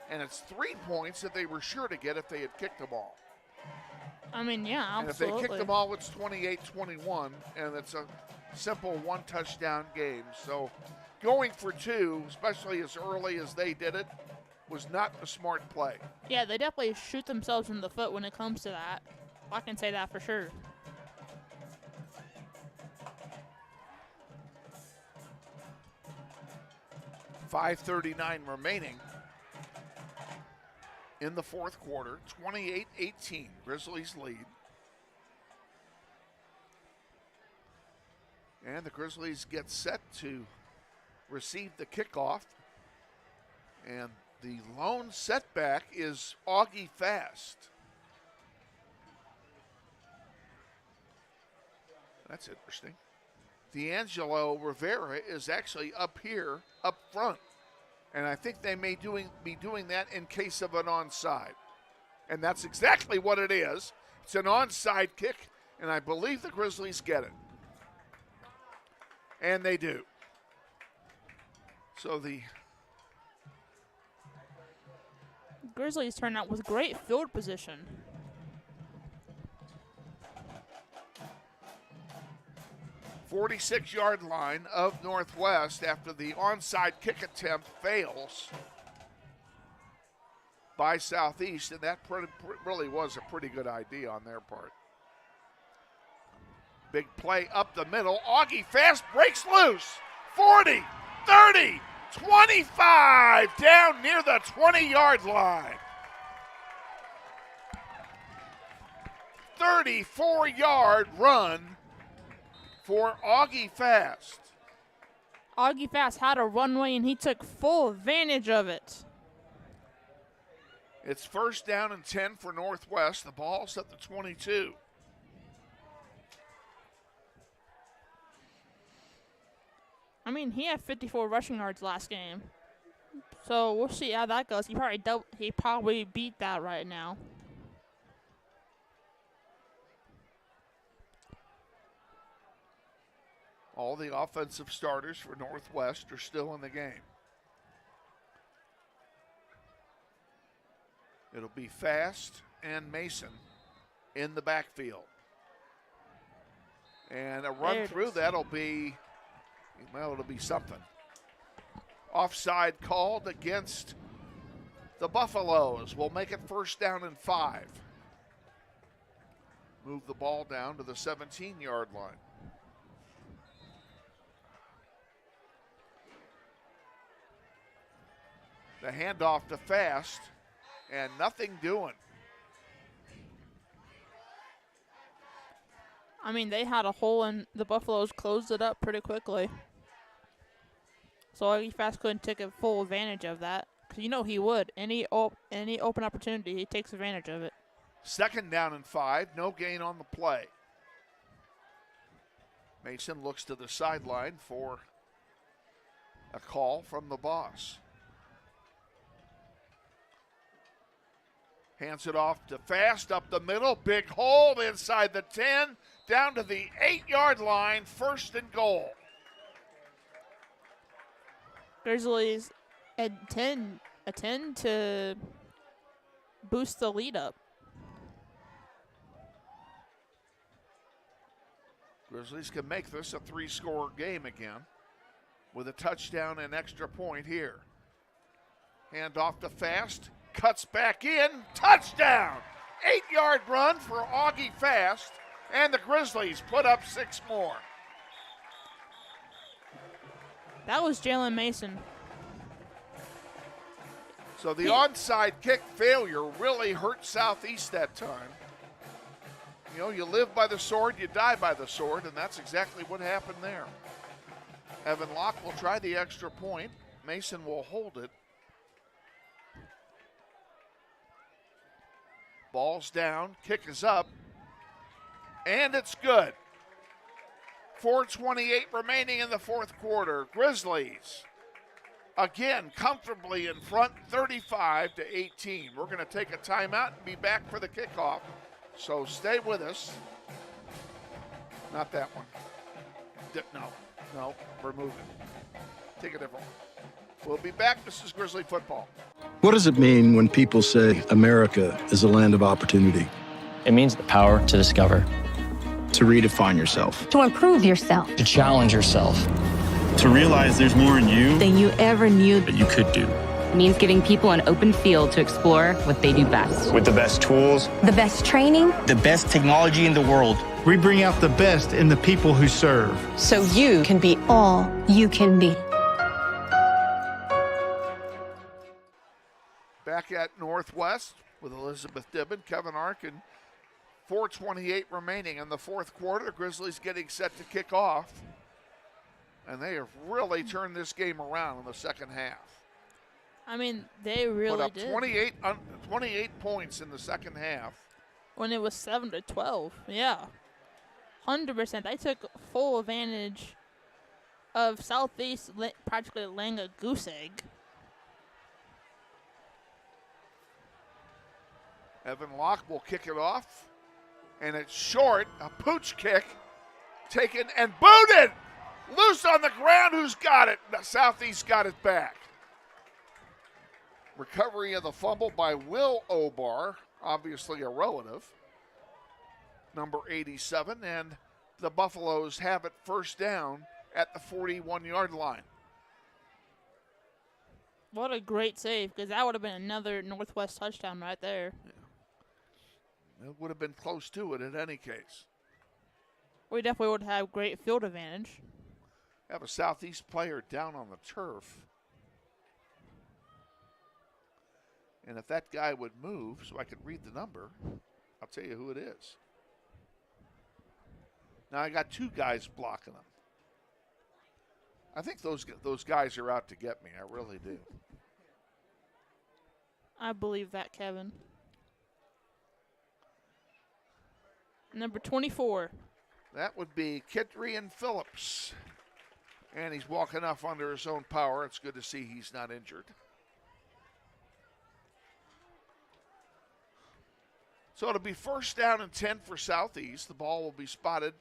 A: And it's 3 points that they were sure to get if they had kicked the ball.
F: I mean, yeah, absolutely.
A: And if they kick the ball, it's 28-21, and it's a simple 1-touchdown game. So going for 2, especially as early as they did it, was not a smart play.
F: Yeah, they definitely shoot themselves in the foot when it comes to that. I can say that for sure.
A: .5:39 remaining in the fourth quarter. 28-18, Grizzlies lead. And the Grizzlies get set to receive the kickoff. And the lone setback is Augie Fast. That's interesting. D'Angelo Rivera is actually up here, up front. And I think they may be doing that in case of an onside. And that's exactly what it is. It's an onside kick, and I believe the Grizzlies get it. And they do. So the
F: Grizzlies turned out with great field position.
A: .46-yard line of Northwest after the onside kick attempt fails by Southeast, and that really was a pretty good idea on their part. Big play up the middle. Augie Fast breaks loose. 40, 30, 25, down near the 20-yard line. 34-yard run for Augie Fast.
F: Augie Fast had a runway, and he took full advantage of it.
A: It's first down and 10 for Northwest. The ball's at the 22.
F: I mean, he had 54 rushing yards last game. So we'll see how that goes. He probably beat that right now.
A: All the offensive starters for Northwest are still in the game. It'll be Fast and Mason in the backfield. And a run through that'll be, well, it'll be something. Offside called against the Buffaloes. We'll make it first down and 5. Move the ball down to the 17-yard line. The handoff to Fast, and nothing doing.
F: I mean, they had a hole and the Buffaloes closed it up pretty quickly. So Fast couldn't take a full advantage of that. Because you know he would. Any open opportunity, he takes advantage of it.
A: Second down and 5, no gain on the play. Mason looks to the sideline for a call from the boss. Hands it off to Fast, up the middle, big hole inside the 10, down to the 8-yard line, first and goal.
F: Grizzlies intend to boost the lead up.
A: Grizzlies can make this a 3-score game again with a touchdown and extra point here. Hand off to Fast. Cuts back in, touchdown! 8-yard run for Augie Fast, and the Grizzlies put up 6 more.
F: That was Jalen Mason.
A: So the onside kick failure really hurt Southeast that time. You know, you live by the sword, you die by the sword, and that's exactly what happened there. Evan Locke will try the extra point. Mason will hold it. Ball's down, kick is up, and it's good. 4:28 remaining in the fourth quarter. Grizzlies, again, comfortably in front, 35-18. We're going to take a timeout and be back for the kickoff, so stay with us. Not that one. No, remove it. Take a different one. We'll be back. This is Grizzly football.
H: What does it mean when people say America is a land of opportunity?
I: It means the power to discover,
M: To redefine yourself.
L: To improve yourself.
I: to challenge yourself.
N: To realize there's more in you
L: Than you ever knew.
N: that you could do.
J: It means giving people an open field to explore what they do best.
M: With the best tools,
L: The best training.
M: the best technology in the world.
N: We bring out the best in the people who serve.
L: So you can be all you can be.
A: Back at Northwest with Elizabeth Dibben, Kevin Arkin. 4:28 remaining in the fourth quarter. The Grizzlies getting set to kick off. And they have really turned this game around in the second half.
F: I mean, they really
A: Put up
F: did.
A: 28 points in the second half.
F: When it was 7-12. Yeah. 100%. They took full advantage of Southeast practically laying a goose egg.
A: Evan Locke will kick it off. And it's short. A pooch kick. Taken and booted. Loose on the ground. Who's got it? Southeast got it back. Recovery of the fumble by Will Obar. Obviously a relative. Number 87. And the Buffaloes have it first down at the 41-yard line.
F: What a great save, because that would have been another Northwest touchdown right there.
A: Yeah. It would have been close to it in any case.
F: We definitely would have great field advantage.
A: Have a Southeast player down on the turf. And if that guy would move so I could read the number, I'll tell you who it is. Now I got 2 guys blocking him. I think those guys are out to get me. I really do.
F: I believe that, Kevin. Number 24.
A: That would be Kitrian Phillips. And he's walking off under his own power. It's good to see he's not injured. So it'll be first down and 10 for Southeast. The ball will be spotted.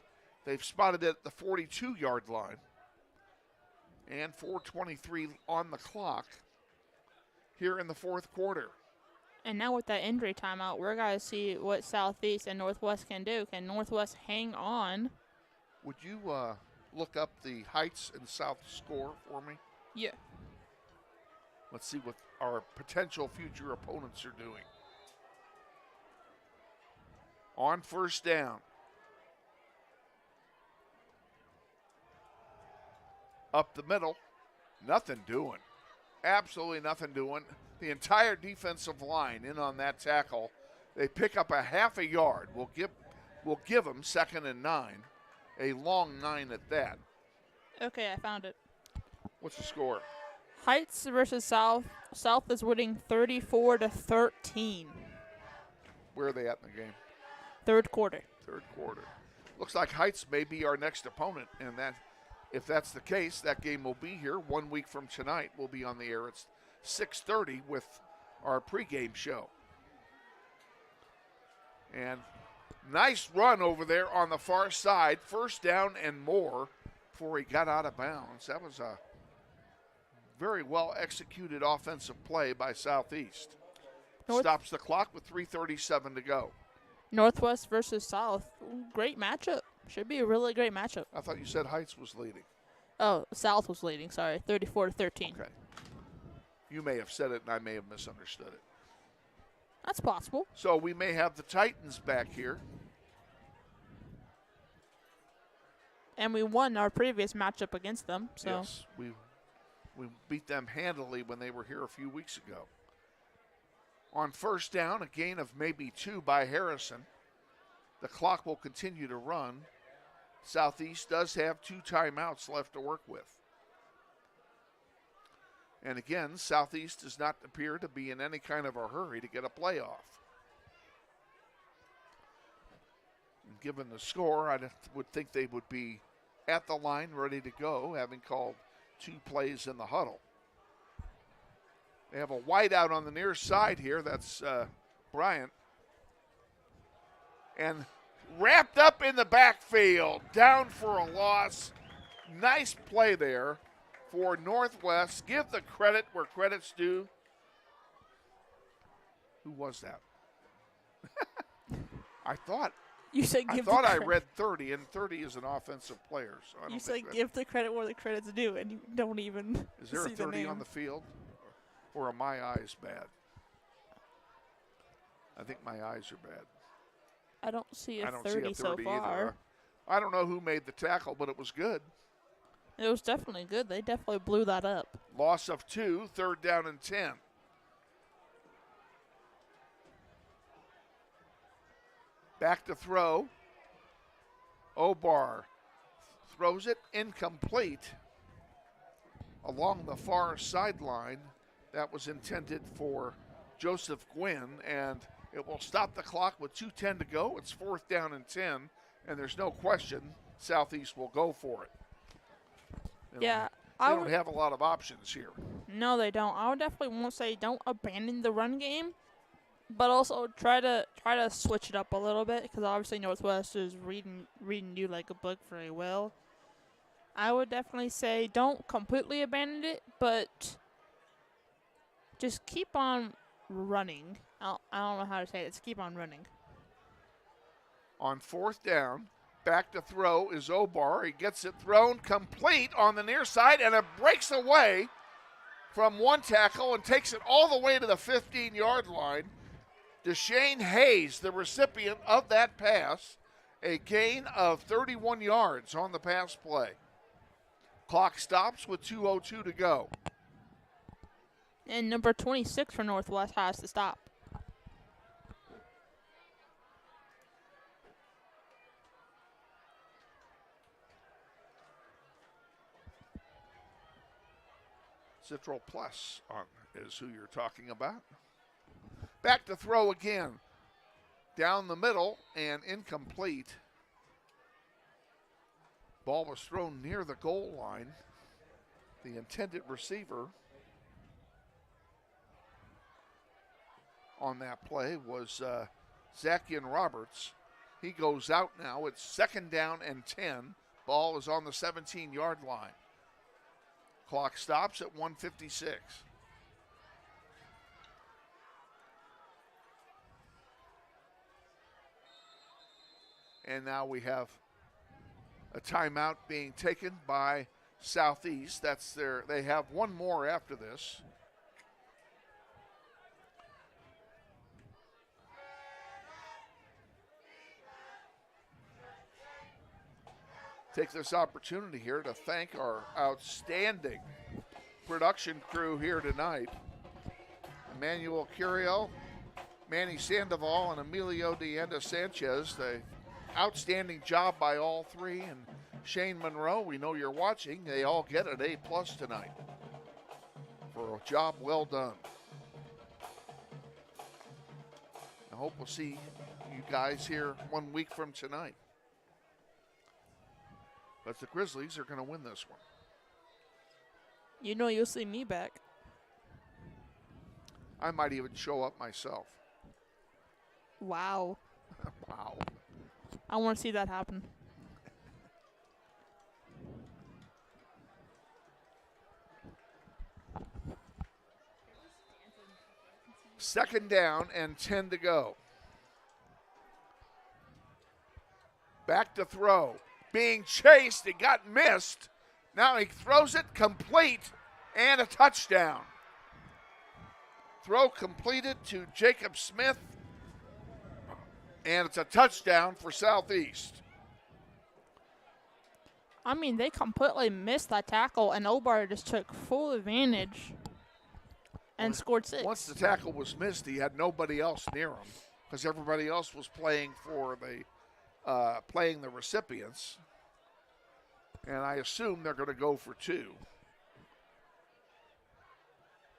A: They've spotted it at the 42-yard line. And 4:23 on the clock here in the fourth quarter.
F: And now with that injury timeout, we're going to see what Southeast and Northwest can do. Can Northwest hang on?
A: Would you look up the Heights and South score for me?
F: Yeah.
A: Let's see what our potential future opponents are doing. On first down. Up the middle. Nothing doing. Absolutely nothing doing. The entire defensive line in on that tackle. They pick up a half a yard. We'll give them 2nd and 9. A long 9 at that.
F: Okay, I found it.
A: What's the score?
F: Heights versus South. South is winning 34-13.
A: Where are they at in the game?
F: Third quarter.
A: Third quarter. Looks like Heights may be our next opponent, and that, if that's the case, that game will be here 1 week from tonight. We'll be on the air. It's 6:30 with our pregame show. And nice run over there on the far side. First down and more before he got out of bounds. That was a very well executed offensive play by Southeast. Stops the clock with 3:37 to go.
F: Northwest versus South. Great matchup. Should be a really great matchup.
A: I thought you said Heights was leading.
F: Oh, South was leading, sorry. 34-13.
A: Okay. You may have said it and I may have misunderstood it.
F: That's possible.
A: So we may have the Titans back here.
F: And we won our previous matchup against them. So.
A: Yes, we beat them handily when they were here a few weeks ago. On first down, a gain of maybe 2 by Harrison. The clock will continue to run. Southeast does have 2 timeouts left to work with. And again, Southeast does not appear to be in any kind of a hurry to get a playoff. And given the score, I would think they would be at the line ready to go, having called 2 plays in the huddle. They have a wideout on the near side here. That's Bryant. And wrapped up in the backfield, down for a loss. Nice play there for Northwest. Give the credit where credit's due. Who was that? I thought
F: You said
A: I
F: give
A: thought
F: the
A: I
F: credit.
A: read 30, and 30 is an offensive player. So I don't
F: You
A: think
F: said give the credit where the credit's due, and you don't even
A: Is there
F: see
A: a 30
F: the name.
A: on the field? Or are my eyes bad? I think my eyes are bad.
F: I don't see
A: I
F: a
A: don't
F: 30
A: see a 30
F: so far.
A: either. I don't know who made the tackle, but it was good.
F: It was definitely good. They definitely blew that up.
A: Loss of 2, 3rd down and 10. Back to throw. Obar throws it incomplete along the far sideline. That was intended for Joseph Gwynn, and it will stop the clock with 2:10 to go. It's 4th down and 10, and there's no question Southeast will go for it. They don't have a lot of options here.
F: No, they don't. I would definitely won't say don't abandon the run game, but also try to switch it up a little bit, because obviously Northwest is reading you like a book very well. I would definitely say don't completely abandon it, but just keep on running. I don't know how to say it. Just keep on running.
A: On 4th down, back to throw is Obar. He gets it thrown complete on the near side, and it breaks away from one tackle and takes it all the way to the 15-yard line. Deshane Hayes, the recipient of that pass, a gain of 31 yards on the pass play. Clock stops with 2:02 to go.
F: And number 26 for Northwest has to stop.
A: Citral Plus is who you're talking about. Back to throw again. Down the middle and incomplete. Ball was thrown near the goal line. The intended receiver on that play was Zakian Roberts. He goes out now. It's 2nd down and 10. Ball is on the 17-yard line. Clock stops at 1:56. And now we have a timeout being taken by Southeast. They have one more after this. Take this opportunity here to thank our outstanding production crew here tonight. Emmanuel Curial, Manny Sandoval, and Emilio DeAnda Sanchez. The outstanding job by all three. And Shane Monroe, we know you're watching. They all get an A+ tonight for a job well done. I hope we'll see you guys here 1 week from tonight. But the Grizzlies are going to win this one.
F: You know you'll see me back.
A: I might even show up myself.
F: Wow.
A: Wow.
F: I want to see that happen.
A: Second down and 10 to go. Back to throw. Being chased, it got missed. Now he throws it complete and a touchdown. Throw completed to Jacob Smith, and it's a touchdown for Southeast.
F: I mean, they completely missed that tackle, and Obar just took full advantage and scored 6.
A: Once the tackle was missed, he had nobody else near him because everybody else was playing for the recipients. And I assume they're going to go for 2.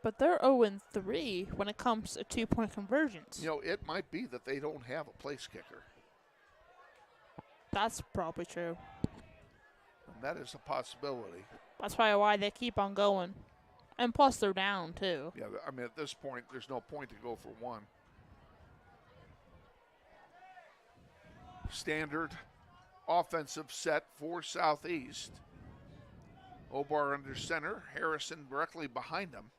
F: But they're 0-3 when it comes to 2-point conversions.
A: You know, it might be that they don't have a place kicker.
F: That's probably true.
A: And that is a possibility.
F: That's probably why they keep on going. And plus, they're down, too.
A: Yeah, I mean, at this point, there's no point to go for 1. Standard offensive set for Southeast. Obar under center, Harrison directly behind him.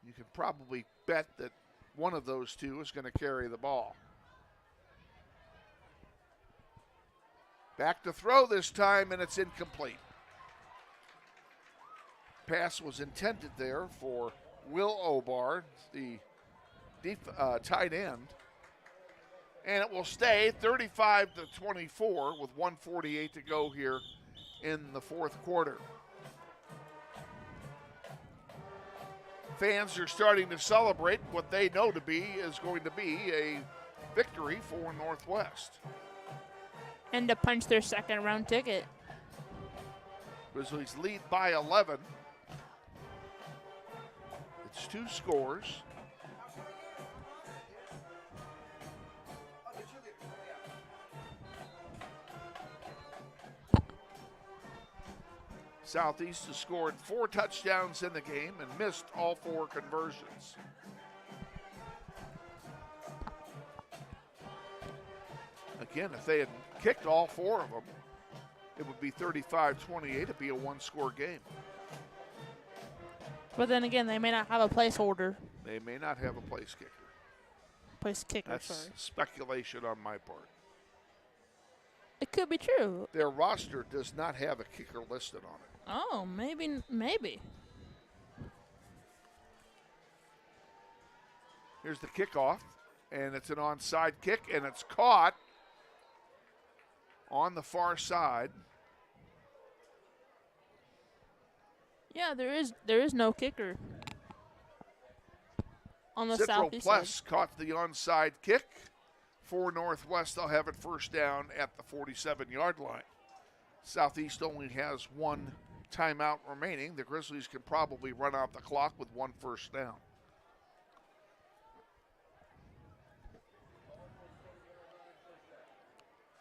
A: You can probably bet that one of those two is going to carry the ball. Back to throw this time, and it's incomplete. Pass was intended there for Will Obar, the tight end. And it will stay 35-24 with 1:48 to go here in the fourth quarter. Fans are starting to celebrate what they know is going to be a victory for Northwest.
F: And to punch their second-round ticket.
A: Grizzlies lead by 11. It's 2 scores. Southeast has scored 4 touchdowns in the game and missed all 4 conversions. Again, if they had kicked all 4 of them, it would be 35-28. It'd be a 1-score game.
F: But then again, they may not have a placeholder.
A: They may not have a place kicker.
F: Place kicker,
A: That's
F: sorry.
A: speculation on my part.
F: It could be true.
A: Their roster does not have a kicker listed on it.
F: Oh, maybe.
A: Here's the kickoff, and it's an onside kick, and it's caught on the far side.
F: Yeah, there is no kicker on the
A: Citro
F: southeast
A: Plus
F: side.
A: caught the onside kick for Northwest. They'll have it first down at the 47-yard line. Southeast only has 1 timeout remaining. The Grizzlies can probably run out the clock with 1 first down.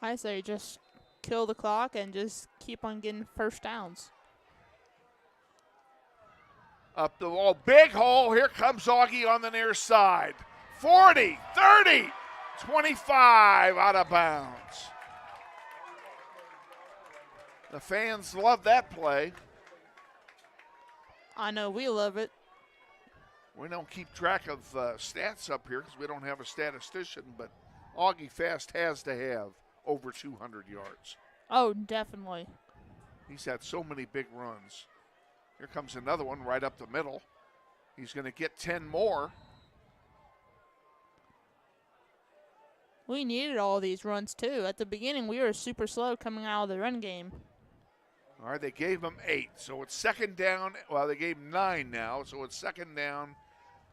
F: I say just kill the clock and just keep on getting first downs.
A: Up the wall, big hole. Here comes Augie on the near side. 40, 30, 25 out of bounds. The fans love that play.
F: I know we love it.
A: We don't keep track of stats up here because we don't have a statistician, but Augie Fast has to have over 200 yards.
F: Oh, definitely.
A: He's had so many big runs. Here comes another one right up the middle. He's going to get 10 more.
F: We needed all these runs, too. At the beginning, we were super slow coming out of the run game.
A: All right, they gave him 8, so it's second down. Well, they gave him 9 now, so it's second down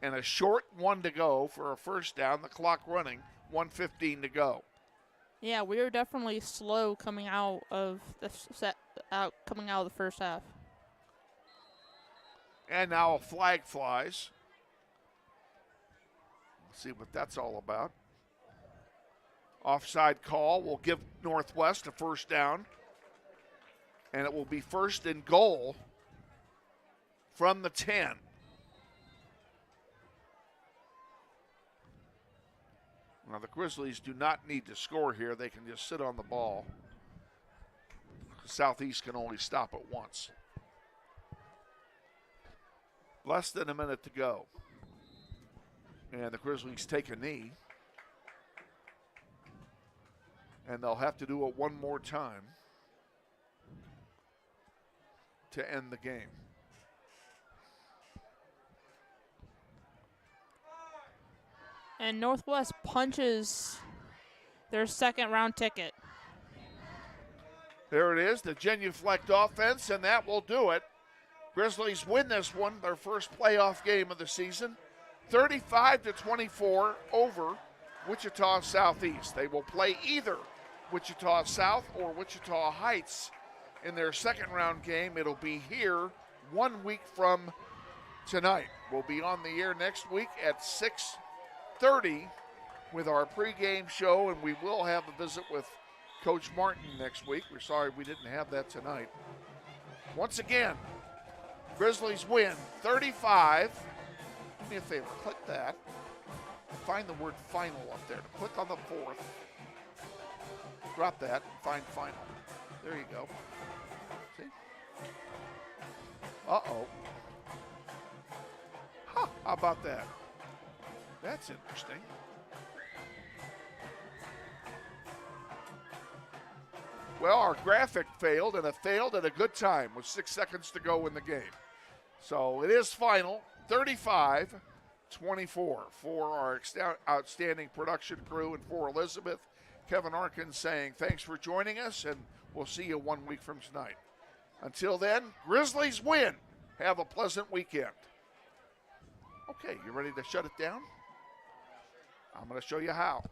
A: and a short 1 to go for a first down. The clock running, 1:15 to go.
F: Yeah, we were definitely slow coming out of the first half.
A: And now a flag flies. Let's see what that's all about. Offside call will give Northwest a first down. And it will be first and goal from the 10. Now the Grizzlies do not need to score here. They can just sit on the ball. Southeast can only stop it once. Less than a minute to go. And the Grizzlies take a knee. And they'll have to do it one more time to end the game.
F: And Northwest punches their second round ticket.
A: There it is, the genuflect offense, and that will do it. Grizzlies win this one, their first playoff game of the season, 35-24 over Wichita Southeast. They will play either Wichita South or Wichita Heights in their second round game. It'll be here 1 week from tonight. We'll be on the air next week at 6:30 with our pregame show, and we will have a visit with Coach Martin next week. We're sorry we didn't have that tonight. Once again, Grizzlies win 35. Do me a favor, click that. Find the word final up there. Click on the 4th. Drop that and find final. There you go. See? Uh-oh. Huh, how about that? That's interesting. Well, our graphic failed, and it failed at a good time with 6 seconds to go in the game. So it is final, 35-24 for our outstanding production crew and for Elizabeth. Kevin Arkin saying thanks for joining us, and we'll see you 1 week from tonight. Until then, Grizzlies win. Have a pleasant weekend. Okay, you ready to shut it down? I'm going to show you how.